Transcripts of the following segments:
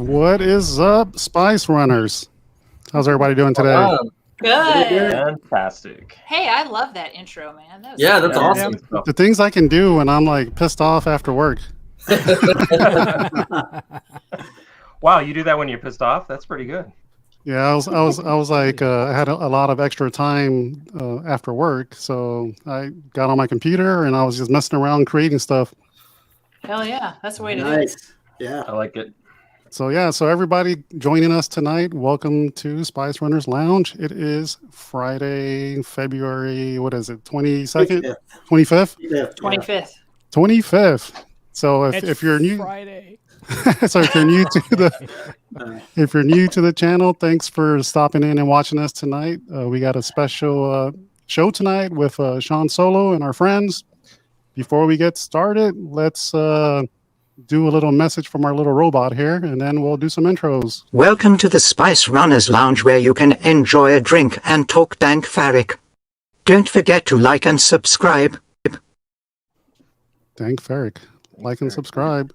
What is up, Spice Runners? How's everybody doing today? Good. Fantastic. Hey, I love that intro, man. That was That's awesome. The things I can do when I'm like pissed off after work. Wow, you do that when you're pissed off? That's pretty good. Yeah, I was like, I had a lot of extra time after work, so I got on my computer and I was just messing around creating stuff. Hell yeah, that's the way to do it. Nice. Yeah. I like it. So everybody joining us tonight, welcome to Spice Runners Lounge. It is Friday, February, what is it, 22nd? 25th? Yeah. 25th. 25th. So if you're new, Friday. so if you're new to the channel, thanks for stopping in and watching us tonight. We got a special show tonight with Shawn Solo and our friends. Before we get started, let's do a little message from our little robot here, and then we'll do some intros. Welcome to the Spice Runners Lounge, where you can enjoy a drink and talk dank Farrick. Don't forget to like and subscribe. Dank Farrick. Like and subscribe.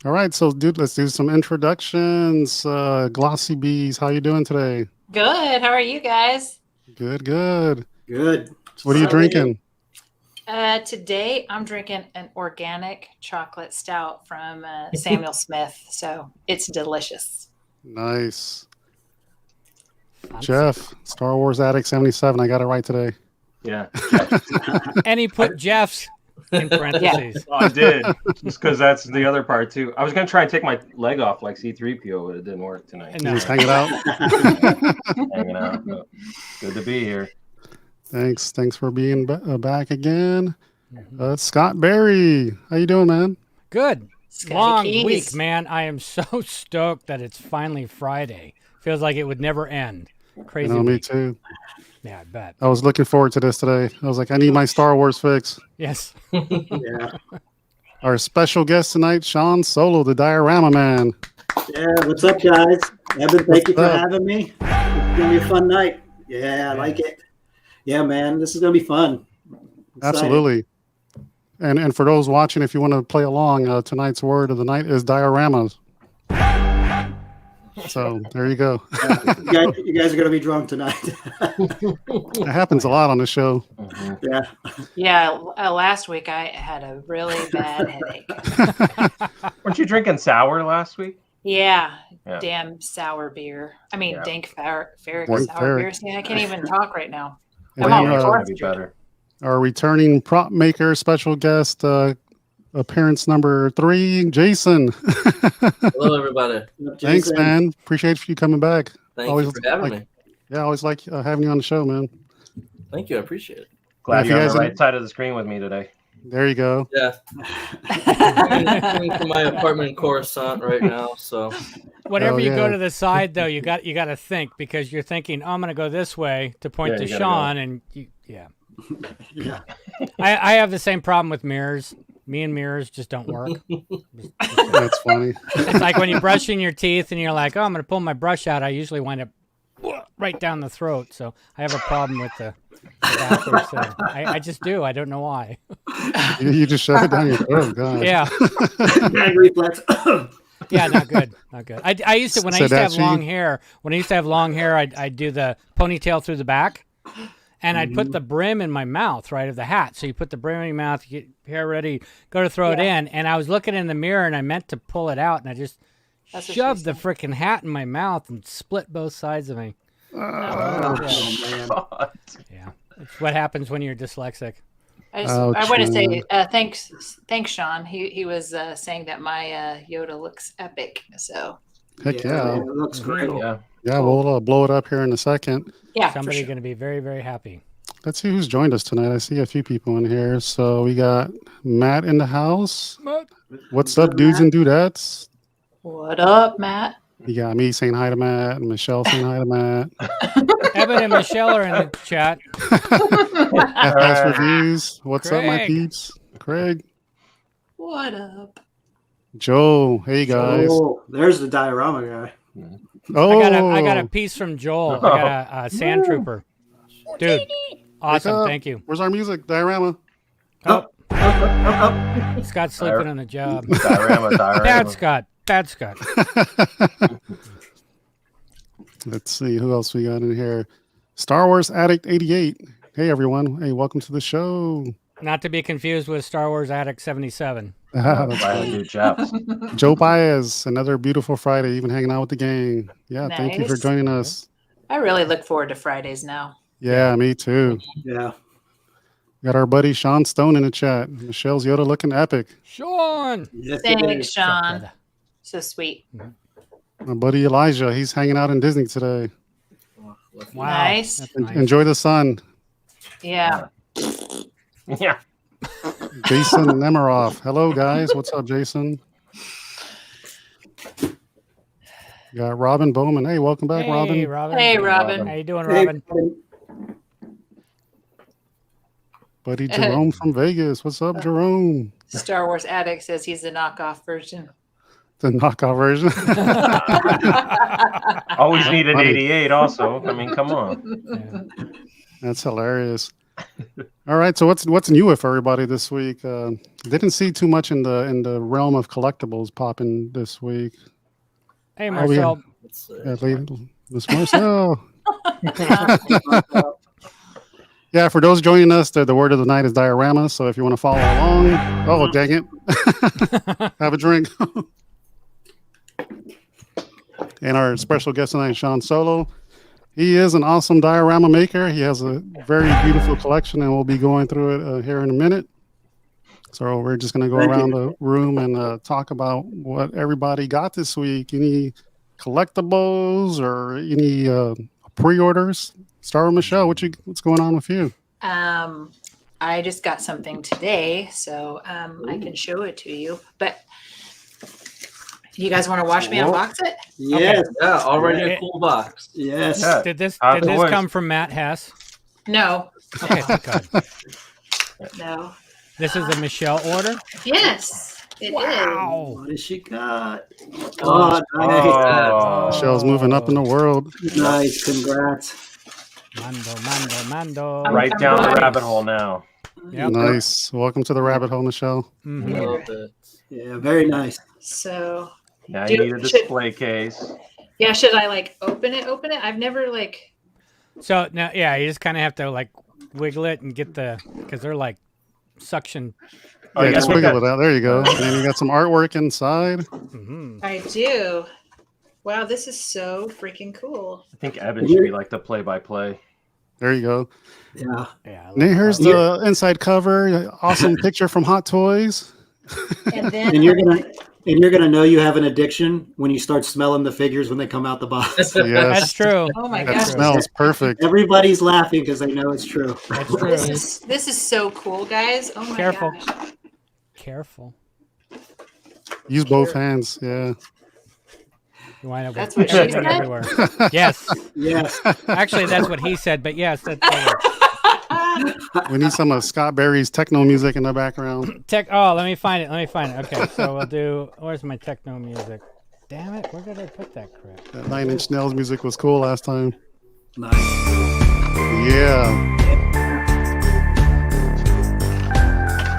All right, so dude, let's do some introductions. Glossy Bees, how you doing today? Good. How are you guys? Good. Good. What are you drinking? Today I'm drinking an organic chocolate stout from Samuel Smith, so it's delicious. Nice. Jeff, Star Wars Addict 77. I got it right today. Yeah. And he put Jeff's in parentheses. Oh, I did. Just because that's the other part, too. I was going to try and take my leg off like C-3PO, but it didn't work tonight. No. Just hanging out. Hanging out. But good to be here. Thanks for being back again. Scott Berry, how you doing, man? Good. Scotty Long Keys. week, man. I am so stoked that it's finally Friday. Feels like it would never end. Crazy. Me week. too. Yeah, I bet. I was looking forward to this today. I was like, I need my Star Wars fix. Yes. Yeah. Our special guest tonight, Shawn Solo, the diorama man. Yeah. What's up, guys? Evan, thank you for up? having me. It's gonna be a fun night. Yeah, I like it. Yeah, man, this is gonna be fun. Excited. Absolutely. And for those watching, if you want to play along, tonight's word of the night is dioramas. So there you go. You guys are gonna be drunk tonight. It happens a lot on the show. Yeah. Yeah, last week I had a really bad headache. Weren't you drinking sour last week? Yeah, Yeah. damn sour beer. I mean, Yeah. dank Farrick Dank sour Farrick. beer. See, I can't even talk right now. And I'm then, on It's fourth gonna be Street. better. our returning prop maker, special guest, appearance number 3, Jason. Hello, everybody. Thanks, Jason. man. Appreciate you coming back. Thank Always you for having like- me. Yeah, I always like having you on the show, man. Thank you. I appreciate it. Glad If you're you on guys the right side of the screen with me today. There you go. Yeah. I'm coming from my apartment in Coruscant right now, so Whenever you yeah. go to the side, though, you got to think, because you're thinking, oh, I'm going to go this way to point Yeah, to you gotta Shawn, and yeah. Yeah. I have the same problem with mirrors. Me and mirrors just don't work. That's funny. It's like when you're brushing your teeth and you're like, oh, I'm going to pull my brush out. I usually wind up right down the throat. So I have a problem with the backwards thing. I just do. I don't know why. You just shove it down your throat. God. Yeah. Gag reflex. Yeah, not good. Not good. I used to, when I So used to have that's long you? hair, I'd do the ponytail through the back. And I'd put the brim in my mouth, right, of the hat. So you put the brim in your mouth, you get hair ready, go to throw it in. And I was looking in the mirror and I meant to pull it out. And I just That's what she shoved the said. freaking hat in my mouth and split both sides of me. Oh, man. God. Yeah. It's what happens when you're dyslexic. I Ouch, want to man. say thanks, Shawn. He was saying that my Yoda looks epic. So Heck yeah. It looks great. Yeah. Yeah, we'll blow it up here in a second. yeah, Somebody's for sure. going to be very, very happy. Let's see who's joined us tonight. I see a few people in here. So we got Matt in the house. What's up, dudes and dudettes? What up, Matt? You got me saying hi to Matt and Michelle saying hi to Matt. Evan and Michelle are in the chat. FS Reviews. What's up, my Craig. peeps? Craig. What up? Joe. Hey, guys. Oh, there's the diorama guy. Oh, I got a piece from Joel. I got a sand trooper. Dude, awesome. up. Thank you. Where's our music? Diorama. Oh, Scott's sleeping on the job. Diorama. Bad Scott. That's good. Let's see who else we got in here. Star Wars Addict 88. Hey everyone. Hey, welcome to the show. Not to be confused with Star Wars Addict 77. That's By funny. dude Chaps. Joe Baez, another beautiful Friday, even hanging out with the gang. Yeah, thank you for Nice. joining us. I really look forward to Fridays now. Yeah, me too. Yeah. Got our buddy Sean Stone in the chat. Michelle's Yoda looking epic. Sean. Yes, it Thanks, is. Sean. So sweet. My buddy Elijah, he's hanging out in Disney today. Wow. Nice. That's nice. Enjoy the sun. Yeah. Yeah. Jason Nemiroff. Hello, guys. What's up, Jason? Got Robin Bowman. Hey, welcome back, Hey, Robin. Robin. Hey, Robin. Robin. How you doing, Hey, Robin? Buddy Jerome from Vegas. What's up, Jerome? Star Wars Addict says he's the knockoff version. The knockoff version. Always need an Funny. 88 also. I mean, come on. Yeah. That's hilarious. All right, so what's new with everybody this week? Didn't see too much in the realm of collectibles popping this week. Hey, Oh, Marcel. Let's see. Miss Marcel. Yeah, for those joining us, the word of the night is diorama. So if you want to follow along, oh dang it, have a drink. And our special guest tonight, Shawn Solo. He is an awesome diorama maker. He has a very beautiful collection, and we'll be going through it here in a minute. So we're just going to go Thank around you. the room and talk about what everybody got this week. Any collectibles or any pre-orders? Start with Michelle. What's going on with you? I just got something today, so I can show it to you. But you guys want to watch me unbox it? Yes. Yeah, already a cool box. Yes. Yeah. Did this Boys. come from Matt Hess? No, Okay, thank God. no. This is a Michelle order. Yes, it is. Wow. What has she got? Oh, nice. Oh. Michelle's moving up in the world. Nice. Congrats. Mando. Right down the rabbit hole now. Yep. Nice. Welcome to the rabbit hole, Michelle. Mhm. Love it. Yeah, very nice. So, Now Dude, you need a display case. yeah, should I like open it? Open it? I've never like. So now, yeah, you just kind of have to like wiggle it and get because they're like suction. Oh, Yeah, you just gotta take wiggle it out. There you go. And then you got some artwork inside. Mhm. I do. Wow, this is so freaking cool. I think Evan should be like the play-by-play. There you go. Yeah. Yeah. I love And then here's that. the inside cover. Awesome picture from Hot Toys. And then And you're gonna know you have an addiction when you start smelling the figures when they come out the box. That's Yes. true. oh my That gosh, smells perfect. Everybody's laughing because they know it's true. That's true. this is so cool, guys. Oh my Careful. gosh. Careful. Use both hands. Yeah. You wind up That's with what she everything said? everywhere. Yes. Yes. Actually, that's what he said, but yes, that's We need some of Scott Berry's techno music in the background. let me find it. Okay, so we'll do. Where's my techno music? Damn it! Where did I put that crap? That Nine Inch Nails music was cool last time. Nice. Yeah.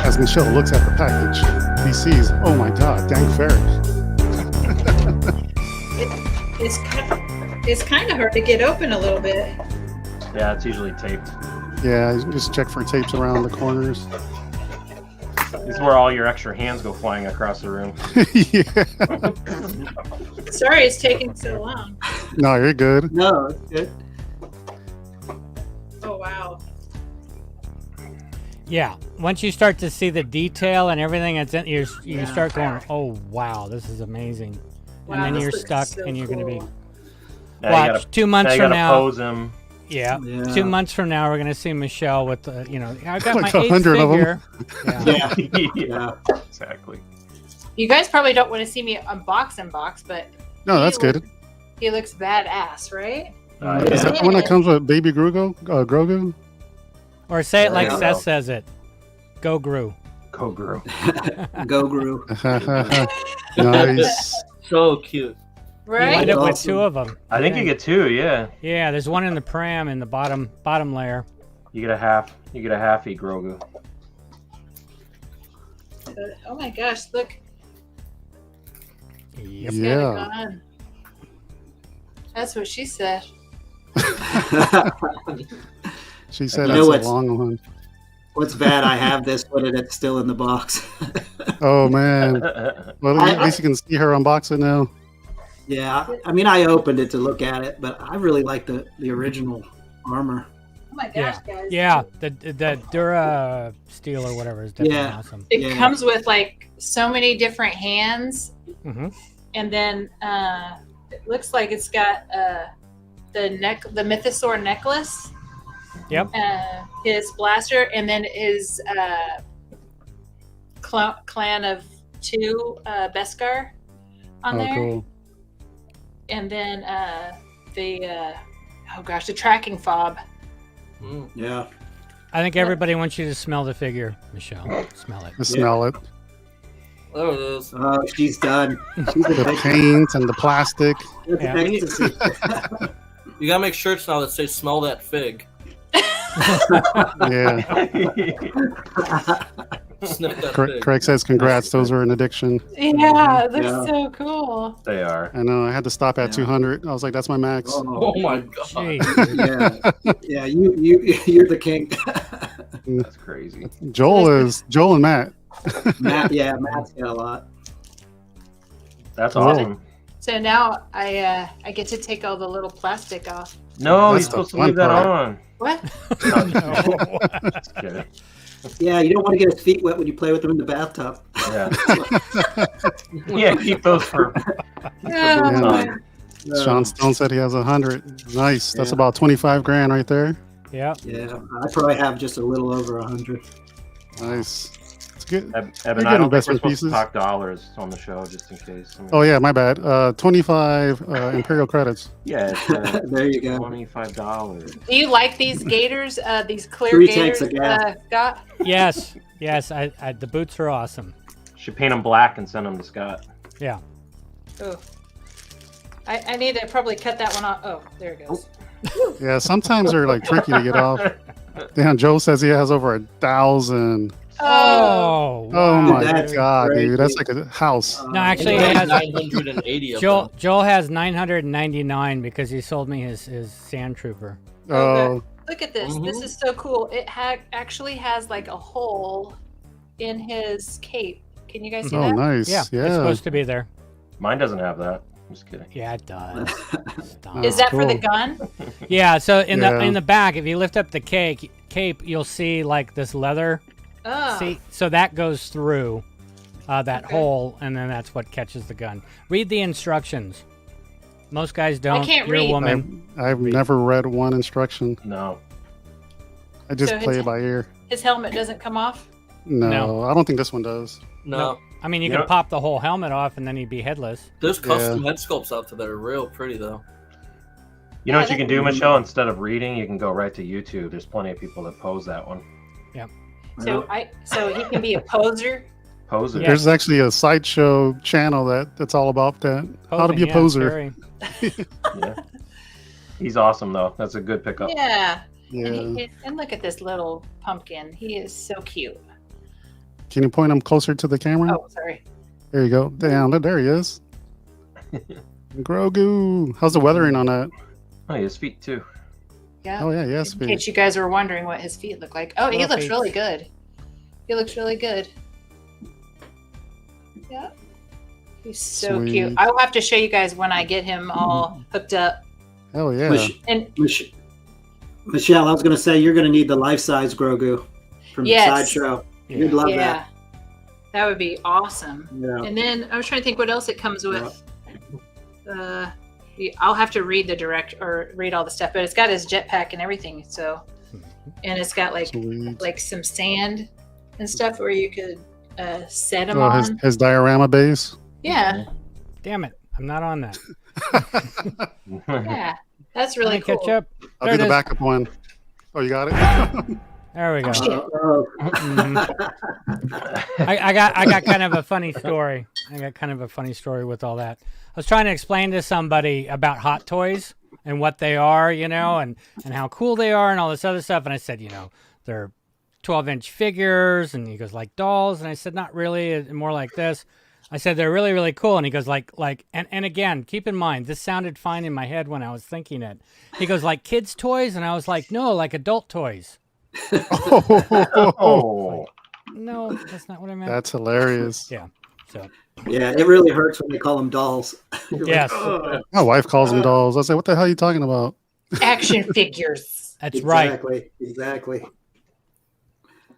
As Michelle looks at the package, he sees, oh my God, Dank Ferrick. It's kind of hard to get open a little bit. Yeah, it's usually taped. Yeah, just check for tapes around the corners. This is where all your extra hands go flying across the room. Yeah. Sorry, it's taking so long. No, you're good. No, it's good. Oh wow. Yeah. Once you start to see the detail and everything that's in, you Yeah. start going, "Oh wow, this is amazing," Wow, and then this you're looks stuck, so and you're going to be cool. Now watch you gotta, 2 now months you from gotta now. pose him. Yeah. Yeah. 2 months from now, we're going to see Michelle with I got Like my 8th 100 of 'em. figure. Yeah. Yeah. Exactly. You guys probably don't want to see me unbox, but No, that's good. he looks badass, right? Is that the one that comes with Baby Grogu? Or say it like Yeah. Seth says it. Go Gru. Koguru. Go Gru. Nice. So cute. You Right? wind up with Awesome. 2 of them. I think you get two. Yeah, Yeah, there's one in the pram in the bottom layer. you get a half. You get a halfy Grogu. Oh my gosh, look. Yep. He's got a Yeah. gun. That's what she said. She said You that's know a what's- long one. What's bad? I have this, but it's still in the box. Oh man. Well, at I- least you can see her unbox it now. Yeah, I mean, I opened it to look at it, but I really like the original armor. Oh my Yeah. gosh, guys. Yeah, the Dura Steel or whatever is definitely Yeah. awesome. It Yeah. comes with like so many different hands, Hmm. and then it looks like it's got the mythosaur necklace. Yep. His blaster, and then his clan of 2 Beskar on Oh, there, cool. and then the tracking fob. Mm. Yeah. I think everybody wants you to smell the figure, Michelle. Smell it. I smell it. There it is. Oh, she's done. She's The addicted. paint and the plastic. It's Yeah. ecstasy. You gotta make shirts now that say "Smell that fig." Yeah. Sniff that Craig, fig. Craig says congrats. Those are an addiction. Yeah, it looks Yeah. so cool. They are. I know. I had to stop at Yeah. 200. I was like, that's my max. Oh, Oh my god. Jeez. yeah. Yeah, you're the king. That's crazy. Joel and Matt. Matt's got a lot. That's Cool. awesome. So now I get to take all the little plastic off. No, That's you're the supposed to fun leave that part. on. What? No. Just kidding. Yeah, you don't want to get his feet wet when you play with them in the bathtub. Yeah. Yeah, keep those for. Yeah. Sean Stone said he has 100. Nice. That's Yeah. about 25 grand right there. Yeah. Yeah, I probably have just a little over 100. Nice. It's good. Evan, They're I good don't think we're investment supposed to pieces. talk dollars on the show, just in case. I mean, Oh yeah, my bad. 25 Imperial credits. yeah, it's There you go. $25. Do you like these gators? These clear 3 gators? tanks of gas. Scott? Yes. Yes. I the boots are awesome. Should paint them black and send them to Scott. Yeah. Oh. I need to probably cut that one off. Oh, there it goes. Yeah, sometimes they're like tricky to get off. Damn, Joe says he has over 1,000. Oh. Oh my That's god, crazy. dude, that's like a house. No, actually, He he has has. 980 of Joel them. Joel has 999 because he sold me his sand trooper. Oh, Look at this. Mhm. This is so cool. It actually has like a hole in his cape. Can you guys see oh, that? nice. Yeah. It's Yeah. supposed to be there. Mine doesn't have that. Just kidding. Yeah, it does. Stop. Is that for the cool. gun? Yeah. So in Yeah. the back, if you lift up the cape, you'll see like this leather. Oh. See, so that goes through that Okay. hole, and then that's what catches the gun. Read the instructions. Most guys don't. can't You're read. a woman. I've never read one instruction. No. I just So play his- it by ear. His helmet doesn't come off? No, No. I don't think this one does. No, I mean, you Yeah. can pop the whole helmet off, and then he'd be headless. there's custom head sculpts out there that are real pretty though. You know Yeah, what you can do, Michelle? Instead of reading, you can go right to YouTube. There's plenty of people that pose that one. So he can be a poser. Pose it. Yeah. There's actually a sideshow channel that's all about that. How to be a Posing, yeah, poser. scary. Yeah. He's awesome, though. That's a good pickup. Yeah. Yeah. And look at this little pumpkin. He is so cute. Can you point him closer to the camera? Oh, sorry. There you go. Damn, there he is. Grogu. How's the weathering on that? Oh, his feet, too. Yeah. Oh yeah, yes. In case you guys were wondering what his feet look like. Oh, he Little looks feet. really good. He looks really good. Yeah. He's so Sweet. cute. I will have to show you guys when I get him all hooked up. Hell yeah. And Michelle, I was going to say you're going to need the life-size Grogu from Yes. the sideshow. You'd love yeah, that would be awesome. that. And then I was trying to think what else it comes with. I'll have to read the read all the stuff, but it's got his jetpack and everything. So, and it's got Sweet. like some sand and stuff where you could set him Oh, on. his diorama base. Yeah, Damn it, I'm not on that. yeah, that's really Can I cool. catch up? I'll There do it the is. backup one. Oh, you got it? There we go. Oh, Mhm. I got kind of a funny story. I got kind of a funny story with all that. I was trying to explain to somebody about Hot Toys and what they are, and how cool they are and all this other stuff. And I said, they're 12-inch figures. And he goes, like dolls. And I said, not really, more like this. I said they're really, really cool, and he goes and again, keep in mind this sounded fine in my head when I was thinking it. He goes like kids' toys, and I was like, no, like adult toys. Oh, No, that's not what I meant. That's hilarious. Yeah. So Yeah, it really hurts when they call them dolls. You're like, yes, "Ugh." My wife calls them dolls. I say, what the hell are you talking about? Action figures. that's right. Exactly.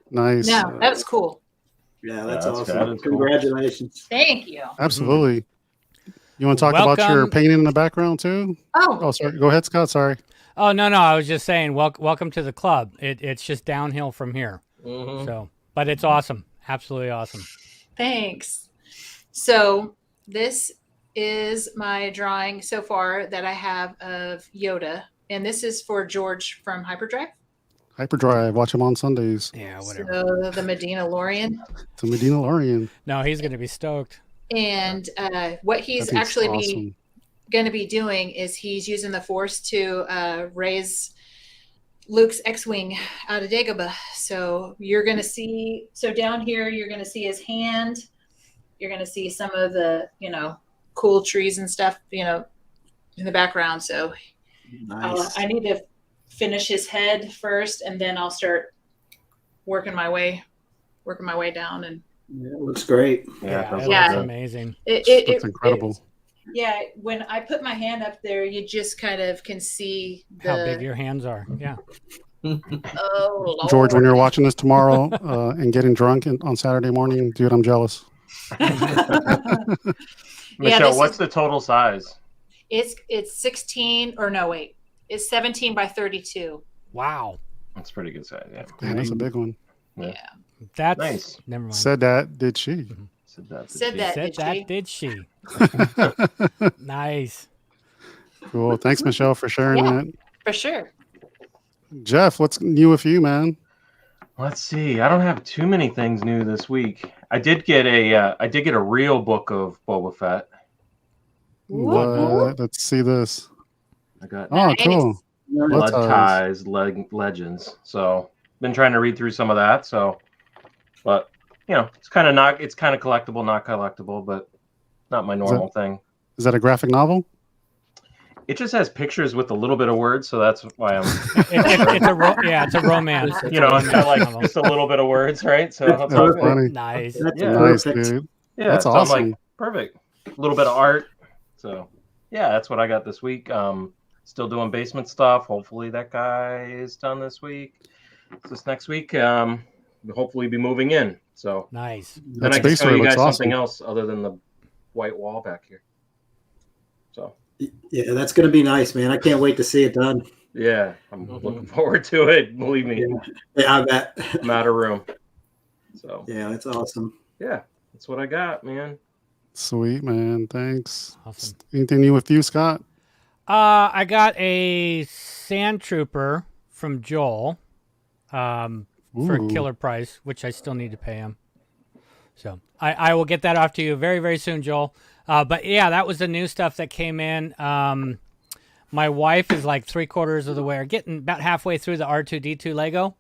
Nice. No, that was cool. Yeah, that's that's awesome. good. That's cool. Congratulations. Thank you. Absolutely. You want to talk about your Welcome. painting in the background too? Oh, Oh, sorry. Go ahead, Scott. Sorry. Oh no, I was just saying, welcome to the club. It's just downhill from here. Mhm. So, but it's awesome, absolutely awesome. thanks. So this is my drawing so far that I have of Yoda, and this is for George from Hyperdrive. Hyperdrive. Watch him on Sundays. Yeah, whatever. So the Medina Lorian. To Medina Lorian. No, he's gonna be stoked. And what he's That thing's actually awesome. going to be doing is he's using the Force to raise Luke's X-wing out of Dagobah. So you're going to see, so down here, you're going to see his hand. You're going to see some of the, cool trees and stuff, in the background. So Nice. I need to finish his head first, and then I'll start working my way down. And Yeah, it looks great. yeah, it Yeah. looks amazing. That's incredible. Yeah, when I put my hand up there, you just kind of can see How big your hands are. Yeah. Oh, Lord. George, when you're watching this tomorrow and getting drunk on Saturday morning, dude, I'm jealous. Michelle, this what's is- the total size? It's 16 or no, wait. It's 17 by 32. Wow. That's pretty good size. Yeah. Man, that's a big one. That's Nice. never mind. Said that, did she? Said that. Said that, Said did she? that, did she? Nice. Cool. Thanks, Michelle, for sharing Yeah. that. For sure. Jeff, what's new with you, man? Let's see. I don't have too many things new this week. I did get a real book of Boba Fett. What? Let's see this. I got Oh, Nice. cool. Blood Ties. Ties, Legends. So been trying to read through some of that. So, but it's kind of collectible, not collectible, but not my normal thing. Is that a graphic novel? It just has pictures with a little bit of words, so that's why I'm. It's a romance. It's It's a kind of romance like novel. just a little bit of words, right? So That's that's all perfect. good. Funny. Nice. That's Yeah. Nice, perfect. dude. Yeah, That's so awesome. I'm like, perfect. A little bit of art. So yeah, that's what I got this week. Still doing basement stuff. Hopefully that guy is done this week. This next week, we'll hopefully be moving in. So Nice. then That I can space show you looks guys something awesome. else other than the white wall back here. So Yeah, that's going to be nice, man. I can't wait to see it done. yeah, I'm looking forward to it. Believe me, Yeah, I bet. I'm out of room. So Yeah, that's awesome. yeah, that's what I got, man. Sweet, man. Thanks. Awesome. Anything new with you, Scott? I got a Sand Trooper from Joel for a Ooh. killer price, which I still need to pay him. So I will get that off to you very, very soon, Joel. But yeah, that was the new stuff that came in. My wife is like 3/4 of the way, or getting about halfway through the R2-D2 Lego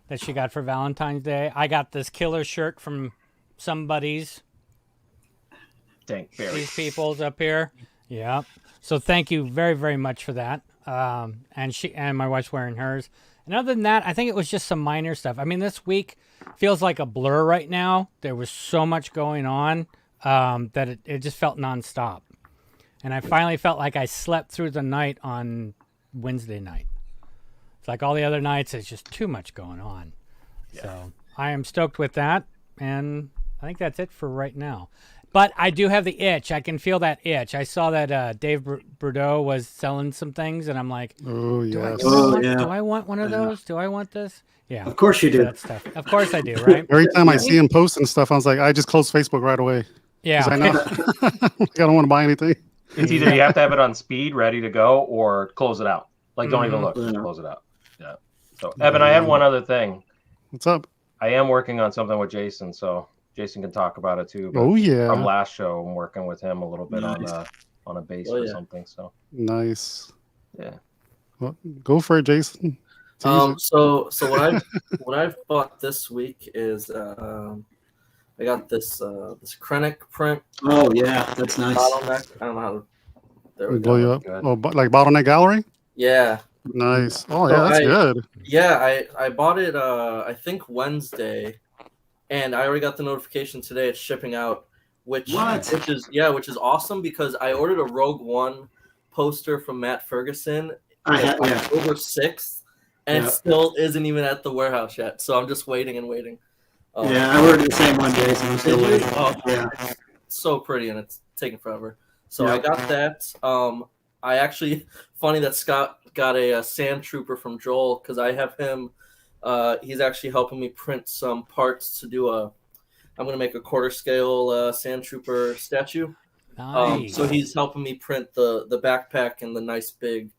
that she got for Valentine's Day. I got this killer shirt from somebody's. Dank berry. These people's up here. Yeah. So thank you very, very much for that. And my wife's wearing hers. And other than that, I think it was just some minor stuff. I mean, this week feels like a blur right now. There was so much going on that it just felt nonstop. And I finally felt like I slept through the night on Wednesday night. It's like all the other nights, it's just too much going on. Yeah. So I am stoked with that. And I think that's it for right now. But I do have the itch. I can feel that itch. I saw that Dave Bordeaux was selling some things, and I'm like, Oh, yes. do I want one of those? Do I want this? Yeah. Of course you do. That stuff. Of course I do, right? Every time I see him posting stuff, I was like, I just close Facebook right away. 'Cause Yeah. I know I don't want to buy anything. It's either you have to have it on speed, ready to go, or close it out. Like, don't even look. Just Yeah. close it out. Yeah. So, Evan, I had one other thing. What's up? I am working on something with Jason, so Jason can talk about it too. but Oh, yeah. From last show, I'm working with him a little bit Nice. on a base Oh, or yeah. something. So, Nice. yeah. Well, go for it, Jason. Tease it. So what I've bought this week is I I got this this Krennic print Oh yeah, that's nice. bottleneck. I don't know how. There we We blow you go. up. Good. Oh, like bottleneck gallery. Yeah, Nice. Oh So yeah, that's good. yeah. I bought it. I think Wednesday, and I already got the notification today. It's shipping out, which What? which is awesome because I ordered a Rogue One poster from Matt Ferguson Yeah. October 6th, and Yeah. it still isn't even at the warehouse yet. So I'm just waiting and waiting. Yeah, I ordered the same one, Jason. I'm still Did you? waiting. Oh, Yeah. it's so pretty and it's taking forever. So Yeah. I got that. I actually funny that Scott got a Sand Trooper from Joel because I have him. He's actually helping me print some parts to do I'm gonna make a quarter scale Sand Trooper statue. Nice. So he's helping me print the backpack and the nice big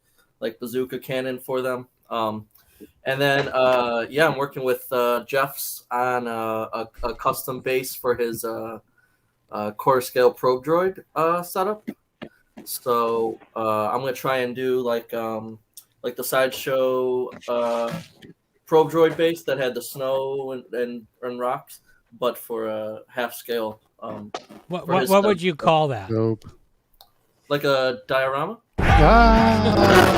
like bazooka cannon for them. And then I'm working with Jeff's on a custom base for his quarter scale probe droid setup. So I'm gonna try and do like the sideshow probe droid base that had the snow and rocks, but for half scale. What for his would stuff. you call that? Dope. Like a diorama? Ah,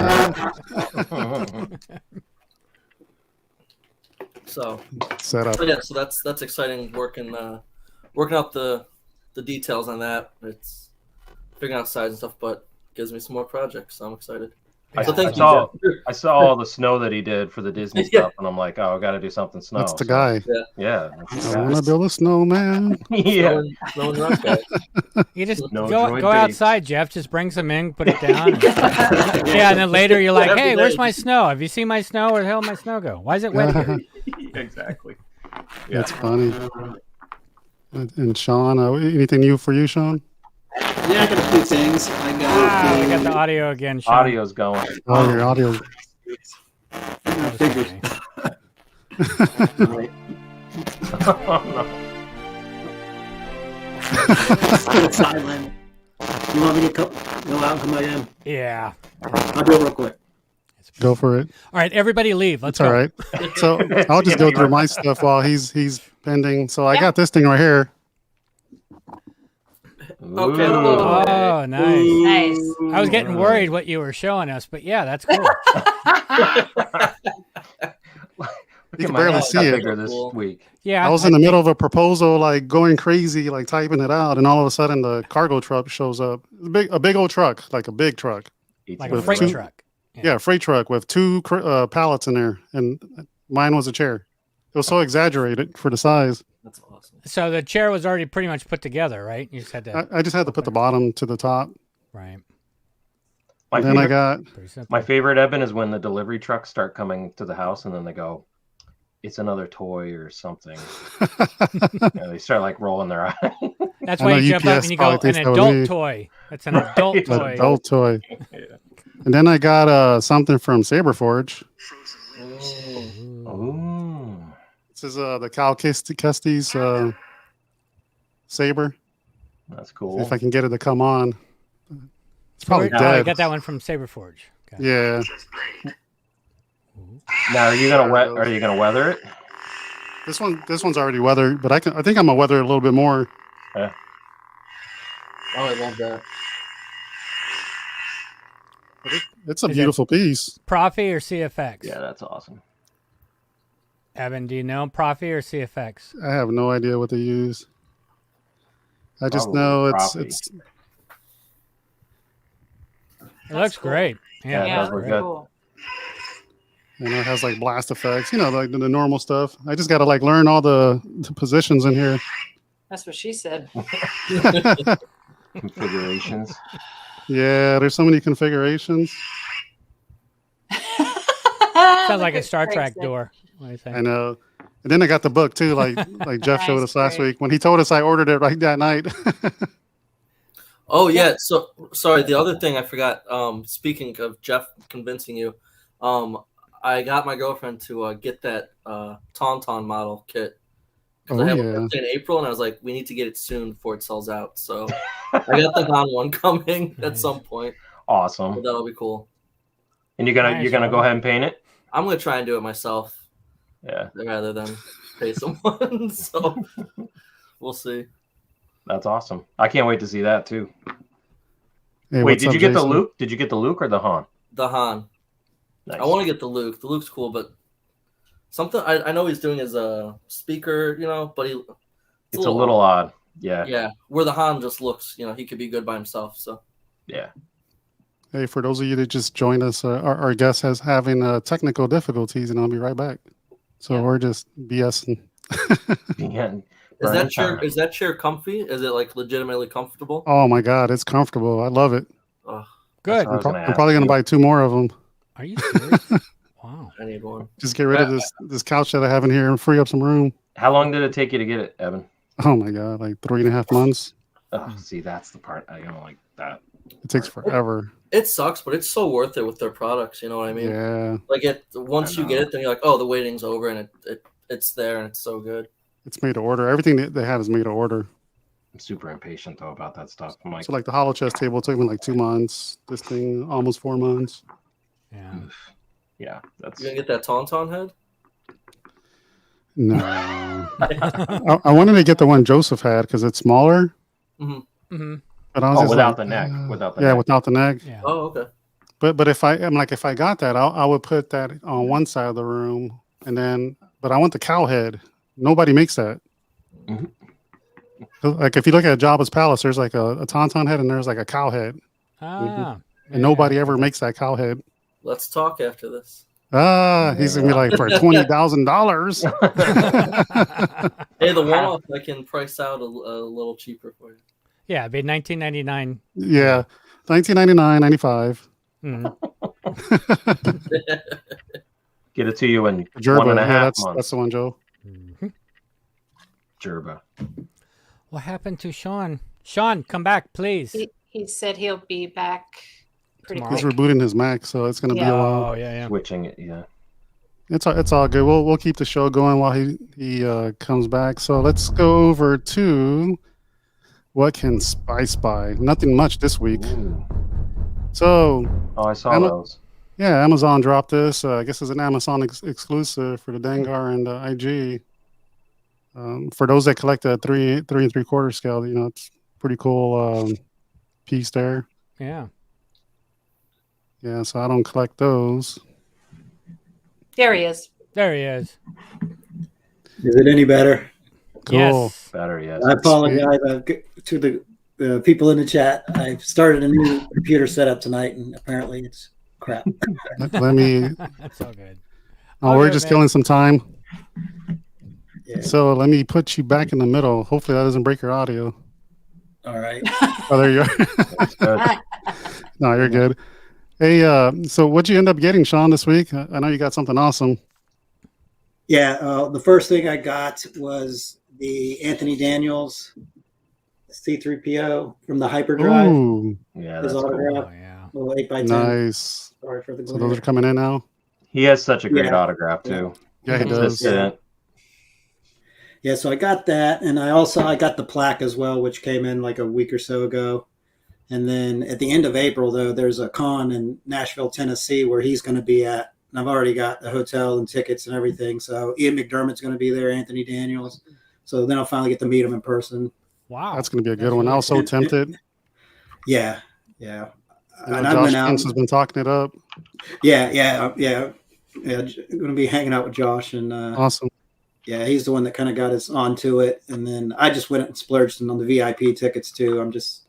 So set up. yeah, so that's exciting working out the details on that. It's figuring out size and stuff, but gives me some more projects, so I'm excited. So thank you, saw- Jeff. I saw all the snow that he did for the Disney Yeah. stuff, and I'm like, oh, I got to do something snow. That's the So, guy. Yeah. that's the I guy. want to build a snowman. Yeah. Snow and rock guy. You just No go droid base. outside, Jeff. Just bring some in, put it down. Yeah, and then later you're like, Every hey, day. where's my snow? Have you seen my snow? Where the hell did my snow go? Why is it wet here? Exactly. That's funny. And Sean, anything new for you, Sean? Yeah, I got a few things. I We got got the audio again, Sean. Audio's going. Oh, your audio. I figured. Right. Oh, Silent. You want me to go out and come back in? Yeah. I'll do it real quick. Go for it. All right, everybody leave. Let's It's all go. right. So I'll just go through my stuff while he's pending. So I got this thing right here. no. Okay. Ooh. Oh, nice. Nice. I was getting worried what you were showing us, but yeah, that's cool. You can My barely house see got it. bigger this Cool. week. Yeah, I was in the middle of a proposal, like going crazy, like typing it out, and all of a sudden the cargo truck shows up. A big old truck, like a big truck. like 18 a freight two- truck. Yeah, freight truck with two pallets in there, and mine was a chair. It was so exaggerated for the size. That's awesome. So the chair was already pretty much put together, right? You just had to, I just had to put the bottom to the top. right? My And then I favorite, got Pretty simple. my favorite, Evan, is when the delivery trucks start coming to the house and then they go, it's another toy or something. And they start like rolling their eyes. That's I why know you jump up UPS and you go, probably an thinks that was adult me. toy. That's an adult Right. toy. adult toy. Yeah. And then I got something from Saberforge. Mm. Ooh. This is the Cal Kestis saber. That's cool. If I can get it to come on. It's probably Oh, you dead. got that one from Saberforge. Okay. Yeah. Now, are you gonna weather it? This one's already weathered, but I think I'm gonna weather it a little bit more. Oh, I love that. It's a Is it- beautiful piece. Profi or CFX? Yeah, that's awesome. Evan, do you know Profi or CFX? I have no idea what to use. I just Probably know Profi. it's It looks cool. great. Yeah, it Yeah, does look great. good. cool. you know, it has like blast effects, like the normal stuff. I just got to like learn all the positions in here. That's what she said. Configurations. Yeah, there's so many configurations. Sounds like a Star Trek Craig door. What do you I think? know. And then I got the book too, like Jeff showed Nice, us last great. week. When he told us I ordered it right that night. Oh yeah. So sorry. The other thing I forgot. Speaking of Jeff convincing you, I got my girlfriend to get that Tauntaun model kit. 'Cause I Oh, have a yeah. birthday in April, and I was like, we need to get it soon before it sells out. So I got the Han one coming at Nice. some point. So Awesome. that'll be cool. And you're Nice, gonna go Robert. ahead and paint it? I'm gonna try and do it myself Yeah. rather than pay someone. So We'll see. That's awesome. I can't wait to see that too. Hey, Wait, what's did up, you get the Jason? Luke? Did you get the Luke or the Han? The Han. Nice. I want to get the Luke. The Luke's cool, but something I know he's doing is a speaker, but It's a little odd. Yeah. Yeah, where the Han just looks, he could be good by himself. So Yeah. Hey, for those of you that just joined us, our guest has having technical difficulties, and I'll be right back. So we're just BSing. Yeah. is that chair comfy? Is it like legitimately comfortable? Oh my God, it's comfortable. I love it. Oh, Good. I was gonna I'm ask probably going to you. buy 2 more of them. Are you serious? Wow. I need one. Just get rid of this couch that I have in here and free up some room. How long did it take you to get it, Evan? Oh my God, like 3.5 months. Oh, see, that's the part I don't like that. It takes forever. It sucks, but it's so worth it with their products. You know what I mean? Yeah, Like once you get it, then you're like, oh, the waiting's over, and it's there, and it's so good. it's made to order. Everything that they have is made to order. I'm super impatient though about that stuff. I'm like, So like the hollow chest table took me like 2 months. This thing almost 4 months. Yeah. yeah, that's You gonna get that Tauntaun head? No, I wanted to get the one Joseph had because it's smaller. Mm-hmm. But I was just without like, the neck, without the yeah, neck. without the neck. Yeah. Oh, okay. But if I got that, I would put that on one side of the room, and then but I want the cow head. Nobody makes that. Mhm. Like if you look at Jabba's palace, there's like a tauntaun head and there's like a cow head, Ah. and nobody ever makes that cow head. Let's talk after this. He's gonna be like for $20,000. Hey, the one-off I can price out a little cheaper for you. Yeah, it'd be $19.99. Yeah, 1999, 95. Mhm. Get it to you in Jerba, 1.5 yeah, that's months. the one, Joe. Mhm. Jerba. What happened to Shawn? Shawn, come back, please. He said he'll be back pretty Tomorrow. He's quick. rebooting his Mac, so it's gonna be a Yeah. while. Oh, yeah. Switching it, yeah. It's all good. We'll keep the show going while he comes back. So let's go over to what can spy. Nothing much this week. Ooh. So Oh, I saw those. yeah, Amazon dropped this. I guess it's an Amazon exclusive for the Dengar and the IG. For those that collect the 3 3/3 scale, it's pretty cool piece there. Yeah. Yeah, so I don't collect those. There he is. There he is. Is it any better? Cool. Yes. Better, yes. I apologize to the people in the chat. I started a new computer setup tonight, and apparently it's crap. Let me. That's all good. Oh, we're Okay, just man. killing some time. Yeah. So let me put you back in the middle. Hopefully that doesn't break your audio. All right. Oh, there you are. That's good. No, you're good. Hey, so what'd you end up getting, Shawn, this week? I know you got something awesome. Yeah. The first thing I got was the Anthony Daniels C3PO from the Hyperdrive. Ooh, Yeah, His that's cool. autograph. Oh, yeah. Little 8x10. nice. Sorry for the So glare. those are coming in now. He has such a great Yeah. autograph too. Yeah, he does. Consistent. Yeah, so I got that, and I got the plaque as well, which came in like a week or so ago. And then at the end of April, though, there's a con in Nashville, Tennessee, where he's going to be at. And I've already got the hotel and tickets and everything. So Ian McDermott's going to be there, Anthony Daniels. So then I'll finally get to meet him in person. Wow. That's going to be a good That's one. I really was so cool. tempted. Yeah. I know And I Josh went out. Prince has been talking it up. Yeah. I'm going to be hanging out with Josh, and Awesome. yeah, he's the one that kind of got us onto it. And then I just went and splurged on the VIP tickets too. I'm just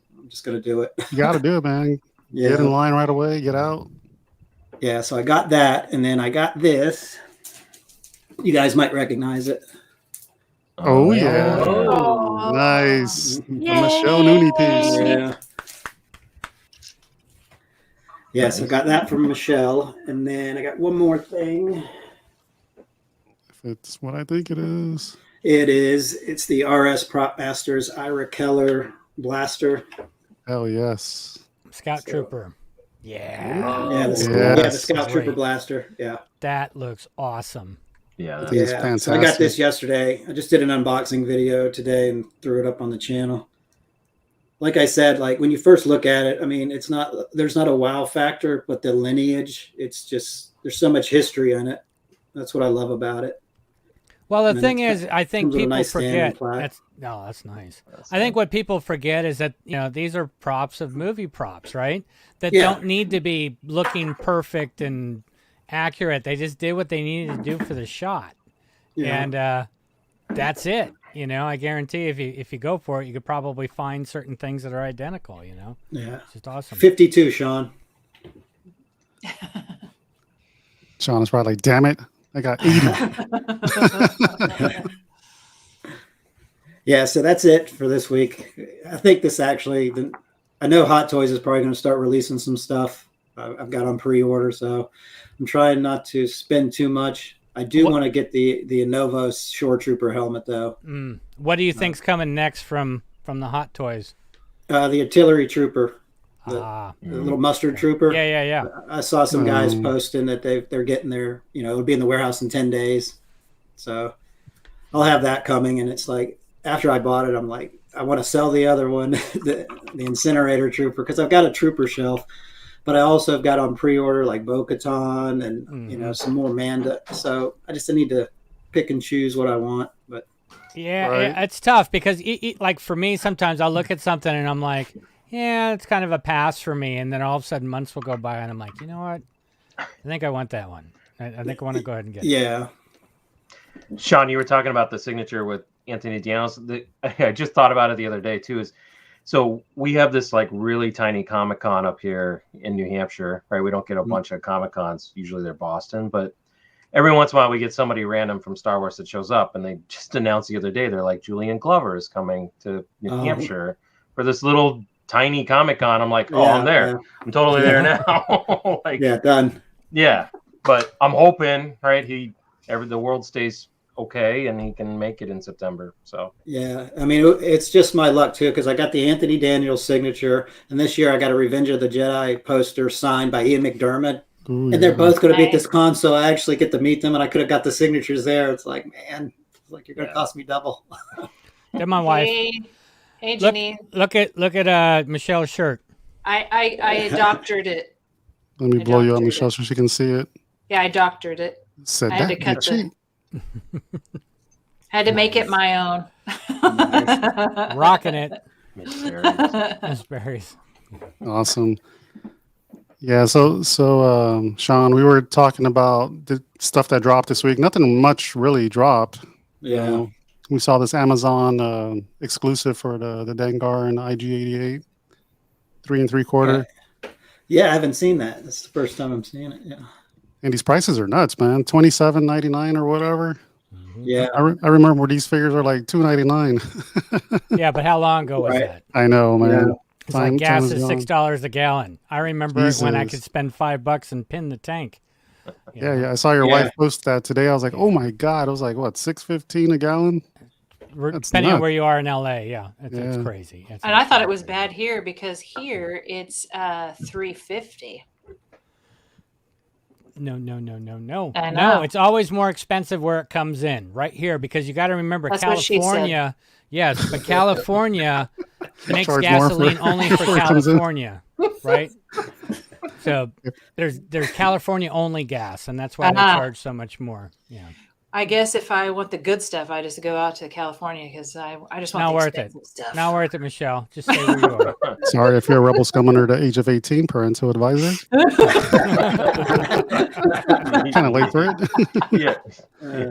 going to do it. You got to do it, man. Yeah. Get in line right away. Get out. Yeah, so I got that, and then I got this. You guys might recognize it. Oh, yeah. Oh. Nice. The Yay. Michelle Nooney piece. Yeah. Yes, I got that from Michelle, and then I got one more thing. If it's what I think it is. It's the RS Prop Masters Ira Keller blaster. Hell yes. Scout So- Trooper. Yeah. Yeah, the Yes. Scout Trooper Great. blaster. Yeah. That looks awesome. Yeah, It's that's, Yeah. fantastic. So I got this yesterday. I just did an unboxing video today and threw it up on the channel. Like I said, like when you first look at it, I mean, there's not a wow factor, but the lineage, it's just, there's so much history in it. That's what I love about it. Well, the And then thing it's is, I think comes with a people nice stand and forget. plaque. That's nice. I think what people forget is that these are props of movie props, right? That Yeah. don't need to be looking perfect and accurate. They just did what they needed to do for the shot, Yeah. and that's it. I guarantee if you go for it, you could probably find certain things that are identical. Yeah. It's just awesome. 52, Sean. Sean is probably like, damn it, I got 80. Yeah, so that's it for this week. I think this actually, I know Hot Toys is probably going to start releasing some stuff. I've got on pre-order, so I'm trying not to spend too much. I do want to get the Innovo Shore Trooper helmet, though. What do you think's coming next from the Hot Toys? The Artillery Trooper, the little mustard trooper. Yeah. I saw some guys posting that they're getting their, it'll be in the warehouse in 10 days. So I'll have that coming, and it's like, after I bought it, I'm like, I want to sell the other one, the Incinerator Trooper, because I've got a Trooper shelf, but I also have got on pre-order like Bo-Katan and some more Manda. So I just need to pick and choose what I want. But yeah, it's tough because like for me, sometimes I'll look at something and I'm like, yeah, it's kind of a pass for me, and then all of a sudden months will go by and I'm like, you know what? I think I want that one. I think I want to go ahead and get it. Yeah. Sean, you were talking about the signature with Anthony Dianos. I just thought about it the other day too. So we have this like really tiny Comic-Con up here in New Hampshire, right? We don't get a bunch of Comic-Cons. Usually they're Boston, but every once in a while we get somebody random from Star Wars that shows up, and they just announced the other day, they're like, Julian Glover is coming to New Hampshire for this little tiny Comic-Con. I'm like, I'm there. Yeah. I'm totally there now. Like, yeah, done. Yeah. But I'm hoping, right, the world stays okay and he can make it in September. So yeah, I mean, it's just my luck too, because I got the Anthony Daniels signature, and this year I got a Revenge of the Jedi poster signed by Ian McDermott. Ooh, and they're both going to be at this con, so I actually get to meet them, and I could have got the signatures there. It's like, man, it's like you're going to cost me double. Get my wife. Hey, Janine. Look at Michelle's shirt. I doctored it. Let me blow you out, Michelle, so she can see it. Yeah, I doctored it. Said I had to cut the. Had to make it my own. Rocking it. Miss Berries. Awesome. Yeah, so Sean, we were talking about the stuff that dropped this week. Nothing much really dropped. Yeah. We saw this Amazon exclusive for the Dengar and the IG-88, 3 3/4. Yeah, I haven't seen that. That's the first time I'm seeing it. Yeah. And these prices are nuts, man. $27.99 or whatever. Yeah, I remember these figures are like $2.99. Yeah, but how long ago was that? I know, man. Yeah. It's like gas is $6 a gallon. I remember it when I could spend $5 and pin the tank. Yeah. I saw your wife post that today. I was like, oh my god! I was like, what, $6.15 a gallon? Depending on where you are in LA, it's crazy. And I thought it was bad here because here it's $3.50. No. No, it's always more expensive where it comes in, right here, because you got to remember California. Yes, but California makes gasoline only for California, right? So there's California only gas, and that's why they charge so much more. Yeah. I guess if I want the good stuff, I just go out to California because I just want the expensive stuff. Not worth it, Michelle. Just stay where you are. Sorry if you're a Rebel Scum under the age of 18, parental advisor. Kind of late for it. Yeah.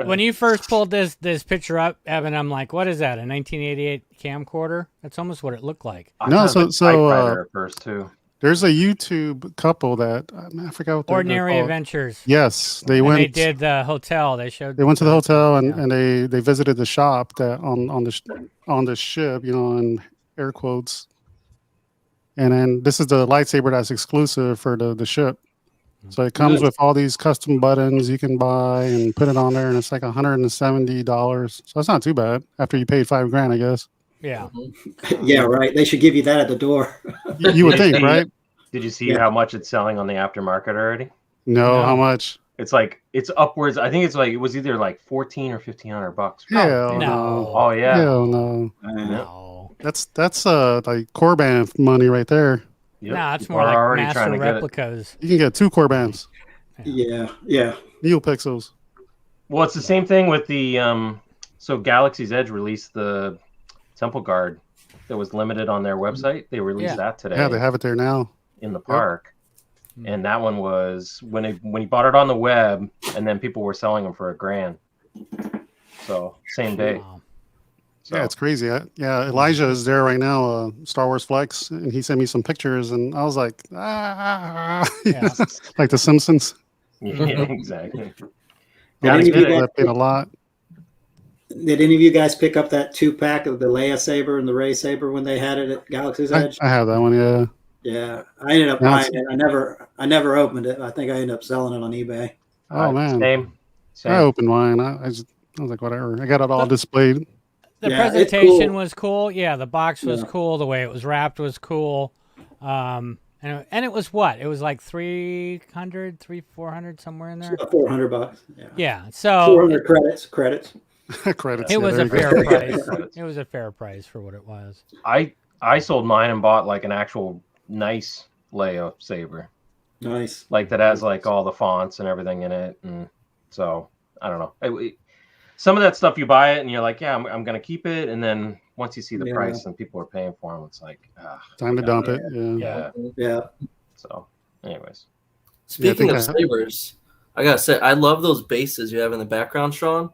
When you first pulled this picture up, Evan, I'm like, what is that? A 1988 camcorder? That's almost what it looked like. No, so at first too. There's a YouTube couple that I forgot what Ordinary Adventures. Yes, they did the hotel. They went to the hotel and they visited the shop that on the ship, in air quotes. And then this is the lightsaber that's exclusive for the ship. So it comes with all these custom buttons you can buy and put it on there, and it's like $170. So it's not too bad after you paid $5,000, I guess. Yeah. Yeah, right. They should give you that at the door. You would think, right? Did you see how much it's selling on the aftermarket already? No, how much? It's upwards. I think it was either like $1,400 or $1,500. Hell no. Oh yeah. Hell no. No. That's like Corban money right there. Yep. No, it's more like master replicas. You can get 2 Corbans. Yeah. NeoPixels. Well, it's the same thing with the so Galaxy's Edge released the Temple Guard that was limited on their website. They released that today. Yeah, they have it there now in the park. And that one was when he bought it on the web, and then people were selling them for $1,000. So same day. Wow. So, Yeah, it's crazy. Yeah, Elijah is there right now, Star Wars Flex, and he sent me some pictures, and I was like, Yeah. like the Simpsons. yeah, exactly. Did Gotta any of get you it. guys That paid a lot. Did any of you guys pick up that 2-pack of the Leia saber and the Rey saber when they had it at Galaxy's Edge? I have that one. Yeah. Yeah, I ended up Yeah, buying it. I never opened it. I think I ended up selling it on eBay. Oh man, Same. I opened mine. I was like, whatever. I got it all displayed. The Yeah, it's presentation cool. was cool. Yeah, the box was Yeah. cool. The way it was wrapped was cool. And it was what? It was like 300, 400, somewhere in there. About $400. Yeah. Yeah. So 400 credits. Credits. it yeah, was there a you go. fair price. Credits. It was a fair price for what it was. I sold mine and bought like an actual nice Leia saber, Nice. like that has like all the fonts and everything in it, and so I don't know. Some of that stuff you buy it and you're like, yeah, I'm gonna keep it, and then once you see the Yeah. price and people are paying for them, it's like, Time to dump it. Yeah. yeah. Yeah. So, anyways, think Speaking of I- sabers, I gotta say, I love those bases you have in the background, Sean,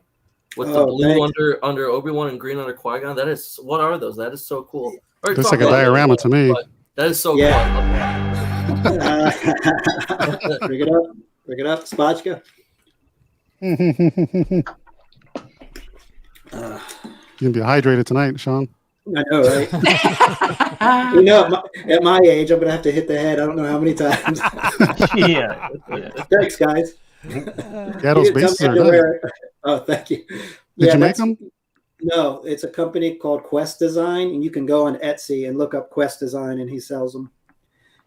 with the Oh, blue thanks. under Obi-Wan and green under Qui-Gon. That is, what are those? That is so cool. Or Looks it's like a not really, diorama to me. but that is so Yeah. cool. I love that. Bring it up. Bring it up, Spotchka. You'll be hydrated tonight, Sean. I know, right? You know, at my age, I'm gonna have to hit the head. I don't know how many times. yeah. Thanks, guys. Yeah, those You didn't tell bases me are to nice. wear it. Oh, thank you. Did you make that's- them? No, it's a company called Quest Design, and you can go on Etsy and look up Quest Design, and he sells them.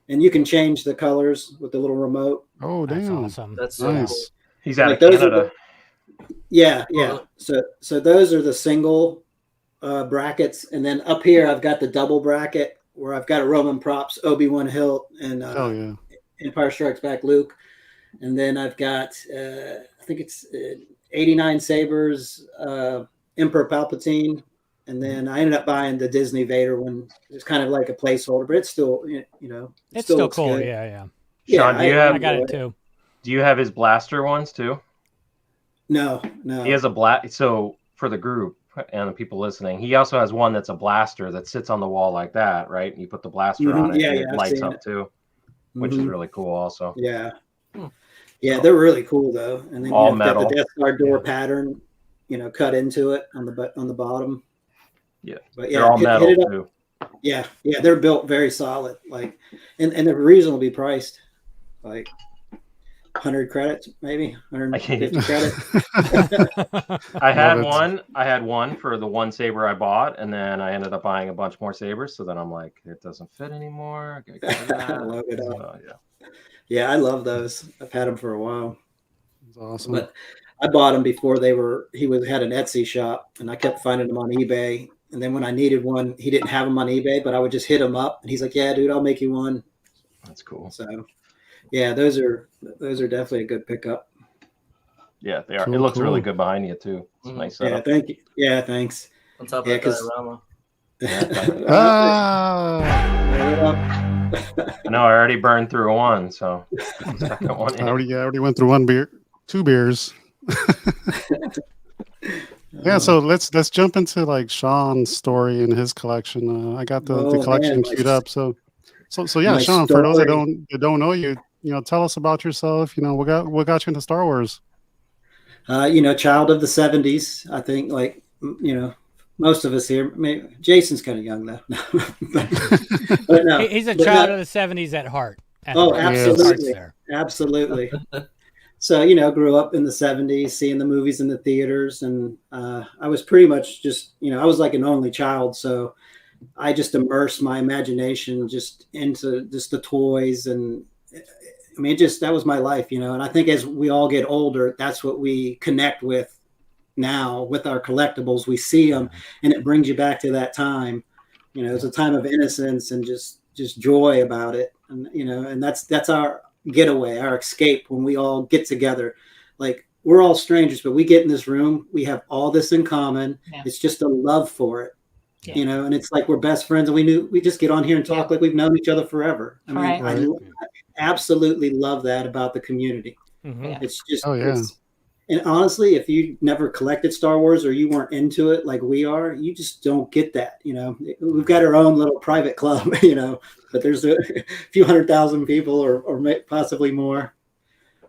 And you can change the colors with the little remote. Oh, That's damn. awesome. That's so cool. Nice. He's out Like of those are Canada. Yeah. So those are the single brackets, and then up here I've got the double bracket where I've got a Roman props, Obi-Wan Hilt, and Hell yeah. Empire Strikes Back Luke, and then I've got I think it's 89 sabers, Emperor Palpatine, and then I ended up buying the Disney Vader one. It's kind of like a placeholder, but it's still It's still looks cool. good. Yeah. Sean, do you have I got it too. Do you have his blaster ones too? No. He has a so for the group and the people listening, he also has one that's a blaster that sits on the wall like that, right? And you put the blaster Mhm. on it, Yeah, and yeah, it I've lights seen up it. too, which is Mhm. really cool. Also, Yeah. Hmm. Yeah, they're really cool though. And then All you've got metal. the Death Star door Yeah. pattern, cut into it on the bottom. Yeah. But they're all hit metal it up. too. Yeah, they're built very solid. Like, and they're reasonably priced. Like 100 credits, maybe 150 credits. I had it. one. I had one for the one saber I bought, and then I ended up buying a bunch more sabers. So then I'm like, it doesn't fit anymore. I gotta get rid of I that. love it. So, yeah. Yeah, I love those. I've had them for a while. That's awesome. But I bought them before had an Etsy shop, and I kept finding them on eBay. And then when I needed one, he didn't have them on eBay, but I would just hit him up, and he's like, "Yeah, dude, I'll make you one." That's cool. So, yeah, those are definitely a good pickup. Yeah, they are. Cool, It looks really cool. good behind you too. It's a Mhm. nice Yeah, setup. thank you. Yeah, thanks. On top of Yeah, that 'cause- diorama. Ah, I know I already burned through one, so the second one I in. already went through two beers. Yeah, so let's jump into like Sean's story and his collection. I got the Oh, collection man, queued up. So yeah, my Sean. For those that story. don't know you, tell us about yourself. What got you into Star Wars? Child of the 70s. I think, most of us here. Maybe Jason's kind of young though. But no, He's a but child no. of the '70s at heart. Oh, His heart's absolutely. there. Absolutely. So, grew up in the 70s, seeing the movies in the theaters. And I was pretty much just, I was like an only child. So I just immersed my imagination just into just the toys. And I mean, that was my life, And I think as we all get older, that's what we connect with now with our collectibles. We see them and it brings you back to that time. It's a time of innocence and just joy about it. And, and that's our getaway, our escape when we all get together. Like we're all strangers, but we get in this room, we have all this in common. Yeah. It's just a love for it, Yeah. you know, and it's like we're best friends, and we just get on here and talk like we've known each other forever. I mean, Right. Right. I absolutely love that about the community. Mhm. Yeah. It's just, Oh, yeah. and honestly, if you never collected Star Wars or you weren't into it like we are, you just don't get that. You know, we've got our own little private club, you know, but there's a few 100,000 people or possibly more.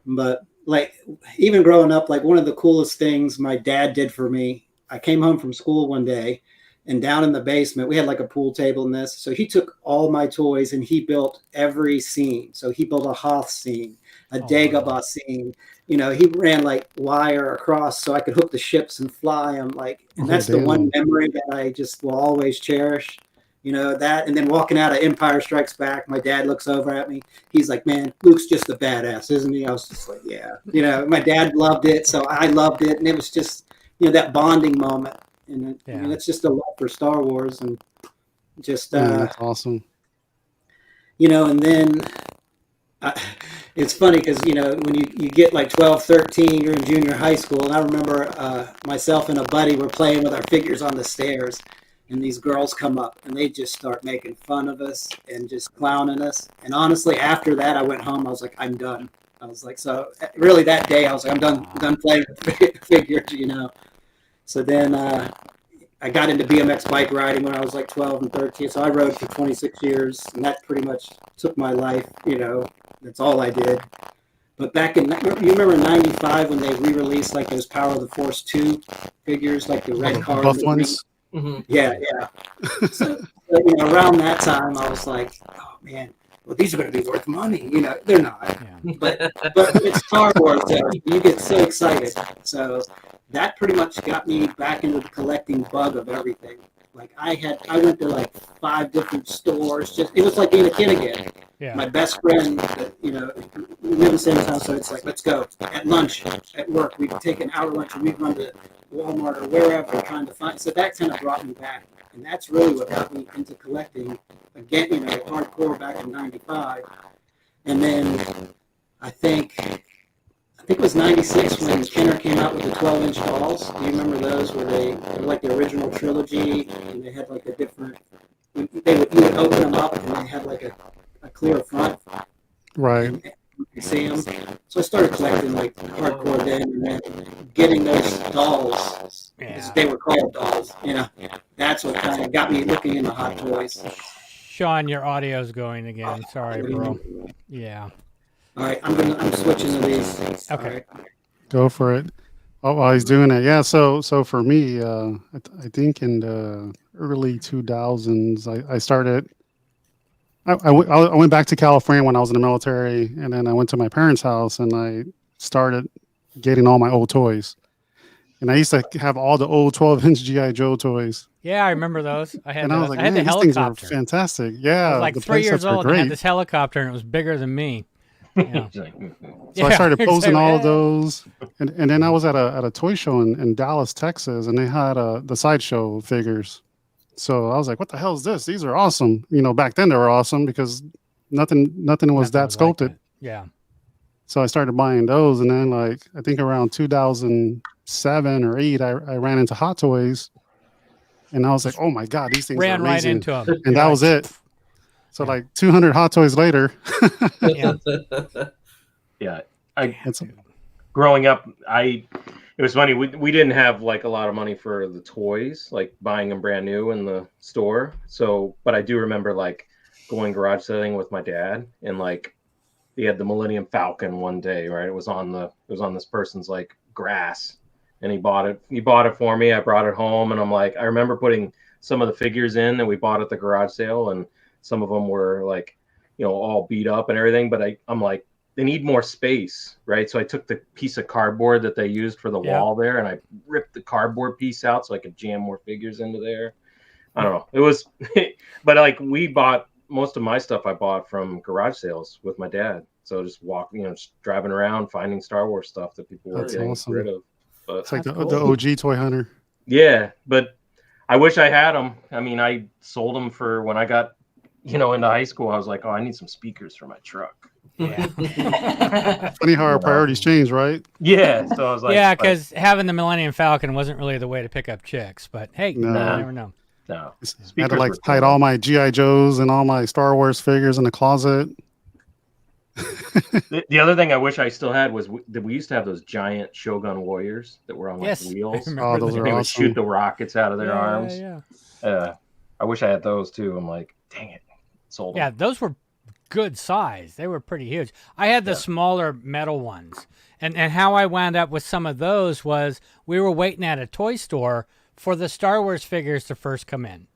But like, even growing up, like one of the coolest things my dad did for me, I came home from school one day, and down in the basement, we had like a pool table in this. So he took all my toys and he built every scene. So he built a Hoth scene, a Dagobah scene. You know, he ran like wire across so I could hook the ships and fly them. Like, and that's the one memory that I just will always cherish. You know, that, and then walking out of Empire Strikes Back, my dad looks over at me. He's like, "Man, Luke's just a badass, isn't he?" I was just like, "Yeah." You know, my dad loved it, so I loved it, and it was just, you know, that bonding moment. And I mean, it's just a love for Star Wars, and just That's awesome. you know, and then it's funny because, you know, when you get like 12, 13, you're in junior high school, and I remember myself and a buddy were playing with our figures on the stairs, and these girls come up and they just start making fun of us and just clowning us. And honestly, after that, I went home. I was like, I'm done. I was like, so really that day, I was like, I'm done playing with figures, you know. So then I got into BMX bike riding when I was like 12 and 13. So I rode for 26 years, and that pretty much took my life, you know. That's all I did. But back in, you remember in 95 when they re-released like those Power of the Force 2 figures, like the red car. Buff ones? Mm-hmm. Yeah, yeah. So, you know, around that time, I was like, oh, man, well, these are going to be worth money. You know, they're not. Yeah. But it's Star Wars, so you get so excited. So that pretty much got me back into the collecting bug of everything. Like I went to like 5 different stores. Just, it was like being a kid again. Yeah. My best friend, you know, we live in the same town, so it's like, let's go. At lunch, at work, we'd take an hour lunch and we'd run to Walmart or wherever trying to find. So that kind of brought me back. And that's really what got me into collecting again, you know, hardcore back in 95. And then I think it was 96 when Kenner came out with the 12-inch dolls. Do you remember those where they were like the original trilogy and they had like a different, you would open them up and they had like a clear front. Right. And you see them. So I started collecting like hardcore then, and then getting those dolls. Yeah. They were called dolls, you know. That's what kind of got me looking into Hot Toys. Sean, your audio's going again. Sorry, bro. Yeah. All right, I'm switching to these. Okay. All right. Go for it. Oh, while he's doing it, yeah. So for me, I think in the early 2000s, I started. I went back to California when I was in the military, and then I went to my parents' house and I started getting all my old toys. And I used to have all the old 12-inch GI Joe toys. Yeah, I remember those. I had And I was like, I had man, the these things are helicopter. fantastic. I Yeah, was like the 3 years playsets were old and had great. this helicopter, and it was bigger than me. Yeah. So I started posting exactly. all of those, and then I was at a toy show in Dallas, Texas, and they had the sideshow figures. So I was like, "What the hell is this? These are awesome!" You know, back then they were awesome because nothing was Nothing that was like sculpted. that. Yeah. So I started buying those, and then like I think around 2007 or 8, I ran into Hot Toys, and I was like, "Oh my god, these things are Ran right amazing!" into them. And that was it. So Yeah. like 200 Hot Toys later, Yeah. Yeah, it's growing up, it was funny. We didn't have like a lot of money for the toys, like buying them brand new in the store. So, but I do remember like going garage selling with my dad, and like he had the Millennium Falcon one day, right? It was on this person's like grass, and he bought it for me. I brought it home, and I'm like, I remember putting some of the figures in that we bought at the garage sale, and some of them were like, you know, all beat up and everything. But I'm like, they need more space, right? So I took the piece of cardboard that they used for the wall there, and I ripped the cardboard piece out so I could jam more figures into there. I don't know. It was, but like we bought most of my stuff. I bought from garage sales with my dad. So just just driving around, finding Star Wars stuff that people were That's getting awesome. rid of. But it's like the cool. OG toy hunter. yeah, but I wish I had them. I mean, I sold them for when I got, into high school. I was like, oh, I need some speakers for my truck. Yeah. Funny how our priorities change, right? Yeah. So I was like, Yeah, because having the Millennium Falcon wasn't really the way to pick up chicks. But hey, No. you never know. no. I had to Speakers like were hide cool. all my GI Joes and all my Star Wars figures in the closet. The other thing I wish I still had was that we used to have those giant Shogun Warriors that were on like Yes, I wheels. remember Oh, those that. are They would awesome. shoot the rockets out of their Yeah, arms. Yeah. I wish I had those too. I'm like, dang it, sold them. Yeah, those were good size. They were pretty huge. I had the Yeah. smaller metal ones. And how I wound up with some of those was we were waiting at a toy store for the Star Wars figures to first come in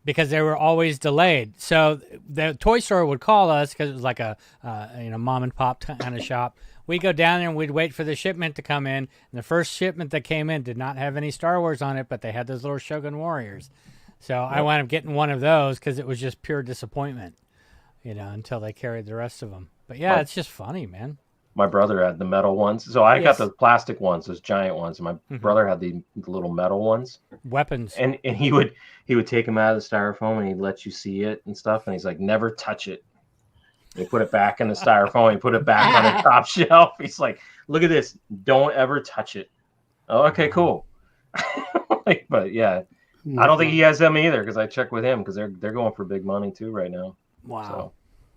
because they were always delayed. So the toy store would call us because it was like a mom and pop kind of shop. We'd go down there and we'd wait for the shipment to come in. And the first shipment that came in did not have any Star Wars on it, but they had those little Shogun Warriors. So I wound up getting one of those because it was just pure disappointment, until they carried the rest of them. But yeah, it's just funny, man. My brother had the metal ones, so I Yes. got the plastic ones, those giant ones. And my brother had the little metal ones, Weapons. and he would take them out of the styrofoam and he'd let you see it and stuff. And he's like, never touch it. He put it back in the styrofoam. He put it back on the top shelf. He's like, look at this. Don't ever touch it. Oh, okay, cool. But yeah, I don't think he has them either because I checked with him because they're going for big money too right now. Wow. So,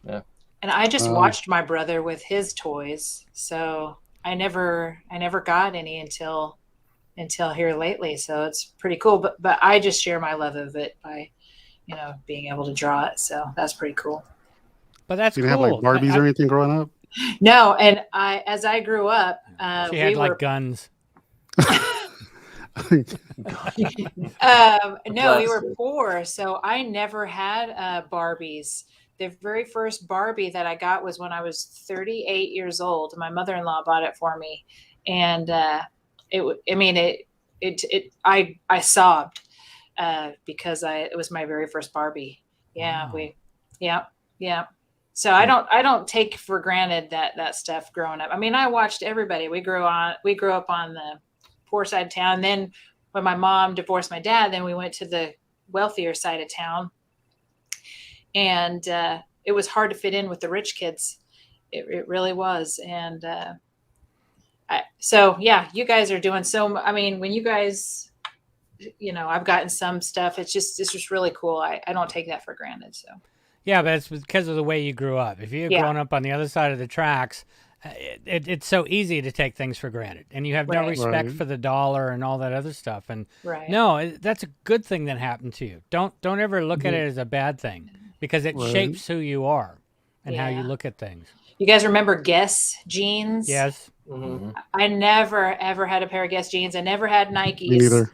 yeah. And I just watched my brother with his toys, so I never got any until here lately. So it's pretty cool. But I just share my love of it by, being able to draw it. So that's pretty cool. But that's You cool. didn't have like Barbies or anything growing up? No, and as I grew up, She had we like were guns. no, we were poor, so I never had Barbies. The very first Barbie that I got was when I was 38 years old. My mother-in-law bought it for me, and I sobbed because it was my very first Barbie. Yeah, Wow. yeah. So I don't take for granted that stuff growing up. I mean, I watched everybody. We grew up on the poor side of town. Then when my mom divorced my dad, then we went to the wealthier side of town. And it was hard to fit in with the rich kids. It really was. And so, yeah, you guys are doing I mean, when you guys, I've gotten some stuff. It's just really cool. I don't take that for granted. So. Yeah, but it's because of the way you grew up. If you had grown up on the other side of the tracks, it's so easy to take things for granted, and you have no respect for the dollar and all that other stuff. And no, that's a good thing that happened to you. Don't ever look at it as a bad thing because it shapes who you are and how you look at things. You guys remember Guess jeans? Yes. Mm-hmm. I never ever had a pair of Guess jeans. I never had Nikes. Me neither.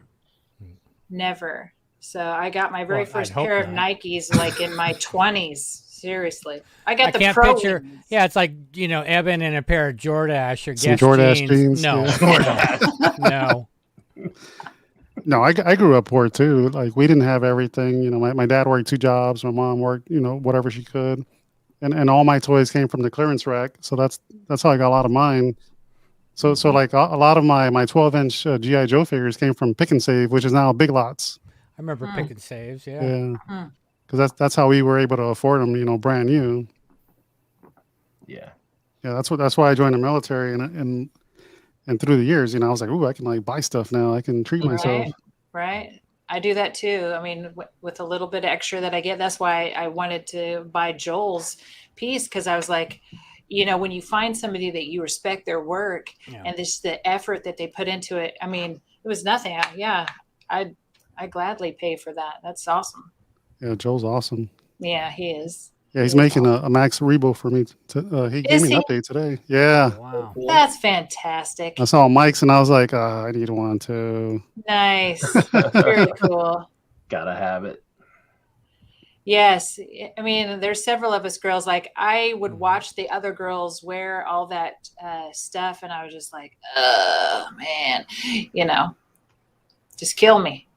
Never. So I got my very first I'd hope pair of not. Nikes like in my 20s. Seriously. I got I the can't pro picture. ones. Yeah, it's like Evan in a pair of Jordache or Some Guess Jordache jeans. jeans, No, no. No, I grew up poor too. Like we didn't have everything. My dad worked 2 jobs. My mom worked, whatever she could. And all my toys came from the clearance rack. So that's how I got a lot of mine. So like a lot of my 12-inch GI Joe figures came from Pick and Save, which is now Big Lots. I remember picking saves. Yeah. Yeah. Because that's how we were able to afford them, brand new. Yeah. Yeah, that's why I joined the military, and through the years, I was like, ooh, I can like buy stuff now. I can treat myself. Right. I do that too. I mean, with a little bit of extra that I get, that's why I wanted to buy Joel's piece, because I was like, when you find somebody that you respect their work and the effort that they put into it, I mean, it was nothing. I gladly pay for that. That's awesome. Yeah, Joel's awesome. Yeah, he is. Yeah, he's making a Max Rebo for me. He gave me an update today. Yeah. Oh, wow. That's fantastic. I saw Mike's and I was like, I need one too. Nice. Very cool. Gotta have it. Yes. I mean, there's several of us girls, like I would watch the other girls wear all that stuff. And I was just like, oh man, just kill me.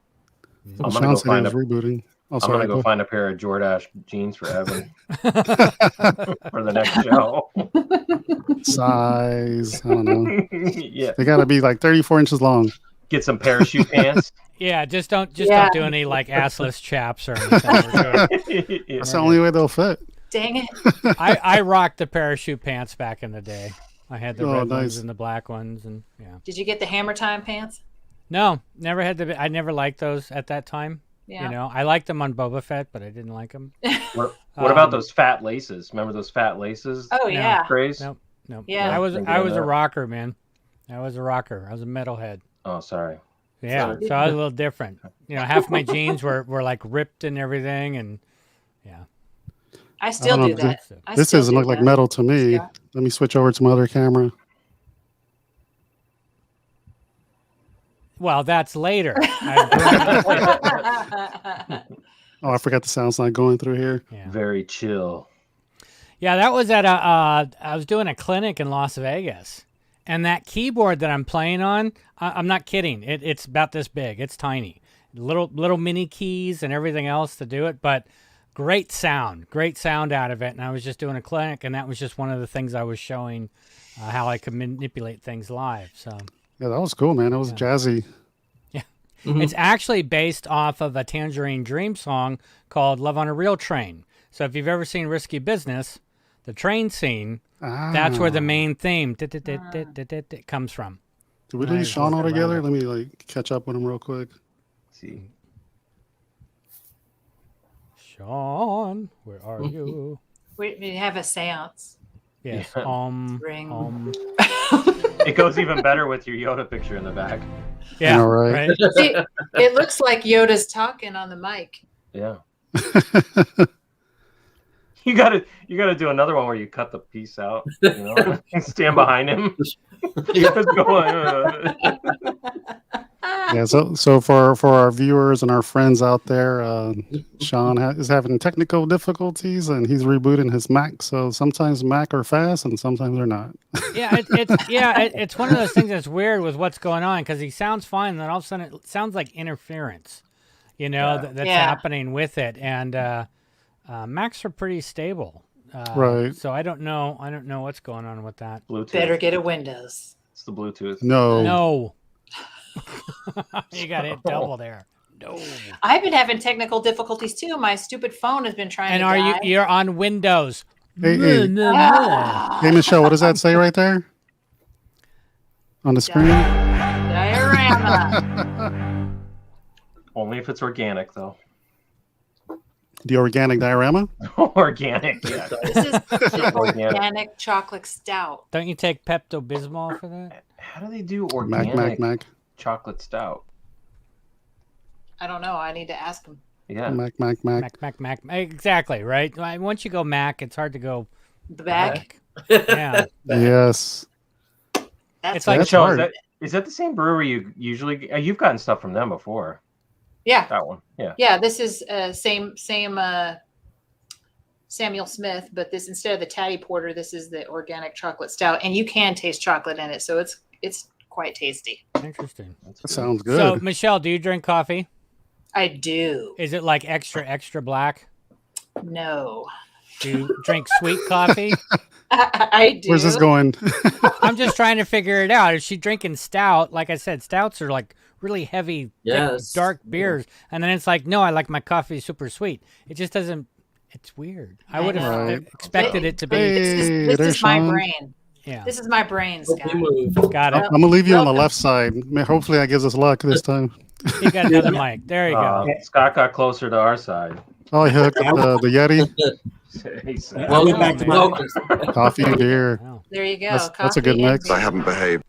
I'm Sean gonna go said he find was rebooting. Oh, I'm sorry. gonna go find a pair of Jordache jeans for Evan for the next show. Size. I don't know. Yeah. They got to be like 34 inches long. Get some parachute pants. Yeah, don't do any like assless chaps or anything. That's the only way they'll fit. Dang it. I rocked the parachute pants back in the day. I had the Oh, red nice. ones and the black ones, and yeah. Did you get the Hammer Time pants? No, never had the. I never liked those at that time. Yeah. You know, I liked them on Boba Fett, but I didn't like them. What about those fat laces? Remember those fat laces? Oh, yeah. Craze? Nope, nope. Yeah. I was Didn't I get was a that. rocker, man. I was a rocker. I was a metalhead. Oh, sorry. Yeah, Sorry. so I was a little different. You know, half my jeans were like ripped and everything, and yeah. I still I don't do know, that. I This still doesn't do look like that. metal to me. Scott? Let me switch over to my other camera. Well, that's later. Oh, I forgot the sound's not going through here. Yeah. Very chill. Yeah, that was at I was doing a clinic in Las Vegas, and that keyboard that I'm playing on, I'm not kidding. It's about this big. It's tiny, little mini keys and everything else to do it, but great sound out of it. And I was just doing a clinic, and that was just one of the things I was showing how I could manipulate things live. So Yeah, that was cool, man. It was jazzy. it's actually based off of a Tangerine Dream song called "Love on a Real Train." So if you've ever seen Risky Business, the train scene, that's where the main theme comes from. Did we Nice. lose Sean altogether? Let me catch up with him real quick. Let's see. Sean, where are you? We have a seance. Yes. Yeah. Ring. It goes even better with your Yoda picture in the back. Yeah. All right. See, it looks like Yoda's talking on the mic. Yeah. You gotta do another one where you cut the piece out, you know, and stand behind him. Just going, Yeah, so for our viewers and our friends out there, Sean is having technical difficulties and he's rebooting his Mac. So sometimes Mac are fast and sometimes they're not. Yeah, it's one of those things that's weird with what's going on because he sounds fine, and then all of a sudden it sounds like interference, you know, that's happening with it. And Macs are pretty stable, Right. So I don't know what's going on with that. Bluetooth. Better get a Windows. It's the Bluetooth. No. You got it double there. No. I've been having technical difficulties too. My stupid phone has been trying And to are die. you're on Windows? Hey, Ah, hey, Michelle, what does that say right there on the screen? diorama. Only if it's organic, though. The organic diorama? Organic, yeah. This is the organic chocolate stout. Don't you take Pepto Bismol for that? How do they do organic Mac. chocolate stout? I don't know. I need to ask him. Yeah. Mac. Mac. Exactly, right? Once you go Mac, it's hard to go The bag. Yeah. Yes. That's It's like That's Michelle, hard. is that the same brewery you usually? You've gotten stuff from them before. yeah. That one, yeah. Yeah, this is same Samuel Smith, but this instead of the Tatty Porter, this is the organic chocolate stout, and you can taste chocolate in it, so it's quite tasty. Interesting. That sounds good. So, Michelle, do you drink coffee? I do. Is it like extra black? No, Do you drink sweet coffee? I do. Where's this going? I'm just trying to figure it out. Is she drinking stout? Like I said, stouts are like really heavy, thick, Yes. dark beers. And then it's like, no, I like my coffee super sweet. It just doesn't, it's weird. I I would have know. expected it to be. Hey, This there's is my Sean. brain. Yeah. This is my brain, Hope Scott. you move. Got it. I'm gonna leave you on the Welcome. left side. Hopefully that gives us luck this time. You got another mic. There you go. Scott got closer to our side. Oh, he hooked up the Yeti, He said, Well, Welcome, back to my- welcome. coffee and beer. Wow. There you go. That's a good Coffee and mix. beer. I haven't behaved.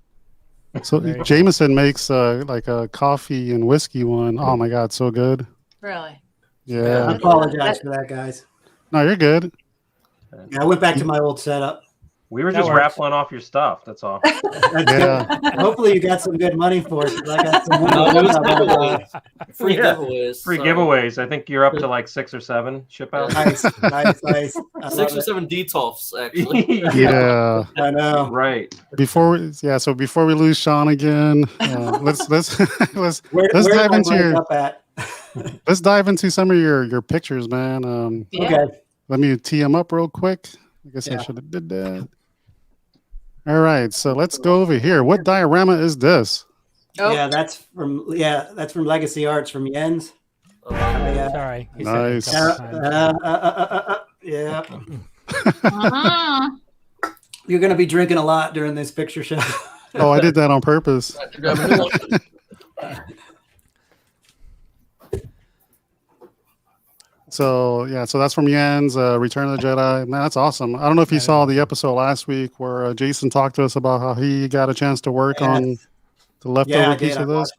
So Very cool. Jameson makes like a coffee and whiskey one. Oh my god, so good. Really? I Yeah. apologize for that, guys. No, you're good. Yeah, I went back to my old setup. we were That just works. raffling off your stuff. That's all. Yeah. Hopefully, you got some good money for it. 'Cause I got some No, it was money. giveaway. Free Yeah. giveaways. Free Sorry. giveaways. I think you're up to like 6 or 7 ship out. Nice. I love 6 or it. 7 detolfs, actually. Yeah. I know. Right. Before we lose Sean again, let's Where, Let's where's dive my into mic your- up at? let's dive into some of your pictures, man. Yeah. Okay. Let me tee them up real quick. I guess I Yeah. should have did that. All right, so let's go over here. What diorama is this? Oh, Yeah, that's from Legacy Arts from Jens. Uh, Yeah. Sorry. He said it a Nice. couple times. Yeah. Uh-huh. You're going to be drinking a lot during this picture show. Oh, I did that on purpose. Grab a new one. So yeah, so that's from Jens, Return of the Jedi. Man, that's awesome. I don't know if you saw the episode last week where Jason talked to us about how he got a chance to work on the leftover piece of this.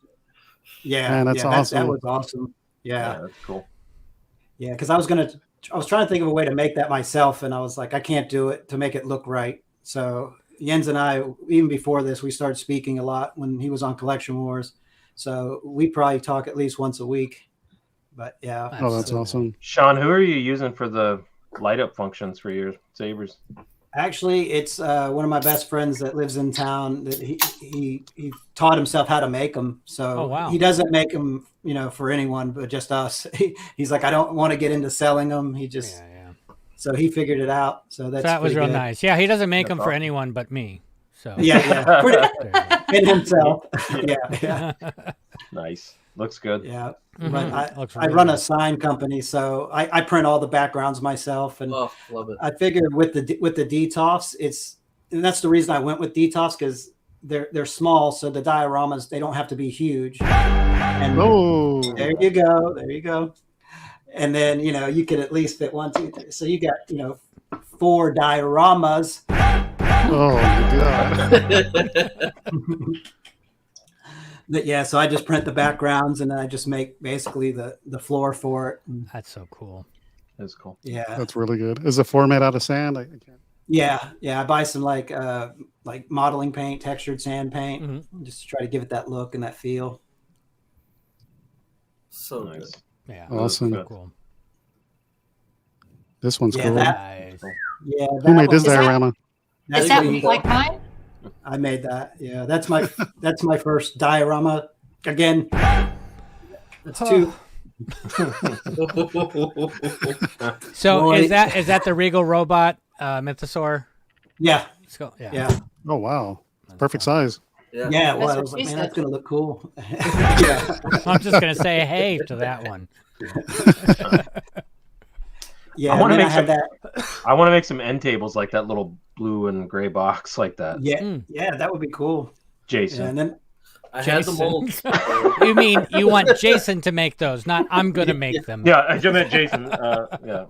Yeah, Man, that's that awesome. was awesome. Yeah, that's cool. Yeah, because I was trying to think of a way to make that myself, and I was like, I can't do it to make it look right. So Jens and I, even before this, we started speaking a lot when he was on Collection Wars. So we probably talk at least once a week. But yeah. Oh, that's awesome. Shawn, who are you using for the light up functions for your sabers? Actually, it's one of my best friends that lives in town. That he taught himself how to make them. So he doesn't make them, for anyone but just us. He's like, I don't want to get into selling them. He just so he figured it out. So that was real good. nice. Yeah, he doesn't make them for anyone but me. So yeah, and himself. yeah. Nice. Looks good. Yeah. Mm-hmm. But I run a sign company, so I print all the backgrounds myself, and love it. I figured with the DTOFs, and that's the reason I went with DTOFs, because they're small, so the dioramas, they don't have to be huge. And there you go. And then you could at least fit 1, 2, 3. So you got 4 dioramas. Oh my god. So I just print the backgrounds, and then I just make basically the floor for it. That's so cool. That's cool. Yeah, that's really good. Is the floor made out of sand? I can't. Yeah. I buy some like modeling paint, textured sand paint, just to try to give it that look and that feel. So nice. Yeah, awesome. So cool. This one's cool. Nice. Who made this diorama? Is that like mine? I made that. Yeah, that's my first diorama. Again, that's 2. So is that the Regal robot mythosaur? Yeah. Let's go. Yeah. Oh wow, perfect size. Yeah. Well, I was like, man, that's gonna look cool. I'm just gonna say hey to that one. Yeah, I want to make some end tables like that little blue and gray box like that. Yeah, that would be cool. Jason. Yeah, and then I had the molds. You mean you want Jason to make those, not I'm going to make them. Yeah, I just meant Jason. Yeah.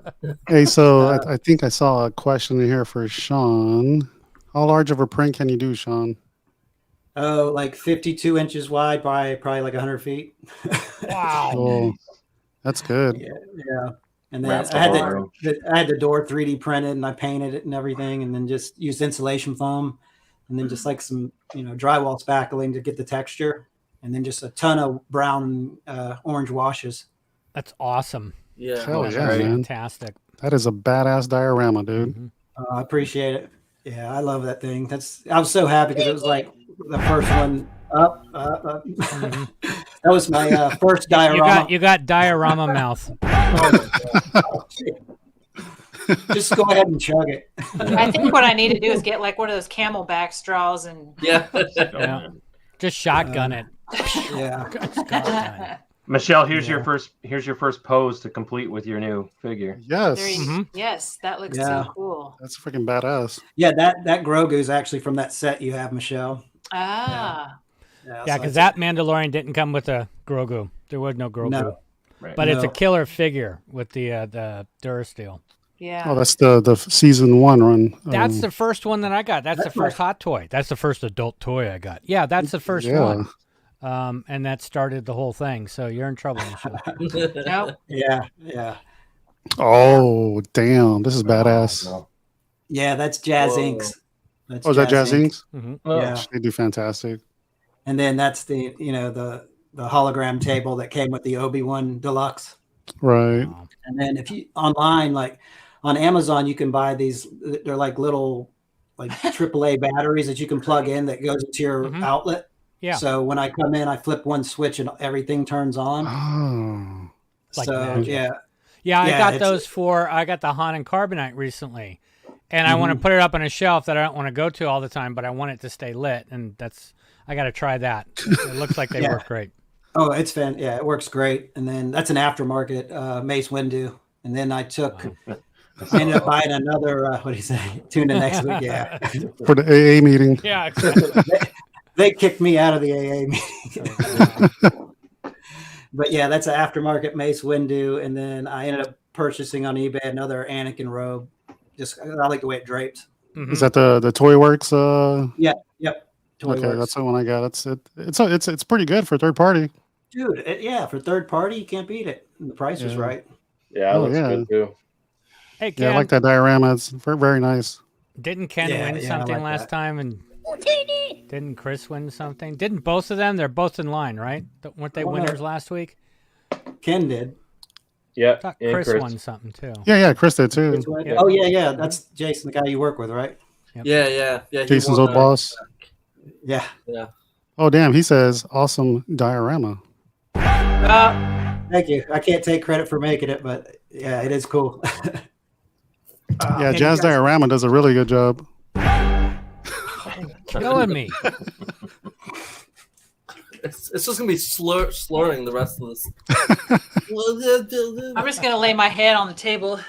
Hey, so I think I saw a question here for Shawn. How large of a print can you do, Shawn? Oh, like 52 inches wide by probably like 100 feet. Wow. Oh, that's good. Yeah. And then I had the door 3D printed, and I painted it and everything, and then just used insulation foam, and then just like some drywall spackling to get the texture, and then just a ton of brown orange washes. That's awesome. Yeah, hell yeah, man. Man. Fantastic. That is a badass diorama, dude. Mm-hmm. I appreciate it. Yeah, I love that thing. I was so happy because it was like the first one up. Mm-hmm. That was my first diorama. You got diorama mouth. Just go ahead and chug it. I think what I need to do is get like one of those camelback straws and just shotgun it. Yeah. Michelle, here's your first pose to complete with your new figure. Yes. Yes, that looks so cool. That's freaking badass. Yeah, that Grogu is actually from that set you have, Michelle. Ah. Yeah, because that Mandalorian didn't come with a Grogu. There was no Grogu. No. Right. But it's a killer figure with the Durasteel. Yeah. Oh, that's the season 1 run. That's the first one that I got. That's the first hot toy. That's the first adult toy I got. Yeah, that's the first one. And that started the whole thing. So you're in trouble, Michelle. Nope. Yeah. Oh, damn. This is badass. Yeah, that's Jazz Inks. Is that Jazz Inks? Mm-hmm. Yeah. They do fantastic. And then that's the hologram table that came with the Obi-Wan Deluxe. Right. And then if you online, like on Amazon, you can buy these. They're like little like AAA batteries that you can plug in that goes into your outlet. Yeah. So when I come in, I flip one switch and everything turns on. Oh. Like so magic. Yeah, I got those I got the Han and Carbonite recently. And I want to put it up on a shelf that I don't want to go to all the time, but I want it to stay lit. And I got to try that. It looks like they work great. Oh, it's it works great. And then that's an aftermarket Mace Windu. And then I took I ended up buying another. What do you say? Tune in next week. Yeah. For the AA meeting. Yeah, exactly. They kicked me out of the AA meeting. Oh, But yeah, that's an aftermarket Mace Windu, and then I ended up purchasing on eBay another Anakin robe. Just I like the way it drapes. wow. Is that the Toy Works? Yep. Toy Okay, Works. that's the one I got. It's pretty good for third party. Dude, yeah, for third party, you can't beat it. And the price was Yeah. right. Yeah, Oh, looks yeah. good too. Hey, Ken, Yeah, I like that diorama. It's very nice. didn't Ken Yeah, win yeah, I something like last that. time? And didn't Chris win something? Didn't both of them? They're both in line, right? Weren't they Oh, no. winners last week? Ken did. Yeah, I thought and Chris won something too. Yeah, Chris did too. Which one? Yeah. Oh yeah. That's Jason, the guy you work with, right? Yeah. He Jason's won, old boss. Yeah. Oh, damn. He says, awesome diorama. Thank you. I can't take credit for making it, but yeah, it is cool. Yeah, and you Jazz guys- Diorama does a really good job. Killing me. It's just gonna be slurring the rest of this. I'm just gonna lay my head on the table.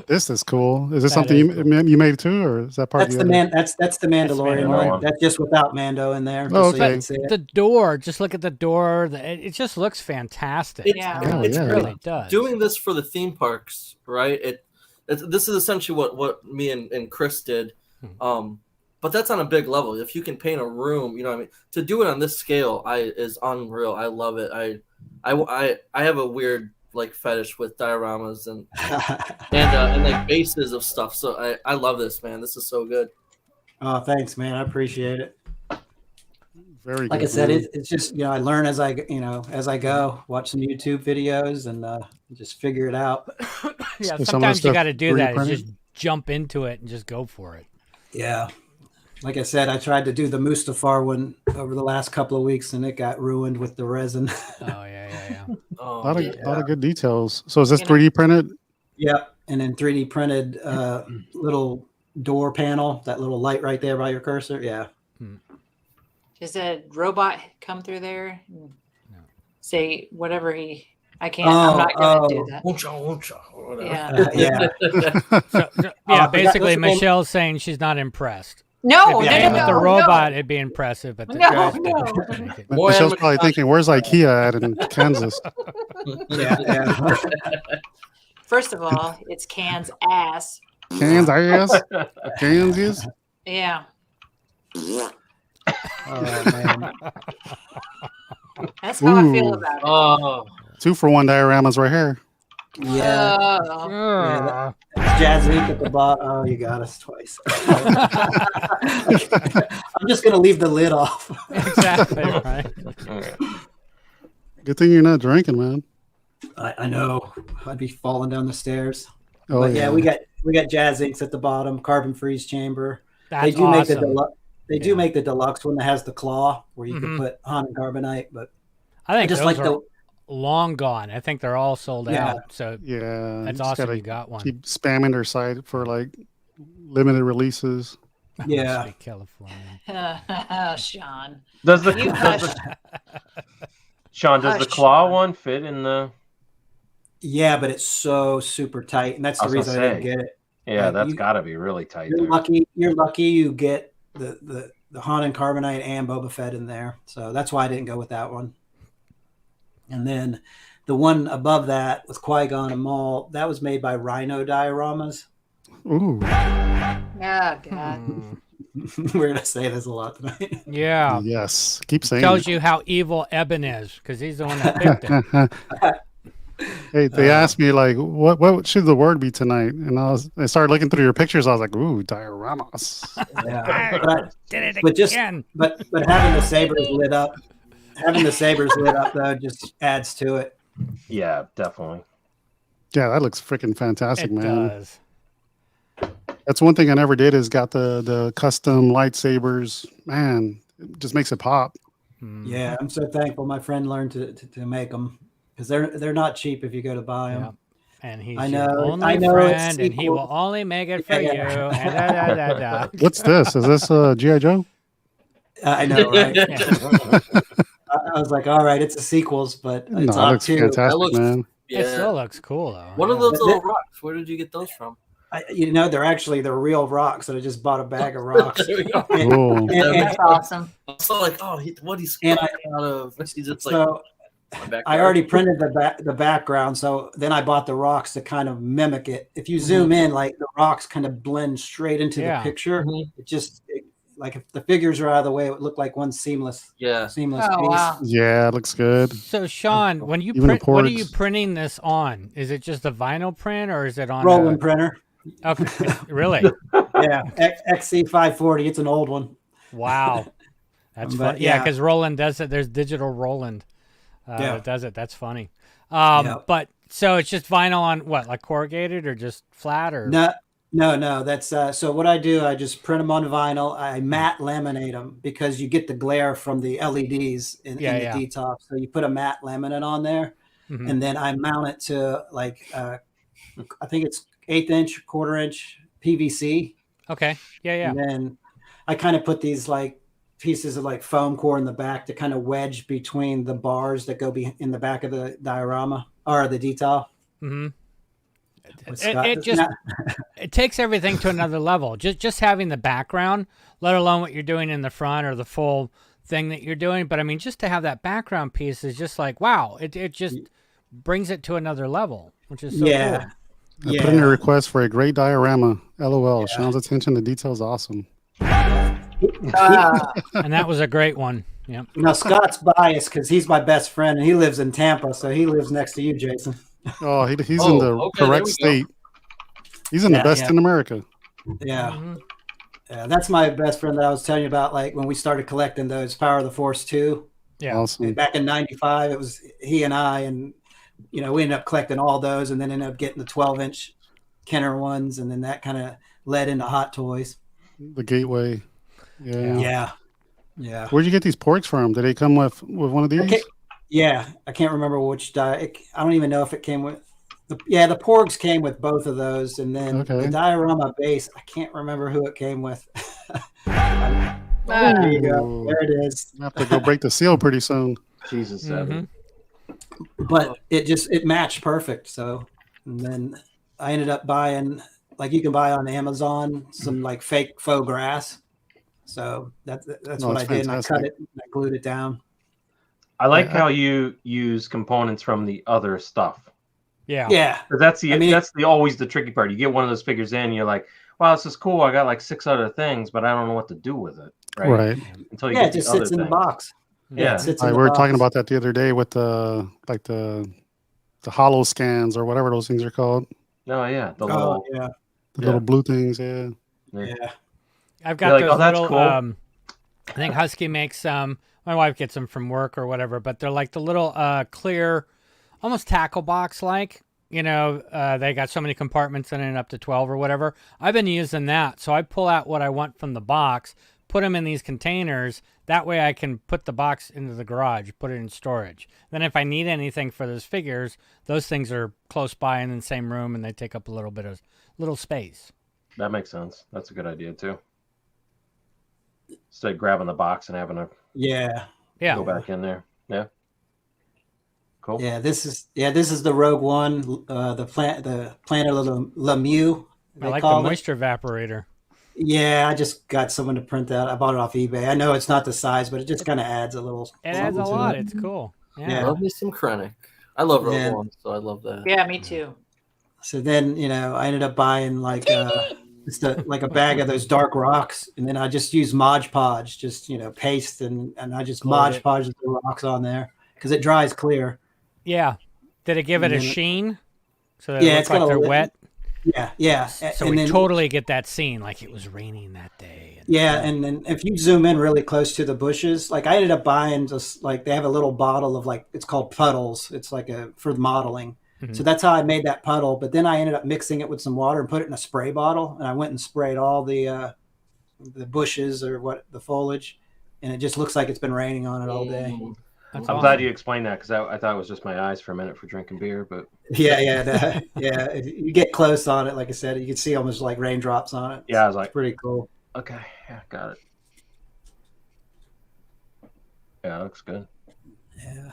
This is cool. Is this That something is you made too, or is that part That's of the the man. That's the Mandalorian Mandalorian. one. That's just without Mando in there. Oh, just so you okay. can see it. The door, just look at the door. It just looks fantastic. Yeah. It's Yeah. It really really does. doing this for the theme parks, right? This is essentially what me and Chris did. But that's on a big level. If you can paint a room, you know what I mean? To do it on this scale is unreal. I love it. I have a weird like fetish with dioramas and like bases of stuff. So I love this, man. This is so good. Oh, thanks, man. I appreciate it. Very Like I good, said, man. it's just I learn as I go. Watch some YouTube videos and just figure it out. Yeah, Some of the sometimes you stuff got to do 3D that. Is printed? just jump into it and just go for it. Yeah. Like I said, I tried to do the Mustafar one over the last couple of weeks, and it got ruined with the resin. Oh yeah. Oh, A lot yeah. of good details. So is this You know- 3D printed? Yep. And then 3D printed little door panel, that little light right there by your cursor. Yeah. Does a robot come through there? And No. say whatever I can't. I'm not gonna do that. Woncha, or whatever. Yeah. Yeah. Yeah, I forgot- basically what's the name? Michelle's saying she's not impressed. No, If no, you no, came no, with the no. robot, it'd be impressive. But the No, guys no. didn't make it. More Michelle's animatronics. probably thinking, where's IKEA at in Kansas? Yeah. First of all, it's Can's ass. Kansas? Kansas? Yeah. Oh, man. That's how I feel Ooh. about it. Oh, 2-for-1 dioramas right here. Yeah. Yeah. Jazz Ink at the bottom. Oh, you got us twice. I'm just gonna leave the lid off. Exactly right. Good thing you're not drinking, man. I know. I'd be falling down the stairs. Oh, But yeah, we got Jazz Inks at the bottom, carbon freeze chamber. That's They do make the awesome. deluxe. They do Yeah. make the deluxe one that has the claw where you Mhm. can put Han and carbonite. But I think just those like are long gone. I think they're all sold Yeah. out. So Yeah. that's just awesome. gotta You got one. Keep spamming their site for like limited releases. Yeah. Must be California. Sean. Does the, You does the Sean, does the Hush, claw Sean. one fit in the? yeah, but it's so super tight, and that's I the was reason gonna I didn't say. get it. Yeah, Like, that's you- got to be really tight. You're There. lucky. You're lucky you get the Han and Carbonite and Boba Fett in there. So that's why I didn't go with that one. And then the one above that with Qui-Gon and Maul, that was made by Rhino Dioramas. Ooh. Oh, God. Mm. We're gonna say this a lot tonight. Yeah. Yes. Keep saying Tells it. you how evil Eben is because he's the one that picked it. Hey, they asked me like, what should the word be tonight? And I started looking through your pictures. I was like, ooh, dioramas. Yeah. But, Did it But just- again. but having the sabers lit up, though just adds to it. Yeah, definitely. Yeah, that looks freaking fantastic, It man. does. That's one thing I never did is got the custom lightsabers. Man, it just makes it pop. Mm. Yeah, I'm so thankful my friend learned to make them because they're not cheap if you go to buy them. Yeah. And he's I your know- only I know it's friend, and he sequel. will only make it for Yeah. you. And da, da, da, da. What's this? Is this G.I. Joe? I know, right? Yeah. I was like, all right, it's a sequels, but No, it's that on looks two. fantastic, looks- man. It still looks cool though. What are yeah. those little rocks? Where did you get those from? They're real rocks, and I just bought a bag of rocks. There we go. Cool. That's awesome. I'm so like, oh, what he's And out of? He's just like, So my backyard. I already printed the background, so then I bought the rocks to kind of mimic it. If you zoom in, like the rocks kind of blend straight into the picture. Like if the figures are out of the way, it would look like one seamless Oh, piece. wow. Yeah, it looks good. So Sean, when you Even the print, what are you ports. printing this on? Is it just a vinyl print or is it on Rolling printer. Okay, really? Yeah, XC540. It's an old one. Wow, that's But, fun. Yeah, yeah. because Roland does it. There's digital Roland that does it. That's funny. Yeah. But so it's just vinyl on what, like corrugated or just flat or? No. That's so what I do. I just print them on vinyl. I matte laminate them because you get the glare from the LEDs in the detox. So you put a matte laminate on there, and then I mount it to like I think it's 1/8 inch, 1/4 inch PVC. Okay. Yeah. And then I kind of put these like pieces of like foam core in the back to kind of wedge between the bars that go in the back of the diorama or the detail. Mm-hmm. It takes everything to another level. Just having the background, let alone what you're doing in the front or the full thing that you're doing. But I mean, just to have that background piece is just like, wow, it just brings it to another level, which is so cool. I put in a request for a great diorama. LOL. Sean's attention to detail is awesome. And that was a great one. Yeah. Now Scott's biased because he's my best friend and he lives in Tampa, so he lives next to you, Jason. Oh, he's in the correct state. He's in the best in America. Yeah. Mm-hmm. Yeah, that's my best friend that I was telling you about. Like when we started collecting those Power of the Force 2. Yeah. Awesome. Back in '95, it was he and I, and we ended up collecting all those, and then ended up getting the 12-inch Kenner ones, and then that kind of led into Hot Toys. The gateway. Yeah. Where'd you get these porks from? Did they come with one of these? I can't remember which I don't even know if it came with. The Porgs came with both of those, and then the diorama base. I can't remember who it came with. There you go. There it is. I have to go break the seal pretty soon. Jesus, Seven. But it matched perfect. So, and then I ended up buying, like you can buy on Amazon, some like fake faux grass. So that's what I did. And I cut it and I glued it down. I like how you use components from the other stuff. Yeah. That's always the tricky part. You get one of those figures in, and you're like, wow, this is cool. I got like 6 other things, but I don't know what to do with it. Right. Until you get it just sits in the box. Yeah. We were talking about that the other day with the hollow scans or whatever those things are called. Oh yeah. The little blue things. Yeah. I've got those little. Cool. I think Husky makes some. My wife gets them from work or whatever, but they're like the little clear, almost tackle box like. They got so many compartments in it, up to 12 or whatever. I've been using that, so I pull out what I want from the box, put them in these containers. That way I can put the box into the garage, put it in storage. Then if I need anything for those figures, those things are close by in the same room, and they take up a little space. That makes sense. That's a good idea too. Instead of grabbing the box and having to go back in there. Yeah. Cool. Yeah, this is the Rogue One, the Planet Lemieux. I like the moisture evaporator. Yeah, I just got someone to print that. I bought it off eBay. I know it's not the size, but it just kind of adds a little. It adds a lot. It's cool. Yeah. Love me some Krennic. I love Rogue One, so I love that. Yeah, me too. So then, I ended up buying like like a bag of those dark rocks, and then I just use Mod Podge, just paste and I just Mod Podge the rocks on there because it dries clear. Yeah. Did it give it a sheen? So that it looks like they're wet? Yeah. So we totally get that scene, like it was raining that day. And then if you zoom in really close to the bushes, like I ended up buying just like they have a little bottle of like, it's called puddles. It's like for modeling. Mm-hmm. So that's how I made that puddle. But then I ended up mixing it with some water and put it in a spray bottle. And I went and sprayed all the bushes or the foliage. And it just looks like it's been raining on it all day. I'm glad you explained that because I thought it was just my eyes for a minute for drinking beer, but yeah. You get close on it, like I said, you can see almost like raindrops on it. Yeah, I was like, it's pretty cool. Okay, yeah, got it. Yeah, it looks good. Yeah.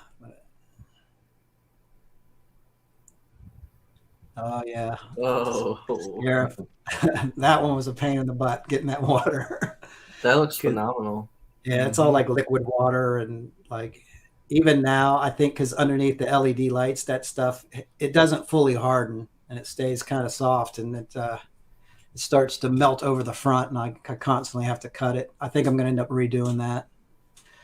Oh yeah, Oh, yeah. That one was a pain in the butt getting that water. that looks 'Cause- phenomenal. Yeah, it's all like liquid water and like even now I think because underneath the LED lights, that stuff it doesn't fully harden and it stays kind of soft and it starts to melt over the front and I constantly have to cut it. I think I'm going to end up redoing that.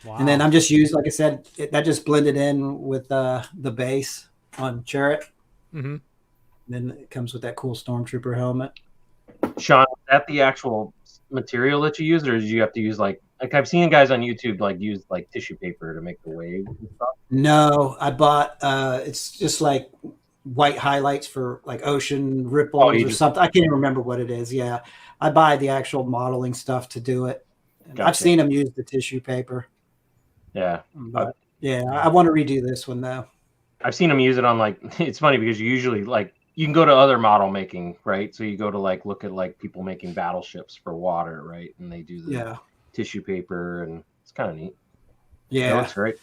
Wow. And then I'm just using, like I said, that just blended in with the base on Chariot. Mm-hmm. Then it comes with that cool Stormtrooper helmet. Sean, is that the actual material that you use, or did you have to use like I've seen guys on YouTube like use like tissue paper to make the wave and stuff? No, I bought it's just like white highlights for like ocean ripples you or just- something. I can't even remember what it is. Yeah. I buy the actual modeling stuff to do it. And I've Gotcha. seen them use the tissue paper. Yeah, But yeah, I want to redo this one though. I've seen them use it on like it's funny because you usually like you can go to other model making, right? So you go to like look at like people making battleships for water, right? And they do the Yeah. tissue paper, and it's kind of neat. Yeah. That looks great.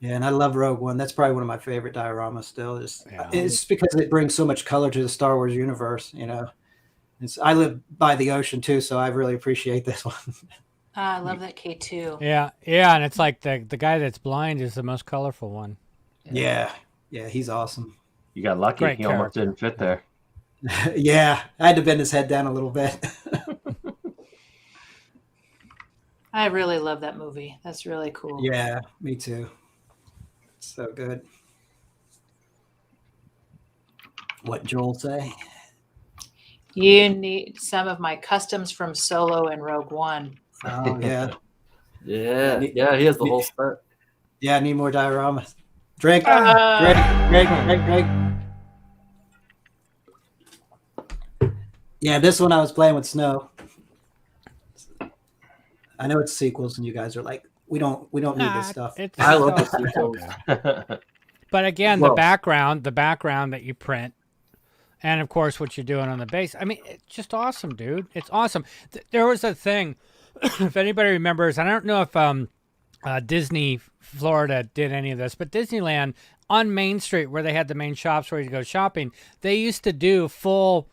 Yeah, and I love Rogue One. That's probably one of my favorite dioramas still. Yeah. It's because it brings so much color to the Star Wars universe, you know. I live by the ocean too, so I really appreciate this one. I love that K2. Yeah, and it's like the guy that's blind is the most colorful one. Yeah. Yeah, he's awesome. You got lucky. Great He almost character. didn't fit there. Yeah, I had to bend his head down a little bit. I really love that movie. That's really cool. Yeah, me too. So good. What Joel say? You need some of my customs from Solo and Rogue One. Oh yeah, Yeah, yeah, he has the whole set. yeah. I need more dioramas. Drink, Uh, Greg. Yeah, this one I was playing with Snow. I know it's sequels, and you guys are like, we don't need this stuff. I love the sequels. But again, Well- the background that you print, and of course what you're doing on the base. I mean, it's just awesome, dude. It's awesome. There was a thing, if anybody remembers, I don't know if Disney Florida did any of this, but Disneyland on Main Street where they had the main shops where you go shopping, they used to do full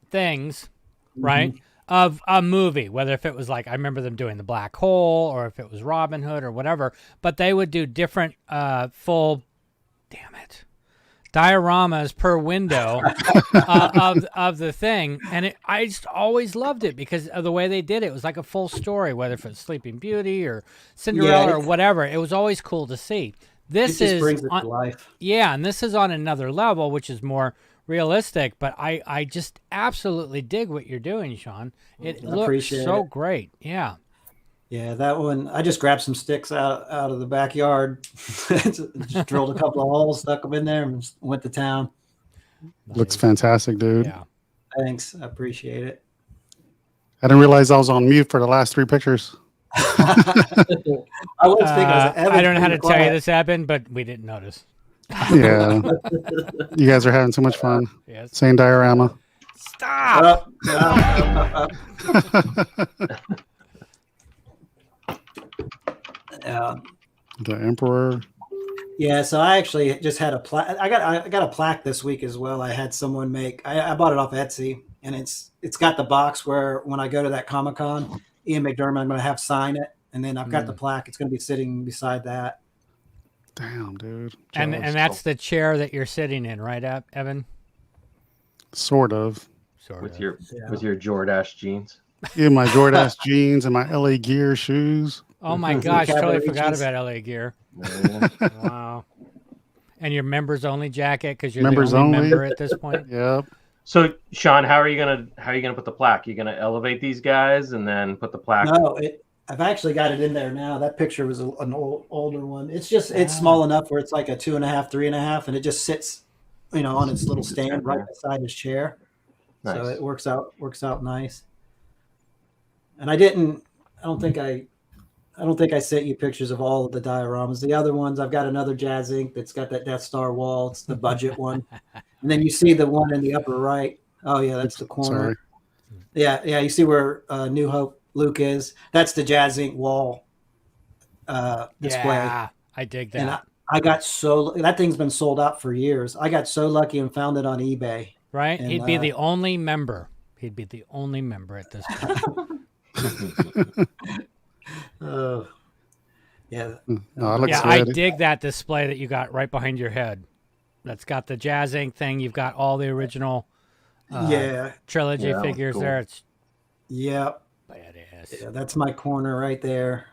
things, right? Of a movie, whether if it was like I remember them doing the Black Hole or if it was Robin Hood or whatever, but they would do different full dioramas per window of the thing, and I just always loved it because of the way they did it. It was like a full story, whether if it's Sleeping Beauty or Cinderella or whatever. It was always cool to see. This it just is brings it to life. yeah, and this is on another level, which is more realistic. But I just absolutely dig what you're doing, Sean. It looks appreciate so it. great. Yeah. Yeah, that one. I just grabbed some sticks out of the backyard, just drilled a couple of holes, stuck them in there, and just went to town. Looks fantastic, dude. Yeah. Thanks, I appreciate it. I didn't realize I was on mute for the last 3 pictures. I was thinking, I don't know how to tell you this, Eben, but we didn't notice. Yeah. You guys are having so much fun. Yes. Saying diorama. Stop. Yeah. The Emperor. Yeah, so I actually just had a plaque. I got a plaque this week as well. I had someone make. I bought it off Etsy, and it's got the box where when I go to that Comic-Con, Ian McDermott, I'm going to have sign it, and then I've got the plaque. It's going to be sitting beside that. Damn, dude. And Jealous. that's the chair that you're sitting in, right, Evan? Sort of. Sort with of. your Jordache jeans. In my Jordache jeans and my LA Gear shoes. Oh my gosh, totally Cavalry forgot jeans. about LA Gear. Yeah. Wow. And your members only jacket because you're Members the only only. member at this point. Yep. So Sean, how are you gonna put the plaque? You gonna elevate these guys and then put the plaque? No, I've actually got it in there now. That picture was an older one. It's just it's small enough where it's like a 2.5, 3.5, and it just sits, on its little stand right beside his chair. Nice. So it works out nice. And I don't think I sent you pictures of all of the dioramas. The other ones, I've got another Jazz Ink that's got that Death Star wall. It's the budget one. And then you see the one in the upper right. Oh yeah, that's the corner. Sorry. Yeah. You see where New Hope Luke is. That's the Jazz Ink wall display. Yeah, I dig that. And I got that thing's been sold out for years. I got so lucky and found it on eBay. Right? And, He'd be the only member. He'd be the only member at this point. Yeah. No, it looks Yeah, I good. dig that display that you got right behind your head. That's got the Jazz Inc. thing. You've got all the original trilogy Yeah, that was figures cool. there. It's Yeah. badass. Yeah, that's my corner right there.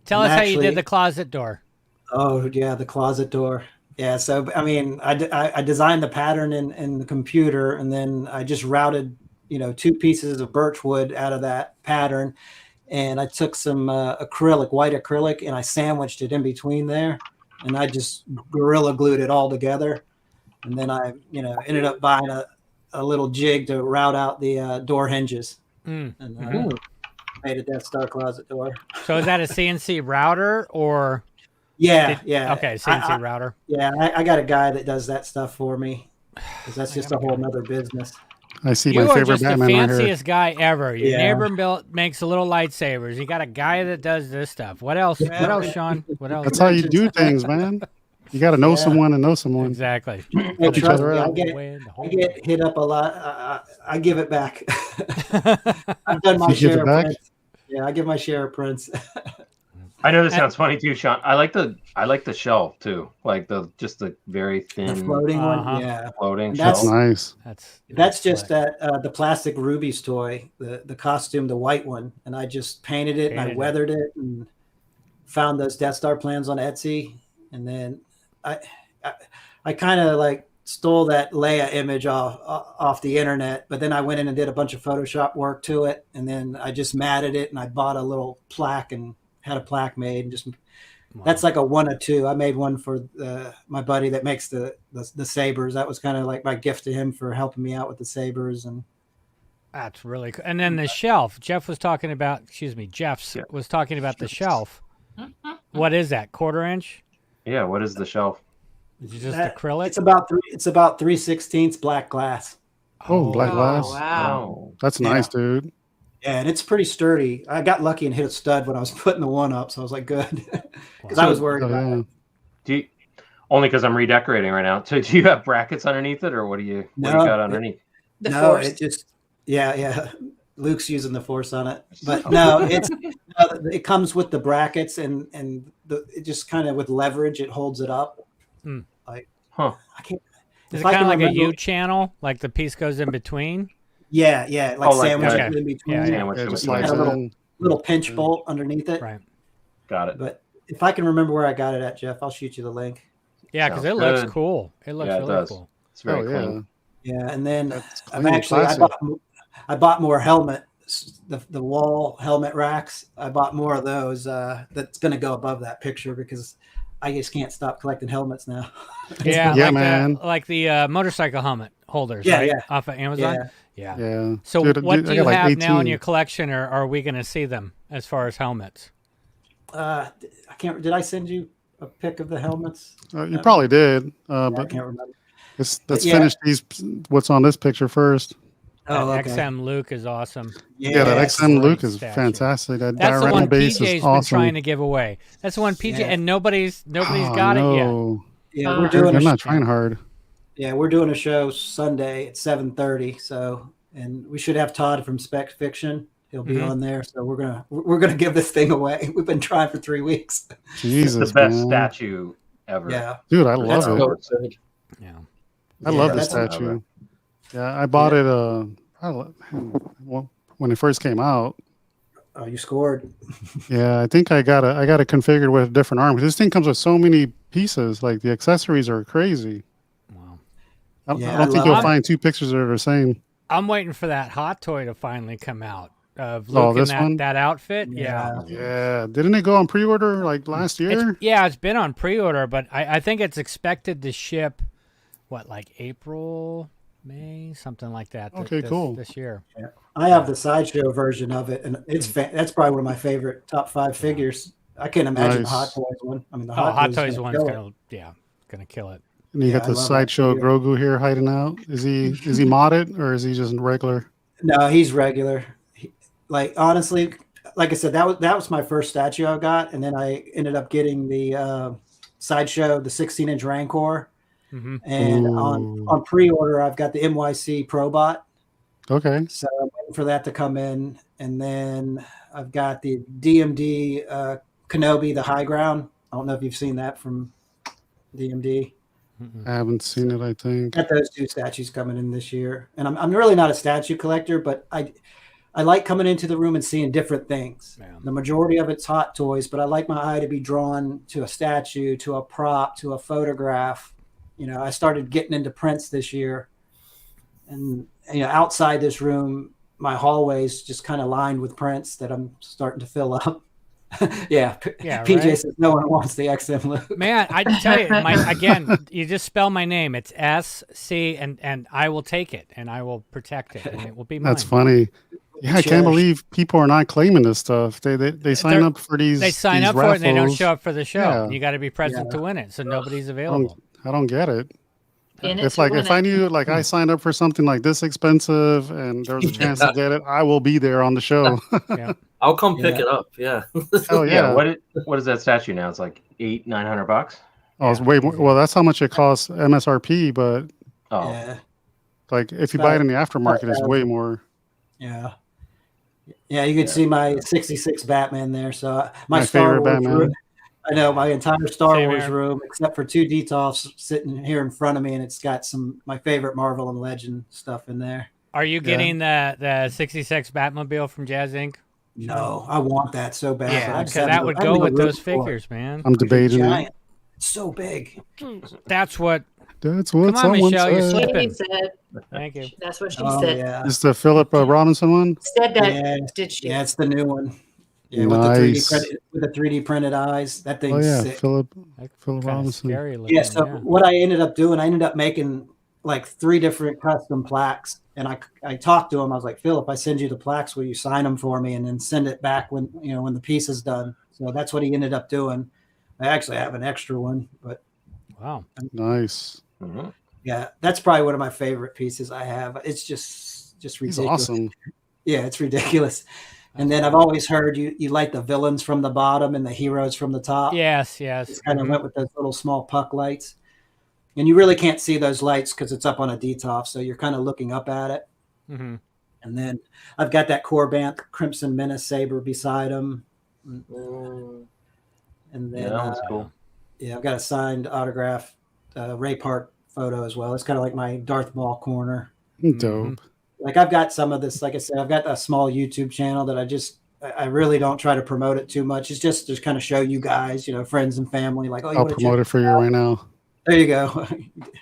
Tell And us how you actually- did the closet door. Oh yeah, the closet door. Yeah, so I mean, I designed the pattern in the computer, and then I just routed, 2 pieces of birch wood out of that pattern, and I took some white acrylic, and I sandwiched it in between there, and I just gorilla glued it all together, and then I ended up buying a little jig to route out the door hinges, and made a Death Star closet door. So is that a CNC router or? Yeah. Okay, CNC router. Yeah, I got a guy that does that stuff for me, because that's just a whole nother business. I see You my are favorite just the Batman right here. fanciest guy ever. Your Yeah. neighbor makes little lightsabers. You got a guy that does this stuff. What else? Yeah. What else, Sean? What else? That's how you do things, man. You got to know Yeah. someone and know someone. Exactly. Hey, Help each trust other me, out. I get hit up a lot. I give it back. I've done my You give it share of back? prints. Yeah, I give my share of prints. I know this sounds funny too, Sean. I like the shelf too, like the very The thin floating Uh-huh. one, yeah. floating That's- shelf. Nice. That's just slick. the plastic Ruby's toy, the costume, the white one, and I just painted it and I Painted it. weathered it and found those Death Star plans on Etsy, and then I kind of like stole that Leia image off the internet, but then I went in and did a bunch of Photoshop work to it, and then I just matted it, and I bought a little plaque and had a plaque made, and just that's like a 1 of 2. I made one for my buddy that makes the sabers. That was kind of like my gift to him for helping me out with the sabers. And That's really cool. And then the shelf. Jeff's was talking about the shelf. What is that? 1/4 inch? Yeah, what is the shelf? Is it just That- acrylic? it's about 3/16 black glass. Oh, black glass. Oh, wow. Oh, That's Yeah. nice, dude. Yeah, and it's pretty sturdy. I got lucky and hit a stud when I was putting the one up, so I was like, good, because I was worried Oh, about yeah. it. do you, only because I'm redecorating right now. So do you have brackets underneath it, or what do you No, got underneath? The No, force. it just yeah. Luke's using the force on it, but no, it comes with the brackets and it just kind of with leverage it holds it up. Hmm. Like, Huh. I can't. Is if it I kind of can like a remember- U channel? Like the piece goes in between? Yeah, like Oh, like sandwich that. in between. Yeah, Sandwich Yeah, in just between. slides Had a it little- in. Little pinch bolt underneath it. Right. Got it. But if I can remember where I got it at, Jeff, I'll shoot you the link. Yeah, because Sounds it looks good. cool. It looks Yeah, it really does. cool. It's very Oh, yeah. clean. Yeah, and then That's I'm clean, actually classic. I bought more helmets, the wall helmet racks. I bought more of those. That's going to go above that picture because I just can't stop collecting helmets now. Yeah, Yeah, like man. The motorcycle helmet holders, Yeah, right? yeah. Off of Amazon. Yeah. Yeah. Yeah. So Dude, what dude, do I you got like have now in 18. your collection, or are we going to see them as far as helmets? I can't. Did I send you a pic of the helmets? You probably did, I but can't remember. let's yeah. finish what's on this picture first. Oh, That okay. XM Luke is awesome. Yeah, that Yes. XM Luke great is statue. fantastic. That That's the diorama one base PJ's is been awesome. trying to give away. That's the one PJ, Yeah. and nobody's Oh, got it yet. no. Yeah, Uh, we're doing They're a not trying hard. Yeah, we're doing a show Sunday at 7:30. So, and we should have Todd from Spec Fiction. He'll be Mhm. on there. So we're gonna give this thing away. We've been trying for 3 weeks. It's Jesus, the best man. statue ever. Yeah, Dude, I love That's it. so good. Yeah. I love the that's- statue. Yeah, I bought it. Well, when it first came out. Oh, you scored. Yeah, I think I got it configured with a different arm. This thing comes with so many pieces. Like the accessories are crazy. Wow. I Yeah, don't I think love you'll it. find 2 pictures that are the same. I'm waiting for that hot toy to finally come out of Oh, Luke in this one? that outfit. Yeah. Yeah, didn't it go on pre-order like last year? It's been on pre-order, but I think it's expected to ship, like April, May, something like that. Okay, cool. This year. I have the sideshow version of it, and that's probably one of my favorite top 5 figures. I can't imagine the Nice. Hot Toys one. I mean, the Hot Toys gonna one's kill it. gonna kill it. And you Yeah, got I the love that sideshow figure. Grogu here hiding out. Is he modded or is he just regular? No, he's regular. Like honestly, like I said, that was my first statue I got, and then I ended up getting the Sideshow, the 16-inch Rancor, and on pre-order I've got the MYC Probot. Okay. So I'm waiting for that to come in, and then I've got the DMD Kenobi, the High Ground. I don't know if you've seen that from DMD. I haven't seen it, I think. Got those 2 statues coming in this year, and I'm really not a statue collector, but I like coming into the room and seeing different things. Yeah. The majority of it's hot toys, but I like my eye to be drawn to a statue, to a prop, to a photograph. You know, I started getting into prints this year, and outside this room, my hallway's just kind of lined with prints that I'm starting to fill up. yeah, PJ right? says no one wants the XM Luke. Man, I tell you, again, you just spell my name. It's SC, and I will take it, and I will protect it, and it will be mine. That's funny. Yeah, I can't believe people are not claiming this stuff. They sign up for these. They sign these up for it, and they don't raffles. show up for the show. Yeah. You got to be present to win it, so nobody's available. I don't get it. In it If to like win if I it. knew like I signed up for something like this expensive and there was a chance to get it, I will be there on the show. Yeah. I'll come pick it up. Yeah. Hell Yeah. yeah! What is that statue now? It's like $800-900. Oh, it's way more. Well, that's how much it costs MSRP, but Oh, Yeah, like if you buy it in the aftermarket, it's way more. yeah. Yeah, you can see my 66 Batman there. So my My Star favorite Wars Batman. room, I know my entire Star Same Wars here. room, except for 2 Detolfs sitting here in front of me, and it's got my favorite Marvel and Legend stuff in there. Are you getting the 66 Batmobile from Jazz Inc.? No, I want that so bad. Yeah, I just because haven't- that would I haven't go with even those looked for it. figures, man. I'm debating it. Giant. It's so big. That's what. That's what Come on, someone Michelle, you're said. slipping. She said, Thank you. that's what she Oh said. yeah, It's the Philip Robinson one. Said that, yeah, did she? yeah. It's the new one. Yeah, Nice. with the 3D printed eyes. That Oh thing's yeah, sick. Philip Kind Robinson. of scary looking. Yeah. So what I ended up doing, I ended up making like 3 different custom plaques, and I talked to him. I was like, Phil, if I send you the plaques, will you sign them for me and then send it back when the piece is done? So that's what he ended up doing. I actually have an extra one, but Wow. Nice. mhm. yeah, that's probably one of my favorite pieces I have. It's just He's ridiculous. awesome. Yeah, it's ridiculous. And then I've always heard you like the villains from the bottom and the heroes from the top. Yes. Just kind of went with those little small puck lights. And you really can't see those lights because it's up on a DTOF, so you're kind of looking up at it. Mm-hmm. And then I've got that Corbanth Crimson Menace saber beside him. Mm. And then Yeah, that was cool. yeah, I've got a signed autograph Ray Park photo as well. It's kind of like my Darth Maul corner. Dope. Like I've got some of this, like I said, I've got a small YouTube channel that I really don't try to promote it too much. It's just kind of show you guys, friends and family, like, oh, you I'll want to promote it for you right now. There you go.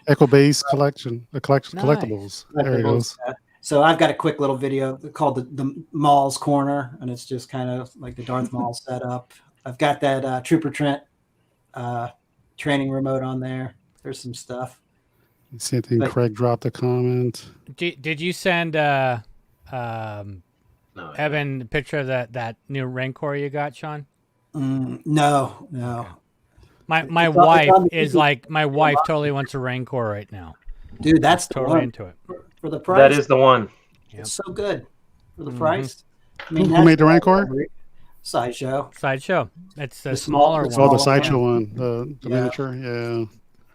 Echo Base collection, Nice. collectibles. There it goes. So I've got a quick little video called the Maul's Corner, and it's just kind of like the Darth Maul setup. I've got that Trooper Trent training remote on there. There's some stuff. See, I think But- Craig dropped a comment. Did you send No, Evan a picture of that new Rancor you got, Sean? No. My It's on wife the is YouTube. like my wife totally wants a Rancor right now. Dude, that's the Totally one into it. for the price. that is the one. It's so good for the Mhm. price. I Who that's made the Rancor? Sideshow. Sideshow. It's the The small- smaller the Oh, one. the small sideshow one, the Yeah. miniature. Yeah.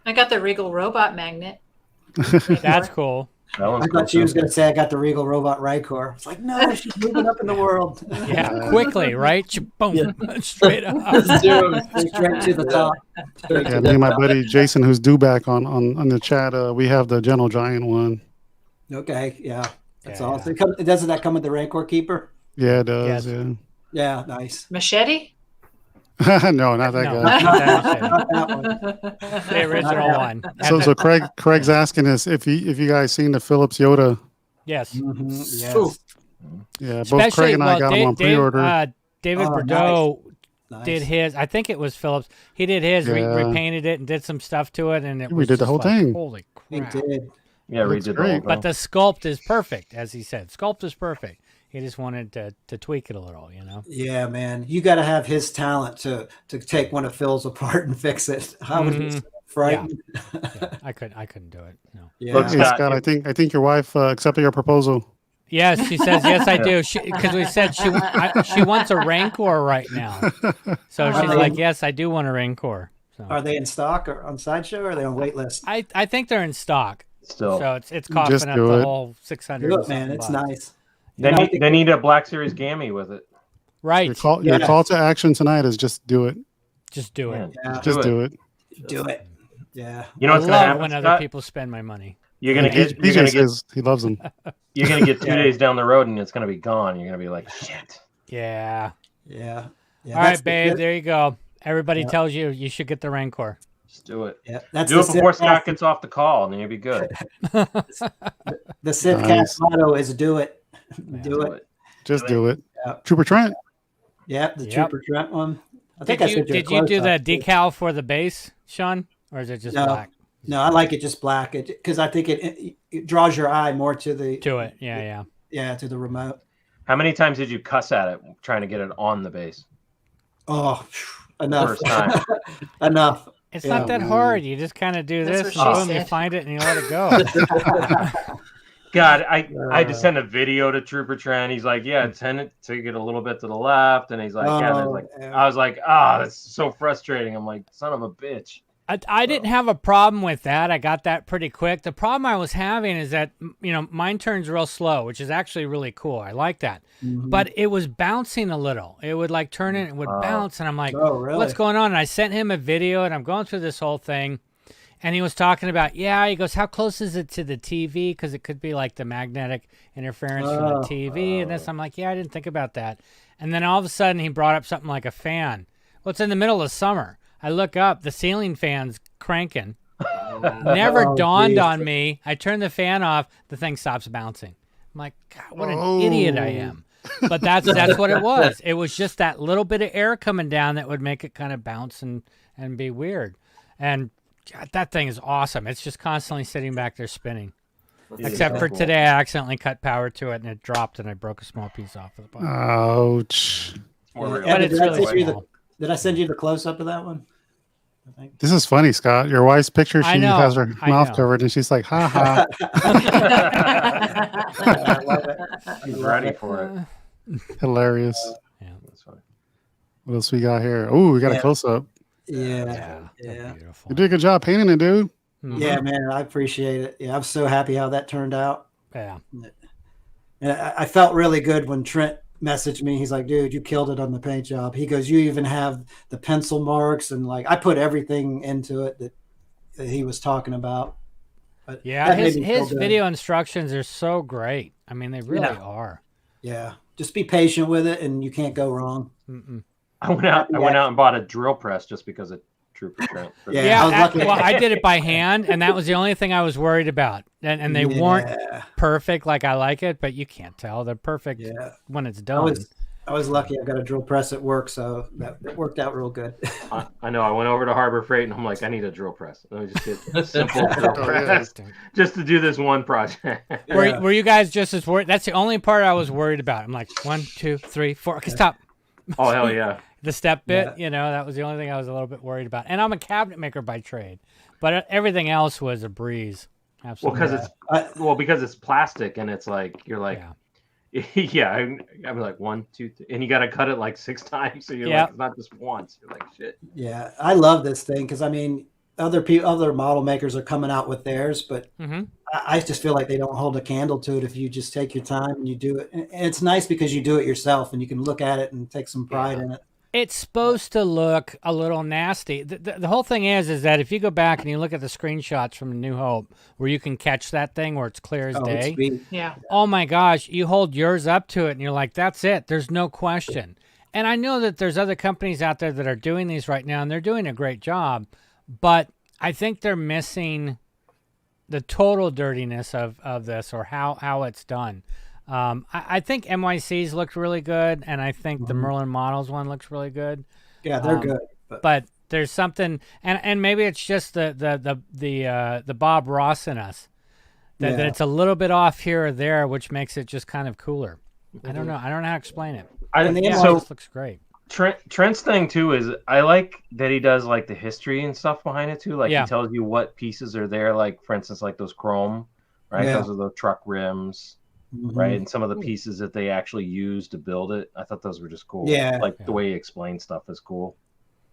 I got the Regal robot magnet. That's cool. That one's I cool thought she was too. going to say I got the Regal Robot Rancor. It's like, no, she's moving up in the world. Yeah, quickly, right? Boom, straight up. Straight to the top. Straight Yeah, to me the and my top. buddy Jason, who's due back on the chat, we have the Gentle Giant one. Okay, yeah. That's Yeah, awesome. Doesn't that come with the Rancor Keeper? Yeah, it does. Yes. Yeah, nice. Machete? Yeah. No, not that No. guy. Not that one. The original one. So Craig's asking us if you guys seen the Philips Yoda. Yes. Mhm, Ooh. yes. Yeah, both Especially, Craig and I got them on pre-order. David Oh, Bordeaux Nice. did his. I think it was Phillips. He did his, Yeah. repainted it, and did some stuff to it, and it We was did the just whole like, thing. Holy He crap! did. Yeah, Looks redid the great. whole But thing. the sculpt is perfect, as he said. Sculpt is perfect. He just wanted to tweak it a little, Yeah, man. You got to have his talent to take one of Phil's apart and fix it. I was Mhm. just frightened. Yeah, I couldn't do it. No. Yeah. Looks Hey, Scott, Scott, I think your wife accepted your proposal. Yes, she says, yes, I do. Because we said she wants a Rancor right now. So she's like, yes, I do want a Rancor. So. Are they in stock or on Sideshow, or are they on wait list? I think they're in stock. Still. So it's coughing Just up do the it. whole 600. Do it, man. It's nice. They need a Black Series Gammy with it. Right. Your call to action tonight is just do it. Just do it. Man, Yeah. Just do it. Do it. Yeah. You know I what's gonna love happen, when Scott? other people spend my money. You're gonna get. BJ says he loves them. You're gonna get 2 days down the road and it's gonna be gone. You're gonna be like, shit. Yeah. Yeah. All right, babe. There you go. Everybody tells you should get the Rancor. Just do it. Yeah. That's do it before Scott gets off the call, and then you'll be good. The Sithcast motto is do it. Do it. Just do it. Yeah. Trooper Trent. Yeah, the Trooper Trent one. I think did you do the decal for the base, Sean, or is it just black? No, I like it just black because I think it draws your eye more to the yeah to the remote. How many times did you cuss at it trying to get it on the base? Oh, enough. First time. Enough. It's not that hard. You just kind of do this, and boom, you find it, and you let it go. God, I just sent a video to Trooper Trent. He's like, yeah, send it to get a little bit to the left, and he's like, I was like, that's so frustrating. I'm like, son of a bitch. I didn't have a problem with that. I got that pretty quick. The problem I was having is that, mine turns real slow, which is actually really cool. I like that. Mm-hmm. But it was bouncing a little. It would like turn it and would bounce. And I'm like, really? What's going on? And I sent him a video and I'm going through this whole thing. And he was talking about, he goes, how close is it to the TV? Because it could be like the magnetic interference from the TV. And this, I'm like, I didn't think about that. And then all of a sudden he brought up something like a fan. Well, it's in the middle of summer. I look up, the ceiling fan's cranking. Never dawned on me. I turn the fan off, the thing stops bouncing. I'm like, God, what an idiot I am. But that's what it was. It was just that little bit of air coming down that would make it kind of bounce and be weird. And God, that thing is awesome. It's just constantly sitting back there spinning. Except for today, I accidentally cut power to it and it dropped and I broke a small piece off of the bottom. Ouch. But it's really small. Did I send you the close-up of that one? This is funny, Scott. Your wife's picture, she has her mouth covered, and she's like, ha ha. I love it. He's ready for it. Hilarious. Yeah, that's funny. What else we got here? Oh, we got a close-up. Yeah. Beautiful. You did a good job painting it, dude. Mm-hmm. Yeah, man, I appreciate it. Yeah, I'm so happy how that turned out. Yeah. And I felt really good when Trent messaged me. He's like, dude, you killed it on the paint job. He goes, you even have the pencil marks, and like I put everything into it that he was talking about. But yeah, his video instructions are so great. I mean, they really are. Yeah, just be patient with it, and you can't go wrong. Mm-mm. I went out and bought a drill press just because of Trooper Trent. I did it by hand, and that was the only thing I was worried about. And they weren't perfect like I like it, but you can't tell. They're perfect when it's done. I was lucky. I got a drill press at work, so that worked out real good. I know. I went over to Harbor Freight, and I'm like, I need a drill press. Let me just get a simple drill press just to do this one project. Were you guys just as worried? That's the only part I was worried about. I'm like, 1, 2, 3, 4. Okay, stop. Oh, hell yeah. The step bit, that was the only thing I was a little bit worried about. And I'm a cabinet maker by trade, but everything else was a breeze. Absolutely. Well, because it's plastic, and it's like you're like, I'm like 1, 2, 3, and you got to cut it like 6 times, so you're like, it's not just once. You're like, shit. Yeah, I love this thing because I mean, other model makers are coming out with theirs, but I just feel like they don't hold a candle to it if you just take your time and you do it. And it's nice because you do it yourself, and you can look at it and take some pride in it. It's supposed to look a little nasty. The whole thing is that if you go back and you look at the screenshots from New Hope, where you can catch that thing where it's clear as day. Oh my gosh, you hold yours up to it and you're like, that's it. There's no question. And I know that there's other companies out there that are doing these right now, and they're doing a great job. But I think they're missing the total dirtiness of this, or how it's done. I think NYC's looked really good, and I think the Merlin Models one looks really good. Yeah, they're good. But there's something, and maybe it's just the Bob Ross in us that it's a little bit off here or there, which makes it just kind of cooler. I don't know. I don't know how to explain it. This looks great. Trent's thing too is I like that he does like the history and stuff behind it too. Like he tells you what pieces are there. Like for instance, like those chrome, right? Those are the truck rims. right? And some of the pieces that they actually used to build it, I thought those were just cool. Yeah. Like the way he explained stuff is cool.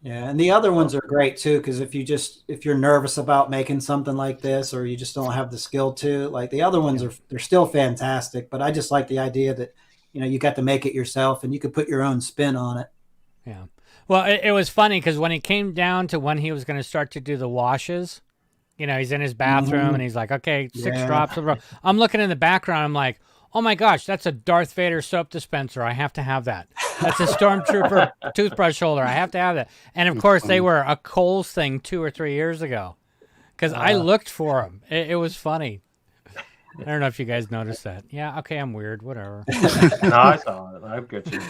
Yeah, and the other ones are great too, because if you're nervous about making something like this, or you just don't have the skill to, like the other ones they're still fantastic. But I just like the idea that you got to make it yourself and you could put your own spin on it. Yeah. Well, it was funny because when it came down to when he was going to start to do the washes, he's in his bathroom and he's like, okay, 6 drops of I'm looking in the background. I'm like, oh my gosh, that's a Darth Vader soap dispenser. I have to have that. That's a Stormtrooper toothbrush holder. I have to have that. And of course, they were a Kohl's thing 2 or 3 years ago because I looked for them. It was funny. I don't know if you guys noticed that. Yeah, okay, I'm weird. Whatever. No, I saw it. I've got you.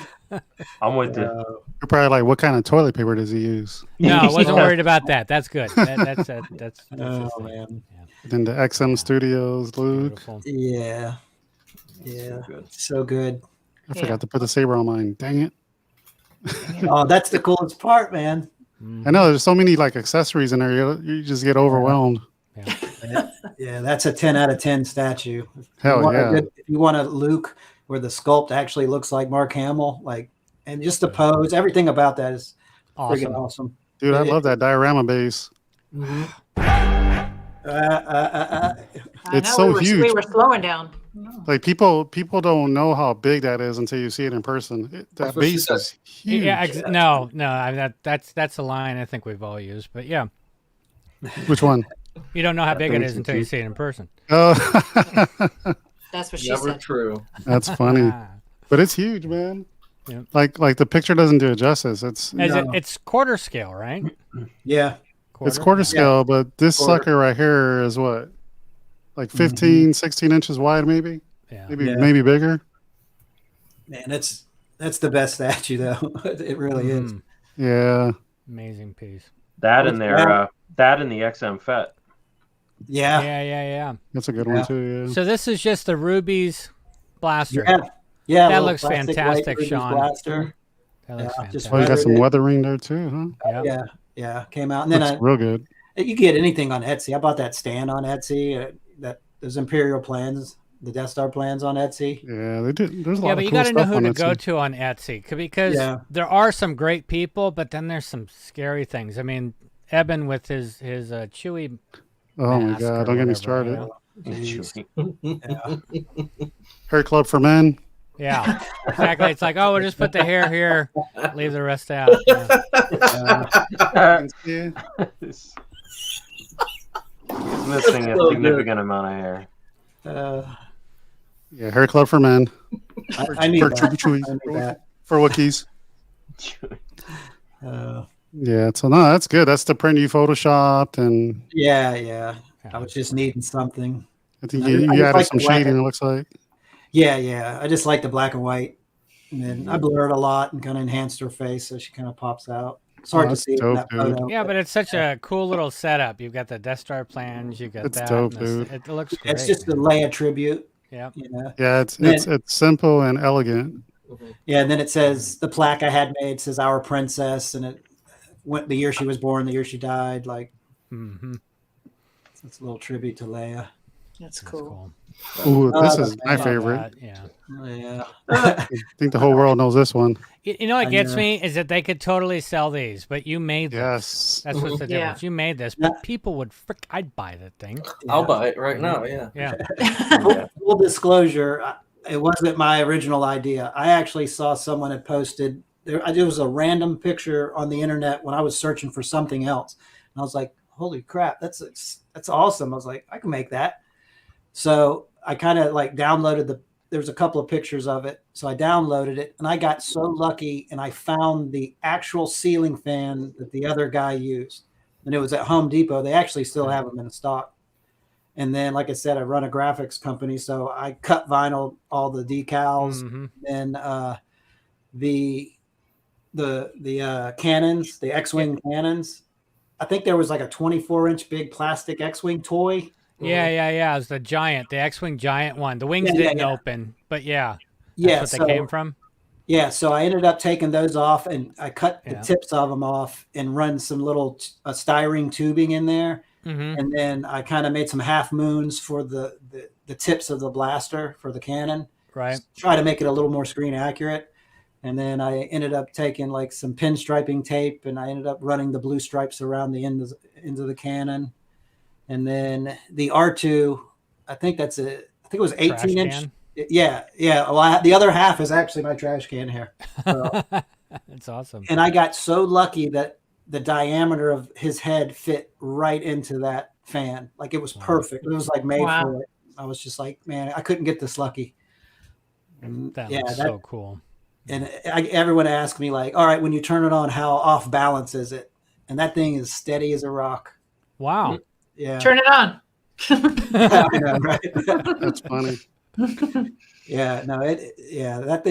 I'm with you. You're probably like, what kind of toilet paper does he use? No, I wasn't worried about that. That's good. That's Oh man. Then the XM Studios, Luke. Beautiful. Yeah. Yeah. So good. I forgot to put the saber on mine. Dang it. Oh, that's the coolest part, man. I know there's so many like accessories in there. You just get overwhelmed. Yeah, that's a 10 out of 10 statue. Hell yeah. If you want a Luke where the sculpt actually looks like Mark Hamill, and just the pose, everything about that is freaking awesome. Dude, I love that diorama base. It's so huge. We were slowing down. Like people don't know how big that is until you see it in person. That base is huge. Yeah, no, that's a line I think we've all used, but yeah. Which one? You don't know how big it is until you see it in person. Oh, That's what she Never said. true. that's funny. But it's huge, man. Yep. Like the picture doesn't do it justice. It's quarter scale, right? Yeah. It's quarter scale, but this sucker right here is what? Like 15, 16 inches wide, maybe? Yeah. Maybe bigger. Man, that's the best statue though. It really is. Yeah. Amazing piece. That in there, that in the XM FET. Yeah. Yeah. That's a good one too, yeah. So this is just the Ruby's blaster. Yeah. That looks fantastic, Shawn. Blaster. That looks fantastic. Oh, you got some weathering there too, huh? Yeah. Came out, and then Looks real good. You get anything on Etsy. I bought that stand on Etsy. Those Imperial plans, the Death Star plans on Etsy. Yeah, they did. There's a lot of but you cool got to know stuff who on to Etsy. go to on Etsy because there are some great people, but then there's some scary things. I mean, Eben with his Chewy. Oh my mask God! or Don't get me whatever, started. Hair club for men. Yeah, exactly. It's like, oh, we'll just put the hair here, leave the rest out. Yeah. Missing a significant amount of hair. Yeah, hair club for men. I need that. Chewy. I need that. For Wookiees. Yeah, so no, that's good. That's the print you photoshopped, and Yeah. I was just needing something. I think I you just added like some the black shading. and- It looks like. Yeah. I just like the black and white. And then I blurred a lot and kind of enhanced her face so she kind of pops out. It's hard to that's see in dope, that dude. photo. Yeah, but it's such a cool little setup. You've got the Death Star plans. You've got It's that. dope, and this- dude. It looks great. It's just a Leia tribute. Yeah. Yeah, it's simple and elegant. Yeah, and then it says the plaque I had made says "Our Princess," and it went the year she was born, the year she died. Like, it's a little tribute to Leia. That's cool. Ooh, this is my Love favorite. that, yeah. Yeah. I think the whole world knows this one. You know what gets me is that they could totally sell these, but you made this. Yes. That's what's the difference. You made this, but people would I'd buy that thing. I'll buy it right now. Yeah. Yeah. Full disclosure, it wasn't my original idea. I actually saw someone had posted there. It was a random picture on the internet when I was searching for something else, and I was like, "Holy crap, that's awesome!" I was like, "I can make that." So I kind of like downloaded there's a couple of pictures of it. So I downloaded it and I got so lucky and I found the actual ceiling fan that the other guy used. And it was at Home Depot. They actually still have them in stock. And then, like I said, I run a graphics company. So I cut vinyl, all the decals, and the cannons, the X-Wing cannons. I think there was like a 24-inch big plastic X-Wing toy. Yeah. It was the giant, the X-Wing giant one. The wings didn't open, but that's what they came from. Yeah, so I ended up taking those off, and I cut the tips of them off and run some little styrene tubing in there, and then I kind of made some half moons for the the tips of the blaster for the cannon. Right. Try to make it a little more screen accurate. And then I ended up taking like some pinstriping tape, and I ended up running the blue stripes around the ends of the cannon. And then the R2, I think it was 18 inch. Can? Yeah. Well, the other half is actually my trash can here. So, That's awesome. and I got so lucky that the diameter of his head fit right into that fan. Like it was perfect. It was like made for it. I was just like, man, I couldn't get this lucky. And That's so cool. And everyone asked me like, all right, when you turn it on, how off balance is it? And that thing is steady as a rock. Wow. Yeah. Turn it on. I know, right? That's funny. Yeah, no, that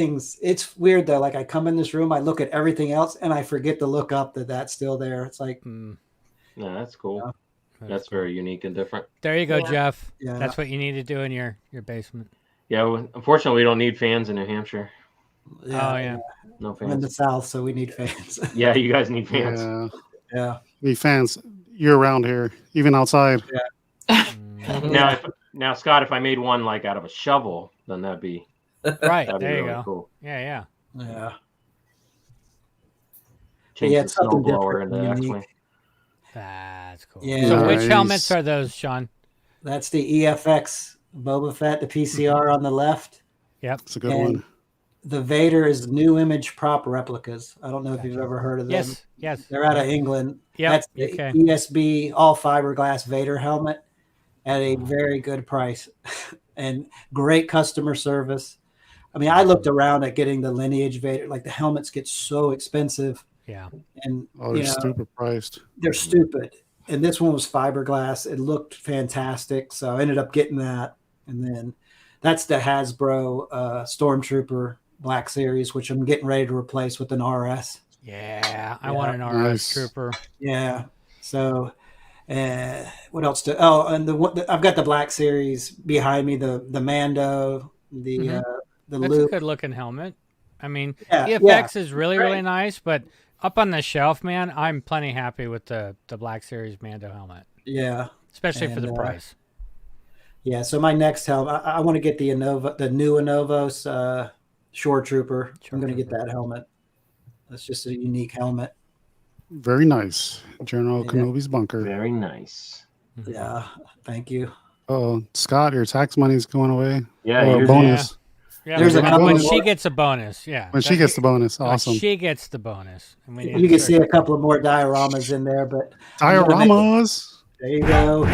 it's weird though. Like I come in this room, I look at everything else and I forget to look up that's still there. It's like, Yeah, that's cool. Yeah. That's very unique and different. There you go, Yeah. Jeff. Yeah. That's what you need to do in your basement. Yeah, unfortunately, we don't need fans in New Hampshire. Oh, yeah. No I'm in the fans. South, so we need fans. Yeah, you guys need fans. Yeah. Yeah. Need fans year round here, even outside. Now, Scott, if I made one like out of a shovel, then that'd be Right. that'd be There you really go. cool. Yeah. Yeah. Change Yeah, the it's something snowblower different into and X-wing. unique. That's cool. Yeah. So which Nice. helmets are those, Sean? That's the EFX Boba Fett, the PCR on the left. Yep. It's a good And one. the Vader is new image prop replicas. I don't know if you've ever heard of them. Yes. They're out of England. Yep, That's the UK. ESB all fiberglass Vader helmet at a very good price and great customer service. I mean, I looked around at getting the lineage Vader, like the helmets get so expensive Yeah. and Oh, they're stupid priced. they're stupid. And this one was fiberglass. It looked fantastic. So I ended up getting that. And then that's the Hasbro Stormtrooper Black Series, which I'm getting ready to replace with an RS. Yeah. I Yeah. want an RS Nice. Trooper. Yeah. So, what else? And I've got the Black Series behind me. The Mando, the That's a Luke. good looking helmet. I mean, Yeah, EFX is really, Great. really nice, but up on the shelf, man, I'm plenty happy with the Black Series Mando helmet, Yeah. especially for the And, price. Yeah. So my next helmet, I want to get the new Anovos Shore Trooper. I'm going to get that helmet. That's just a unique helmet. Very nice. General Yeah. Kenobi's bunker. Very nice. Yeah. Thank you. Oh, Scott, your tax money's going away. Yeah, Or a yours- bonus. Yeah, There's a when couple she more- gets a bonus. Yeah. When she gets the bonus. When Awesome. she gets the bonus. And we need You to can see start- a couple of more dioramas in there, but Dioramas. there you go.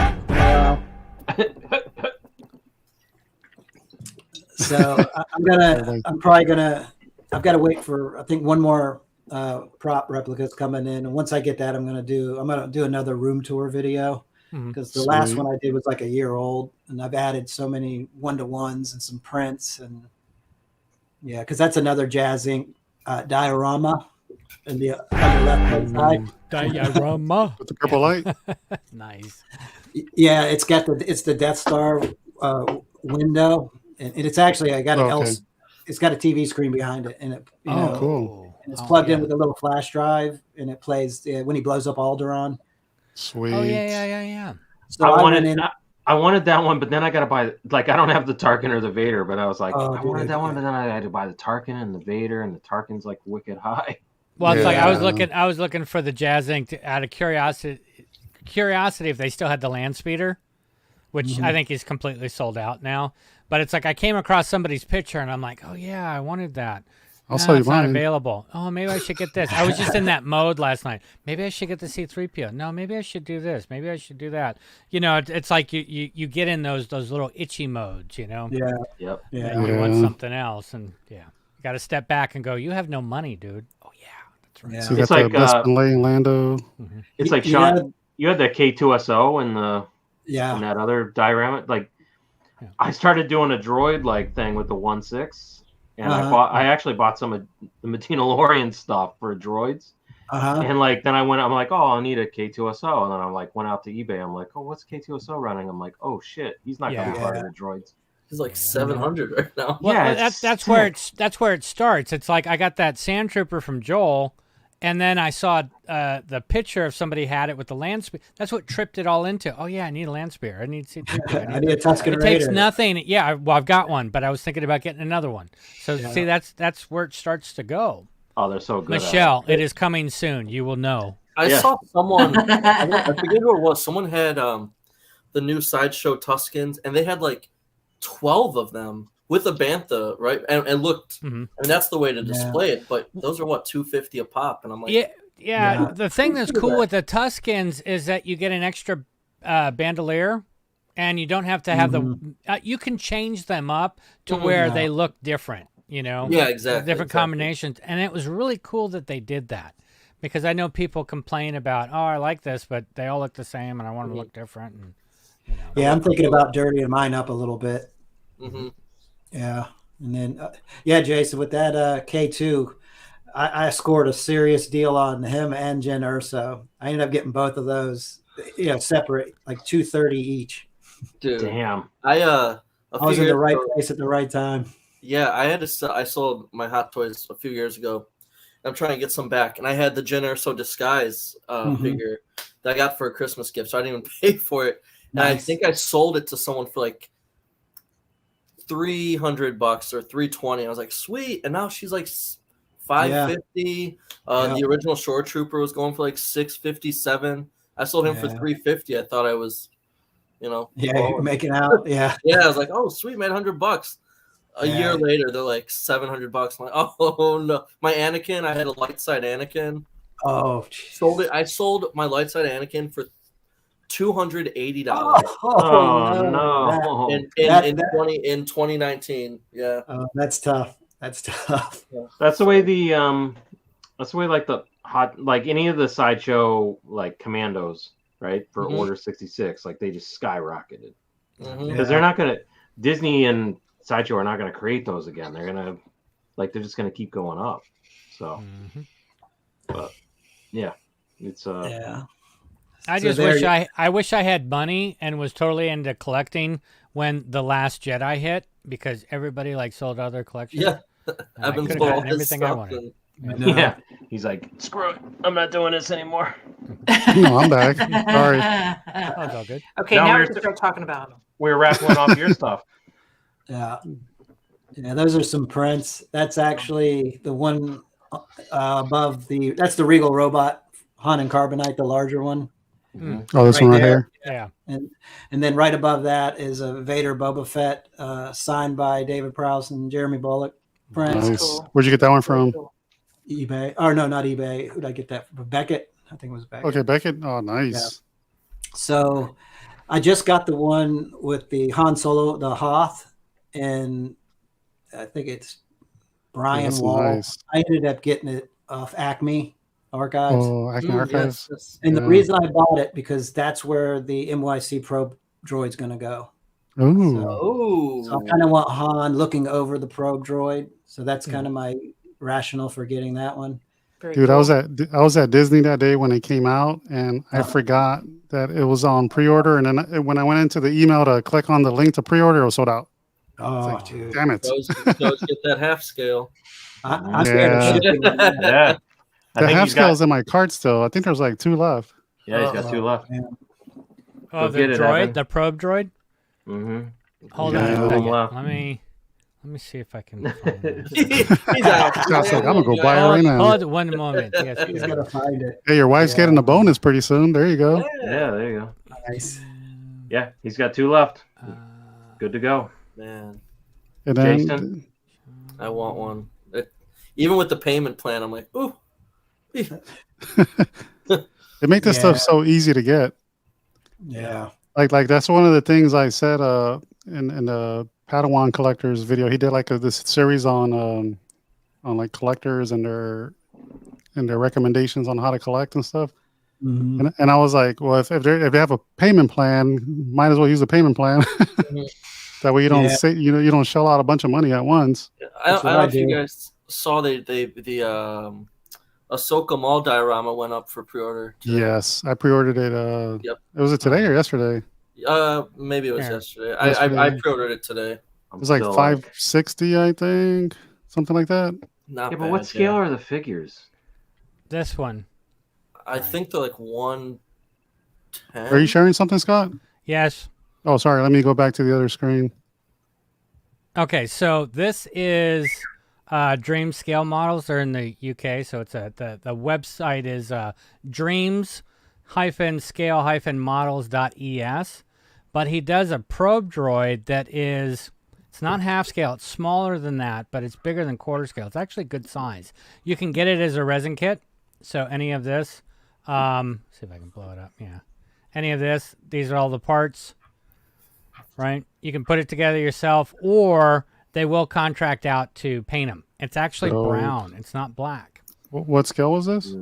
So I've got to wait for, I think, one more prop replica's coming in. And once I get that, I'm going to do another room tour video Mhm. because the last Sweet. one I did was like a year old, and I've added so many 1-to-1s and some prints. And yeah, because that's another Jazz Inc. Diorama on the left-hand side. Diorama. With the purple light. Nice. Yeah, it's the Death Star window, and it's actually it's got a TV screen behind it, and it Cool. and it's plugged in with a little flash drive, and it plays when he blows up Alderaan. Sweet. Oh, yeah. So I went in. wanted that one, but then I got to buy, like, I don't have the Tarkin or the Vader, but I was like, Oh, I wanted dude, that one, yeah. but then I had to buy the Tarkin and the Vader, and the Tarkin's like wicked high. Well, it's like I Yeah. was looking for the Jazz Inc. Out of curiosity if they still had the land speeder, which I think is completely sold out now. But it's like I came across somebody's picture and I'm like, oh yeah, I wanted that. I'll No, sell you it's not mine. available. Oh, maybe I should get this. I was just in that mode last night. Maybe I should get the C-3PO. No, maybe I should do this. Maybe I should do that. You know, it's like you get in those little itchy modes. You know, Yeah, Yep. yeah. and you want Yeah. something else, and you got to step back and go. You have no money, dude. Oh yeah, that's right. Yeah. So you It's got like, the Bespin Lane Lando. It's like, You Sean, had- you had the K2SO and the Yeah. and that other diorama. Like, Yeah. I started doing a droid like thing with the 1.6, and Uh-huh. I actually bought some of the Mandalorian stuff for droids. And like then I'm like, oh, I'll need a K2SO, and then I'm like went out to eBay. I'm like, oh, what's K2SO running? I'm like, oh shit, he's not gonna be Yeah. part of the droids. He's like 700 right now. Well, Yeah, that's where it starts. It's like I got that Sand Trooper from Joel, And then I saw the picture of somebody had it with the land spear. That's what tripped it all into. Oh yeah, I need a land spear. I need C3PO. I need a Tusken It Raider. takes nothing. Yeah, well, I've got one, but I was thinking about getting another one. So Yeah. see, that's where it starts to go. Oh, they're so good. Michelle, it is coming soon. You will know. I Yeah. saw someone. I forget who it was. Someone had the new Sideshow Tuskens, and they had like 12 of them with a bantha, right? And looked. Mhm. I mean, that's the way to display it. But those are what, $250 a pop, and I'm like, Yeah. Yeah. The thing that's cool with the Tuskens is that you get an extra bandolier, and you don't have to have the. You can change them up to where they look different. You know. yeah, exactly, Different exactly. combinations, and it was really cool that they did that, because I know people complain about, oh, I like this, but they all look the same, and I want them to look different. And Yeah, I'm thinking about dirtying mine up a little bit. Mhm. Yeah. And then, yeah, Jason, with that K2, I scored a serious deal on him and Jen Urso. I ended up getting both of those, separate, like $230 each. Dude, Damn. I was in the right place at the right time. Yeah, I sold my Hot Toys a few years ago. I'm trying to get some back, and I had the Jen Erso Disguise figure that I got for a Christmas gift, so I didn't even pay for it. And I Nice. think I sold it to someone for like $300 or $320. I was like, sweet. And now she's like $550. The original Shore Trooper was going for like $657. I sold him for $350. I thought I was, Yeah, you're making out. Yeah. yeah. I was like, oh, sweet, man, $100. A year later, they're like $700. I'm like, oh no, my Anakin. I had a light side Anakin. Oh, Sold it. I sold my light side Anakin for $280 Oh, no. in 2019. Yeah, that's tough. That's tough. That's the way like the hot, like any of the Sideshow like commandos, right? For Order 66, like they just skyrocketed. Because they're not gonna, Disney and Sideshow are not gonna create those again. They're gonna, like, they're just gonna keep going up. So, but yeah, it's I So just there wish you- I wish I had money and was totally into collecting when The Last Jedi hit, because everybody like sold out their collection. yeah. And I I've been could've sold gotten his everything I stuff. wanted. And, yeah. He's like, screw it, I'm not doing this anymore. No, I'm back. Sorry. Oh, it's all good. Okay, No, now we we're- can start talking about them. We're raffling off your stuff. Yeah. Yeah, those are some prints. That's actually the one above that's the Regal Robot Han and Carbonite, the larger one. Oh, this Right one right there. here. Yeah. And then right above that is a Vader Boba Fett signed by David Prowse and Jeremy Bullock print. Nice. cool. Where'd you get that one from? eBay. Or no, not eBay. Who did I get that from? Beckett. I think it was Beckett. Okay, Beckett. Oh, nice. So I just got the one with the Han Solo, the Hoth, and I think it's Brian That's Wall. nice. I ended up getting it off Acme Archives. Oh, Acme yes, Archives. yes. And the Yeah. reason I bought it, because that's where the MYC probe droid's going to go. Ooh. So I kind of want Han looking over the probe droid. So that's kind of my rationale for getting that one. Very Dude, cool. I was at Disney that day when it came out, and I forgot that it was on pre-order. And then when I went into the email to click on the link to pre-order, it was sold out. Oh, dude. Damn it! Those get that half scale. I'm scared of Yeah. shipping on that. Yeah. I The think half he's scale got, is in my cart still. I think there's like 2 left. yeah, he's got 2 left. Man. Oh, Go the get it, droid, Evan. the probe droid. Mm-hmm. Hold Yeah, on a two of them second. left. Let me see if I can find this. He's out. Josh like, I'm gonna go buy it right now. Hold one moment. Yes, He's yes. going to find it. Hey, your wife's Yeah. getting a bonus pretty soon. There you go. Yeah, there you go. Nice. Yeah, he's got 2 left. Uh, Good to go. Man, And then Jason? I want one. Even with the payment plan, I'm like, ooh. they make this stuff so easy to get. Yeah. Like that's one of the things I said in the Padawan collectors video. He did like this series on like collectors and their recommendations on how to collect and stuff. Mhm. And I was like, well, if they have a payment plan, might as well use the payment plan. That way you don't Yeah. say you don't shell out a bunch of money at once. I That's don't what know I if you do. guys saw the Ahsoka Mall diorama went up for pre-order. today. Yes, I pre-ordered it. Yep. Was it today or yesterday? Maybe it was Yeah. yesterday. Yesterday. I pre-ordered it today. It was like 560, I think, something like that. Not Yeah, but bad, what scale are the figures? This one. I think they're like 110. Are you sharing something, Scott? Yes. Oh, sorry. Let me go back to the other screen. Okay, so this is Dream Scale Models. They're in the UK, so it's the website is dreams-scale-models.es. But he does a probe droid that is, it's not half scale, it's smaller than that, but it's bigger than quarter scale. It's actually good size. You can get it as a resin kit. So any of this, see if I can blow it up. Yeah, any of this, these are all the parts. Right? You can put it together yourself, or they will contract out to paint them. It's actually brown. It's not black. What scale was this?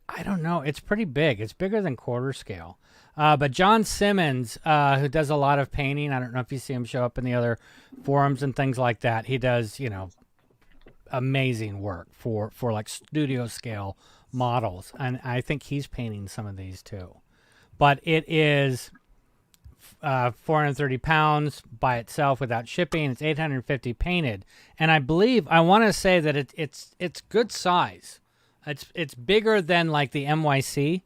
I don't know. It's pretty big. It's bigger than quarter scale. But John Simmons, who does a lot of painting, I don't know if you see him show up in the other forums and things like that. He does, amazing work for like studio scale models. And I think he's painting some of these too. But it is 430 pounds by itself without shipping. It's 850 painted, and I want to say that it's good size. It's bigger than like the MYC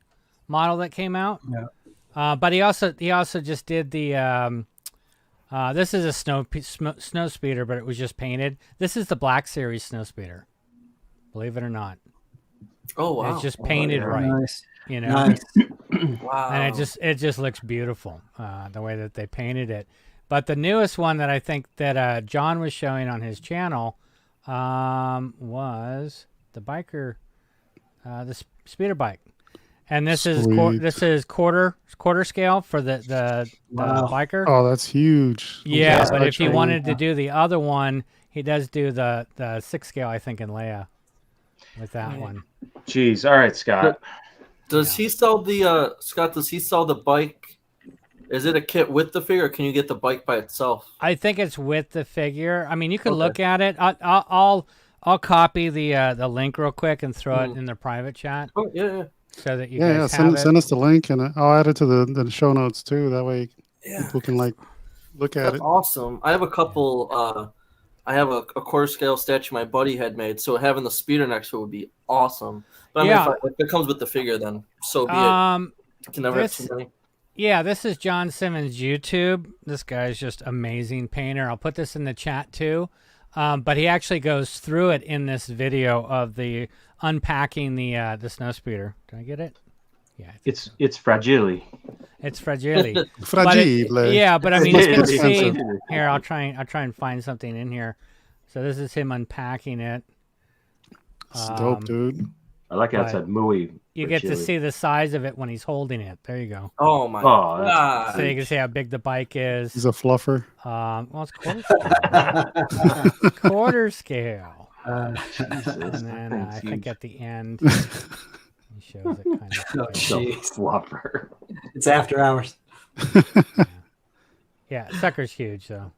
model that came out. Yeah. But he also just did the this is a snow speeder, but it was just painted. This is the Black Series snow speeder. Believe it or not. Oh wow! It's just painted right. Nice. Nice. Wow. And it just looks beautiful, the way that they painted it. But the newest one that I think that John was showing on his channel was the biker, the speeder bike, and this is quarter scale for the biker. Oh, that's huge. Yeah, but if he wanted to do the other one, he does do the 6 scale, I think, in Leia with that one. Jeez. All right, Scott. Does he sell the Scott? Does he sell the bike? Is it a kit with the figure, or can you get the bike by itself? I think it's with the figure. I mean, you can look at it. I'll copy the link real quick and throw it in the private chat. Oh yeah. So that you guys have send us the link, and I'll add it to the show notes too. That way, people can look at That's it. awesome. I have a couple. I have a quarter scale statue my buddy had made, so having the speeder next to it would be awesome. But I mean, if it comes with the figure, then so be it. You can never have too many. Yeah, this is John Simmons' YouTube. This guy's just amazing painter. I'll put this in the chat too. But he actually goes through it in this video of the unpacking the snow speeder. Did I get it? Yeah. It's fragile. It's fragile. Fragile. Yeah, but I mean, you can see here. I'll try and find something in here. So this is him unpacking it. It's dope, dude. I like how it said Mooey. You get to see the size of it when he's holding it. There you go. Oh my god! So you can see how big the bike is. He's a fluffer. Well, it's quarter scale. Quarter scale. And then I think at the end, he shows it kind of. Oh, jeez. Fluffer. It's after hours. Yeah, sucker's huge though.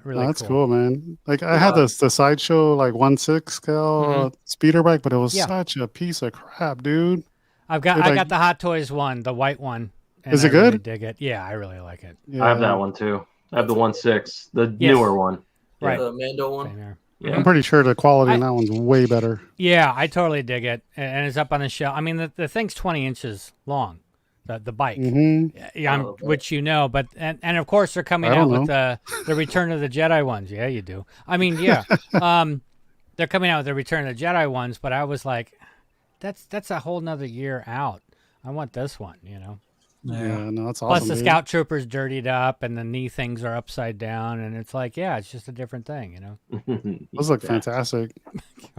Really that's cool, man. Like I had the sideshow like 1/6 scale speeder bike, but it was such a piece of crap, dude. I got the Hot Toys one, the white one. Is it good? Really dig it. Yeah, I really like it. Yeah. I have that one too. I have the 1/6, the newer one. Right. The Mando one. Yeah. I'm pretty sure the quality on that one's way better. Yeah, I totally dig it, and it's up on the shelf. I mean, the thing's 20 inches long. The bike, which but and of course they're coming out with the Return of the Jedi ones. Yeah, you do. I mean, they're coming out with the Return of the Jedi ones, but I was like, that's a whole nother year out. I want this one, Yeah, no, that's awesome. Plus the Scout Troopers dirtied up, and the knee things are upside down, and it's like, it's just a different thing, Those look fantastic,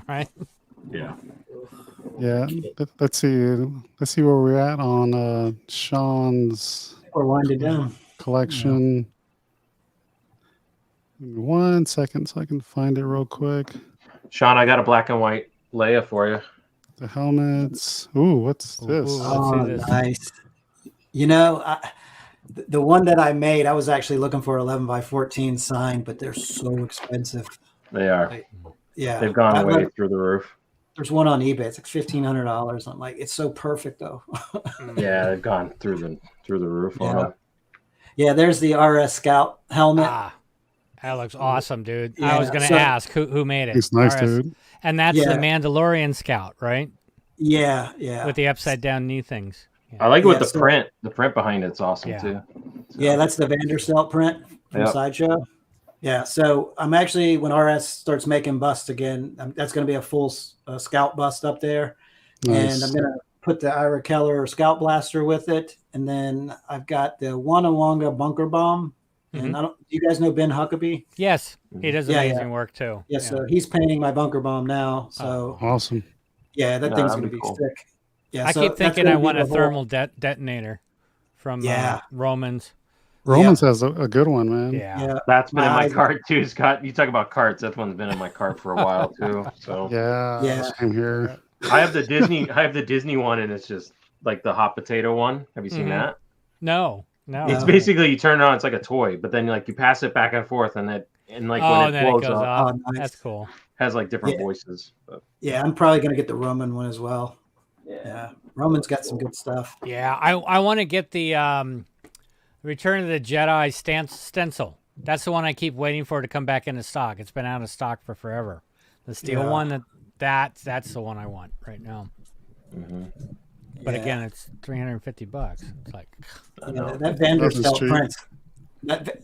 right? Yeah. Yeah, let's see where we're at on Shawn's Or wind it down. collection. Give me 1 second so I can find it real quick. Shawn, I got a black and white Leia for you. The helmets. Ooh, what's this? Oh, nice. The one that I made, I was actually looking for 11x14 signed, but they're so expensive. They are. They've gone way through the roof. There's one on eBay. It's like $1,500. I'm like, it's so perfect though. Yeah, they've gone through the roof on it. Yeah, there's the RS Scout helmet. That looks awesome, dude. Yeah, I was going to ask who made it. It's nice, RS. dude. And that's the Mandalorian Scout, right? Yeah, yeah. with the upside down knee things. I like it with Yeah, the so- print. The print behind it's awesome Yeah. too. So, Yeah, that's the Vanderstelt print from Yep. Sideshow. Yeah, so I'm actually, when RS starts making busts again, that's going to be a full scout bust up there. And I'm Nice. going to put the Ira Keller Scout Blaster with it. And then I've got the Wanawanga Bunker Bomb. And do you guys know Ben Huckabee? Yes, he does Yeah, amazing work too. Yeah, so he's painting my Bunker Bomb now. So Awesome. yeah, that Yeah, thing's that'd going to be be cool. sick. Yeah, I so keep that's thinking gonna I be want a the whole- thermal detonator from Romans. Romans has a good one, man. Yeah. That's been in my eyes- cart too, Scott. You talk about carts. That one's been in my cart for a while too. So Yeah. Same here. I have the Disney one, and it's just like the hot potato one. Have you seen that? No. It's basically you turn it on. It's like a toy, but then like you pass it back and forth, and when then it blows it goes up, off. Oh, nice. That's cool. has like different Yeah. voices. But, Yeah, I'm probably going to get the Roman one as well. Yeah, Roman's got some good stuff. Yeah, I want to get the Return of the Jedi stencil. That's the one I keep waiting for to come back into stock. It's been out of stock for forever. The steel one, that's the one I want right now. But again, it's $350. It's like That Vanderstelt print.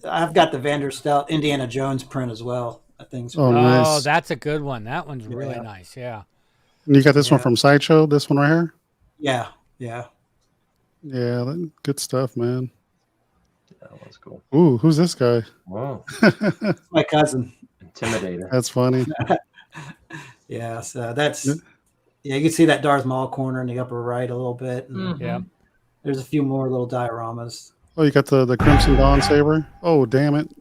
I've got the Vanderstelt Indiana Jones print as well. That thing's nice. that's a good one. That one's really nice. Yeah. And you got this one from Sideshow. This one right here. yeah. Yeah, good stuff, man. that one's cool. Ooh, who's this guy? Wow, My cousin. Intimidator. That's funny. Yeah, so that's you can see that Darth Maul corner in the upper right a little bit. And Yeah. there's a few more little dioramas. Oh, you got the Crimson Dawn saber. Oh, damn it.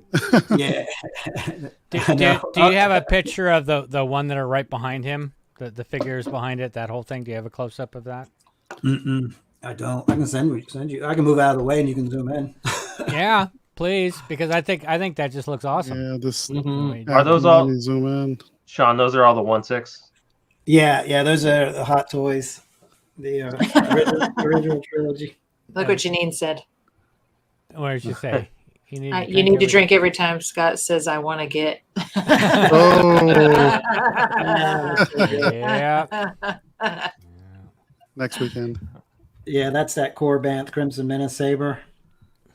Yeah. Do I know. you have a picture of the one that are right behind him? The figures behind it, that whole thing. Do you have a close up of that? I don't. I can send you. I can move out of the way and you can zoom in. Yeah, please, because I think that just looks awesome. Yeah, this. Are those all? Let me zoom in. Sean, those are all the 1/6. Yeah, those are the Hot Toys, the original trilogy. Look what Janine said. What did you say? You need to drink every time Scott says, "I want to get." Oh, Yeah. next weekend. Yeah, that's that Corbanth Crimson Menace saber.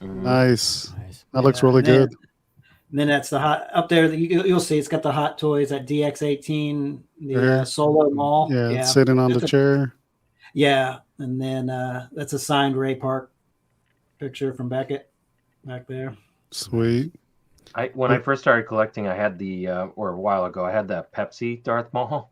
Nice. Nice. That looks really good. And then that's the hot up there. You'll see it's got the Hot Toys at DX18, the There. Solo Mall. Yeah, it's sitting on the chair. Yeah, and then that's a signed Ray Park picture from Beckett back there. Sweet. When I first started collecting, I had or a while ago, I had that Pepsi Darth Maul,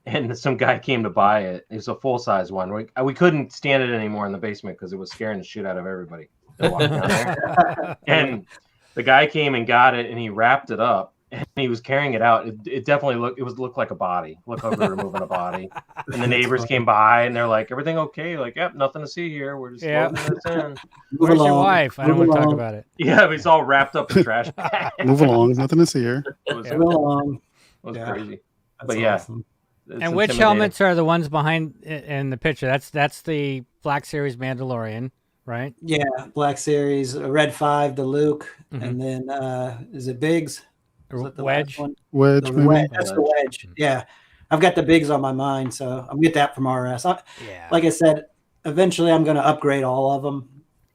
and some guy came to buy it. It was a full size one. We couldn't stand it anymore in the basement because it was scaring the shit out of everybody that walked down there. And the guy came and got it, and he wrapped it up, and he was carrying it out. It definitely looked like a body. Looked like we were moving a body. And the neighbors came by, and they're like, "Everything okay?" Like, "Yep, nothing to see here. We're just loading this in." Where's your wife? I don't want to talk about it. Yeah, but it's all wrapped up in trash bag. Move along. Nothing to see here. It was, Move along. crazy. That's But yeah. awesome. It's And which intimidating. helmets are the ones behind in the picture? That's the Black Series Mandalorian, right? Yeah, Black Series, Red 5 to Luke, Mhm. and then is it Biggs? Is that the Wedge. last one? Wedge, The maybe. wedge. That's the Wedge. Yeah, I've got the Biggs on my mind, so I'm gonna get that from RS. Yeah. Like I said, eventually I'm gonna upgrade all of them,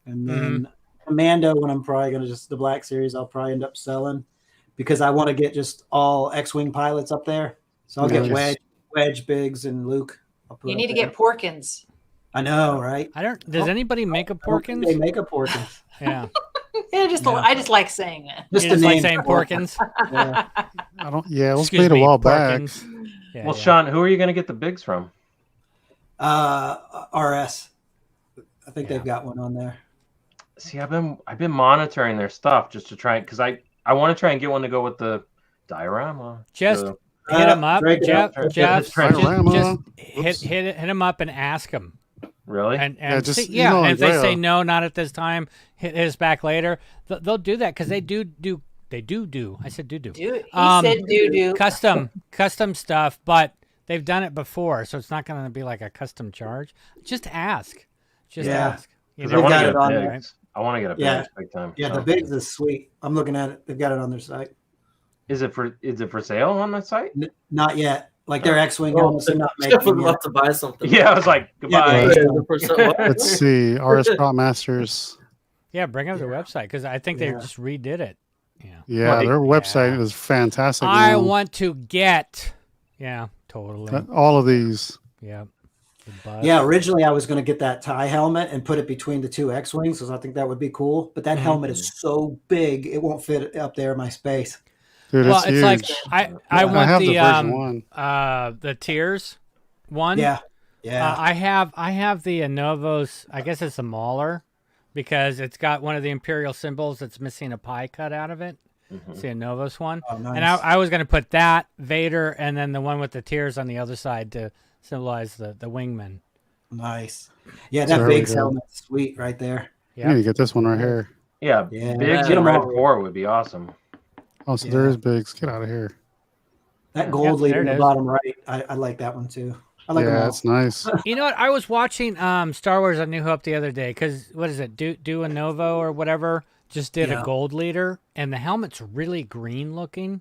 and then Commando, when I'm probably gonna just the Black Series, I'll probably end up selling because I want to get just all X-wing pilots up there. So I'll get Nice. Wedge, Biggs, and Luke. I'll put You up need to there. get Porkins. I know, right? Does anybody make a They Porkins? make a Porkins. Yeah. Yeah, I just like saying that. You just like saying Porkins. Porkins? Yeah. I don't. Yeah, it was Excuse made a me, while back. Porkins. Yeah, Well, yeah. Sean, who are you going to get the bigs from? RS. I think they've got one on there. See, I've been monitoring their stuff just to try because I want to try and get one to go with the diorama. Just So- hit him up, Drake it Jeff. up. Jeff, Diorama. just hit him up and ask him. really? And Yeah, just see, and if they Andrea. say no, not at this time, hit us back later. They'll do that because they do. I said do. Dude, he said doo-doo. Custom stuff, but they've done it before, so it's not going to be like a custom charge. Just ask. Just Yeah. ask. You 'Cause know, I want got to it get a on bigs. there. I want to get a Yeah. bigs big time. Yeah, so. the Biggs is sweet. I'm looking at it. They've got it on their site. Is it for sale on the site? Not yet. Like their X-wing helmets, they're not Jeff making was it. about to buy something. Yeah, I was like, goodbye. Yeah. The person- what? Let's see. RS Prop Masters. Yeah, bring up their website because I think they Yeah. just redid it. Yeah. Yeah, Like, their website is fantastic. I now. want to get. Yeah, totally. all of these. Yeah. The bus. Yeah, originally I was going to get that tie helmet and put it between the two X-wings because I think that would be cool. But that helmet is so big, it won't fit up there in my space. Dude, Well, it's it's huge. like I want have the version 1. the tiers one. Yeah, yeah. I have the Novos. I guess it's a Mauler because it's got one of the Imperial symbols that's missing a pie cut out of it. It's the Novos one. Oh, nice. And I was going to put that, Vader, and then the one with the tears on the other side to symbolize the wingman. Nice. Yeah, that Very big good. helmet's sweet right there. You need to get this one right here. Yeah, Yeah. Biggs Get and 'em Red all. 4 would be awesome. Oh, so Yeah. there is Biggs. Get out of here. That gold leader there in it the is. bottom right, I like that one too. I like them Yeah, all. it's nice. You know what? I was watching Star Wars: A New Hope the other day because what is it? Do a Novo or whatever just did Yeah. a gold leader, and the helmet's really green looking.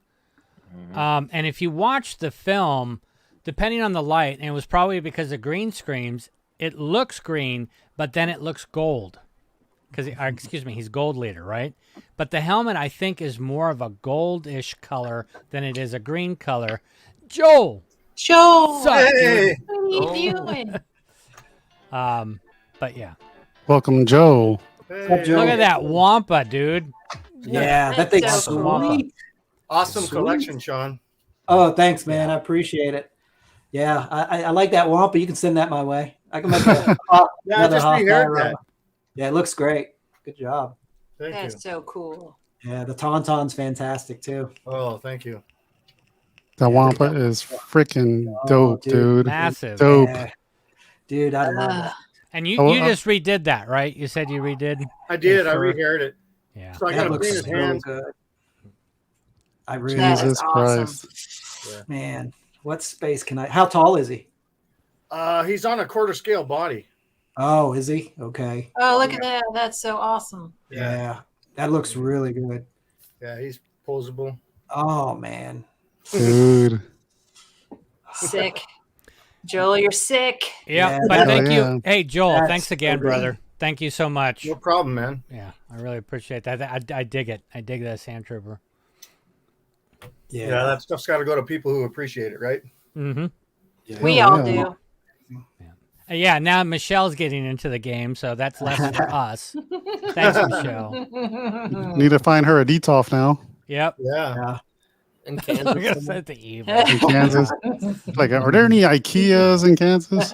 And if you watch the film, depending on the light, and it was probably because of green screens, it looks green, but then it looks gold. Because excuse me, he's gold leader, right? But the helmet I think is more of a goldish color than it is a green color. Joel, Joel, suck, dude. Hey, what are you doing? But yeah, Welcome, Joe. hey. Joe? look at that Wampa, dude. Yeah, that That's thing's so cool. sweet. Awesome Sweet. collection, Sean. Oh, thanks, man. I appreciate it. Yeah, I like that Wampa. You can send that my way. I can make a Yeah, I another just hot reheard diorama. that. Yeah, it looks great. Good job. Thank you. That's so cool. Yeah, the Tauntaun's fantastic too. Oh, thank you. That Wampa is freaking dope, dude. dude. Massive. Dope. Yeah. Dude, I love Ugh. that. And you Oh, just redid that, right? You said you redid? I did. I Sure. reheard it. Yeah. So I got That to looks clean his really hands. good. I really That is Jesus awesome. Christ. man. What space can I? How tall is he? He's on a quarter scale body. Oh, is he? Okay. Oh, look at that. That's so awesome. Yeah, that looks really good. Yeah, he's posable. Oh man. Dude. Sick. Joel, you're sick. Yeah. Yeah, But that- thank Oh, yeah. you. Hey, Joel, That's thanks again, so good. brother. Thank you so much. No problem, man. Yeah, I really appreciate that. I dig it. I dig that Sand Trooper. Yeah. Yeah, that stuff's got to go to people who appreciate it, right? Mm-hmm. We Oh, all yeah. do. Yeah, now Michelle's getting into the game, so that's less for us. Thanks, Michelle. Need to find her a DTOF now Yep. Yeah. Yeah. In I Kansas. guess that's the evil. in Kansas. Like, are there any IKEAs in Kansas?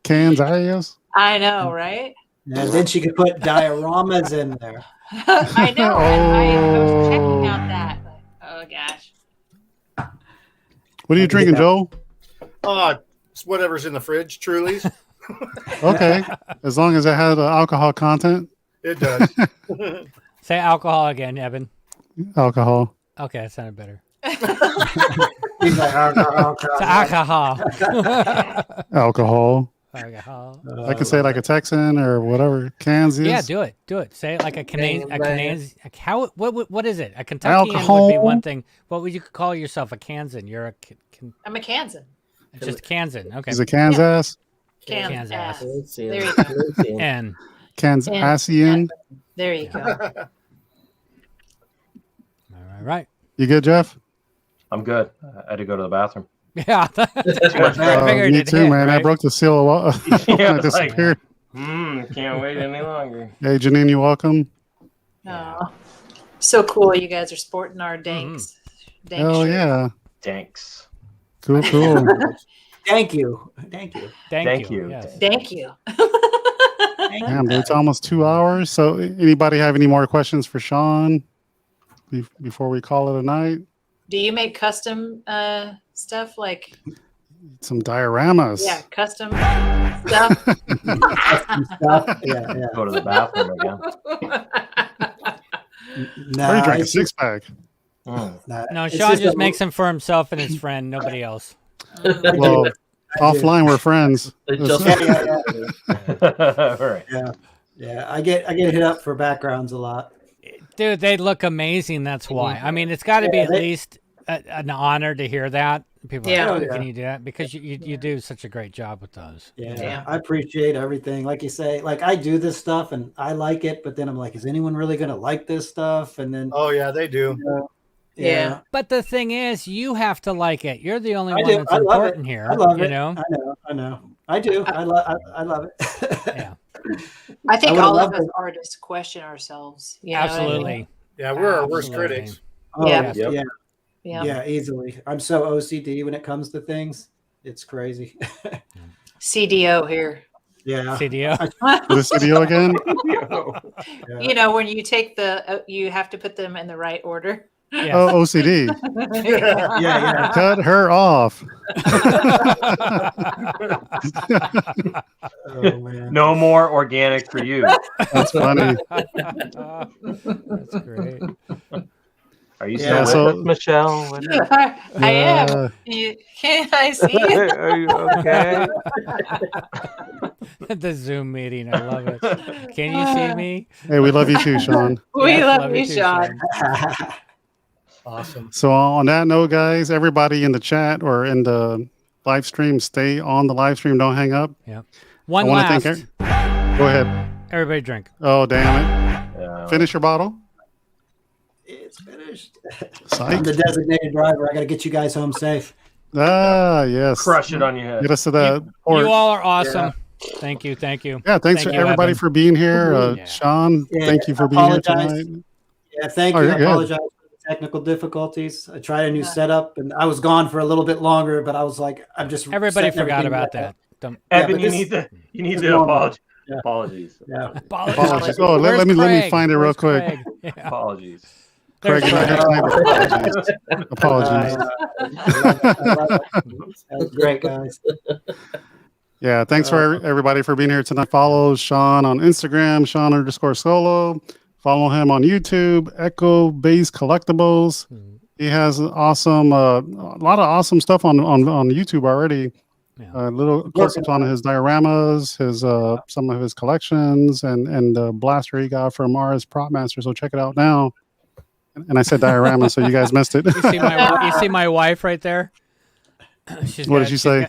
Kansas? I know, right? And then she could put dioramas in there. I know. I was checking Oh. out that. But, oh gosh. What are you drinking, Joe? It's whatever's in the fridge, Truly's. Okay. As long as it had alcohol content. It does. Say alcohol again, Evan. Alcohol. Okay, that sounded better. He's like, It's alcohol. Alcohol. Alcohol. I can say it like a Texan or whatever. Kansas. Yeah, do it. Do it. Say it like a Canadian. How? What is it? A Kentuckian would be Alcohol. one thing. What would you call yourself? A Kansan? You're a I'm a Kansan. just a Kansan. Okay. Is it Kansas? Kansas. Kansas. There you go. N. Kansasian? There you go. All right. You good, Jeff? I'm good. I had to go to the bathroom. Yeah. I Oh, figured me it too, hit, man. I right? broke the seal. Yeah, I it's like- disappeared. Can't wait any longer. Hey, Janine, you welcome. Oh, so cool. You guys are sporting our danks. Dank Hell shirt. yeah. Thanks. Cool, cool. Thank you. Thank you. Thank you. Yes. Thank you. Damn, dude, it's almost 2 hours. So, anybody have any more questions for Sean before we call it a night? Do you make custom stuff like Some dioramas. custom stuff? Stuff. Yeah. Go to the bathroom again. Or you drink a it's 6-pack. No, it's Sean just a- makes them for himself and his friend, nobody else. Well, offline we're friends. They just All right. Yeah, I get hit up for backgrounds a lot. Dude, they look amazing. That's why. I mean, it's got to be Yeah, at least an honor to hear that. People Yeah. are like, Oh, can yeah. you do that? Because you do such a great job with those. Yeah, Yeah. I appreciate everything. Like you say, like I do this stuff and I like it, but then I'm like, is anyone really going to like this stuff? And then, Oh yeah, they do. Yeah. But the thing is, you have to like it. You're the only I one do. that's I love it. important here. I love you it. know? I know. I do. I love it. Yeah, I think would've all of loved us it. artists question ourselves. You know what I mean? absolutely. Yeah, we're our worst Absolutely. critics. Oh, Yeah. Yep. yeah, Yeah. yeah, easily. I'm so OCD when it comes to things. It's crazy. CDO here. Yeah. CDO. The studio again. Yeah. You know, when you take you have to put them in the right order. Yes. Oh, OCD. Yeah. Cut her off. Oh man. No more organic for you. That's funny. That's great. Are you Yeah, still with so- us, Michelle? What is- I am. Yeah. Can I see you? Are you okay? The Zoom meeting. I love it. Can you see me? Hey, we love you too, Sean. We Yes, love you, too, Sean. Awesome. So on that note, guys, everybody in the chat or in the live stream, stay on the live stream. Don't hang up. One I wanna last. thank Go ahead. Everybody drink. Oh, damn Yeah. it. Finish your bottle. It's finished. Psych. I'm the designated driver. I got to get you guys home safe. Ah, yes. Crush it on your head. Get us to the port. You all are awesome. Thank you. Thank you. Yeah, thanks Thank for you, everybody Evan. for being here. Yeah. Sean, Yeah, thank you for I being here apologize. tonight. Yeah, thank Oh, you. you're I good. apologize for the technical difficulties. I tried a new Yeah. setup, and I was gone for a little bit longer. But I was like, I'm just Everybody setting forgot everything about back that. up. Don't Evan, but you this need is to normal. apologize. Yeah. Apologies. Yeah. Apologies. Oh, let Where's me Craig? find it real Where's quick. Craig? Yeah. Apologies. Craig, There's you're not here Craig. tonight, but apologies. Apologies. I love it. That was great, guys. Yeah, thanks for everybody for being here tonight. Follow Sean on Instagram, Sean_Solo. Follow him on YouTube, Echo Base Collectibles. He has awesome, a lot of awesome stuff on YouTube already. Yeah. Little close-ups on his dioramas, his some of his collections, and the blaster he got from Mars Prop Master. So check it out now. And I said diorama, so you guys missed it. You see my wife right there? What did she say?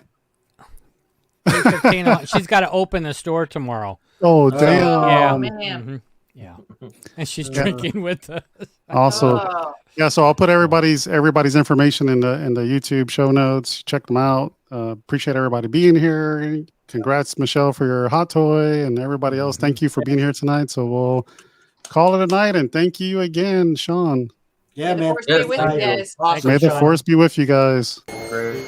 She's got to open the store tomorrow. Oh, damn. Yeah. man. Mhm. Yeah. And she's drinking with us. Also, Oh, yeah. So I'll put everybody's information in the YouTube show notes. Check them out. Appreciate everybody being here. Congrats, Michelle, for your hot toy, and everybody else. Thank you for being here tonight. So we'll call it a night, and thank you again, Sean. Yeah, may the man. force be with you thank you. guys. Awesome. May the Sean. force be with you guys. Great.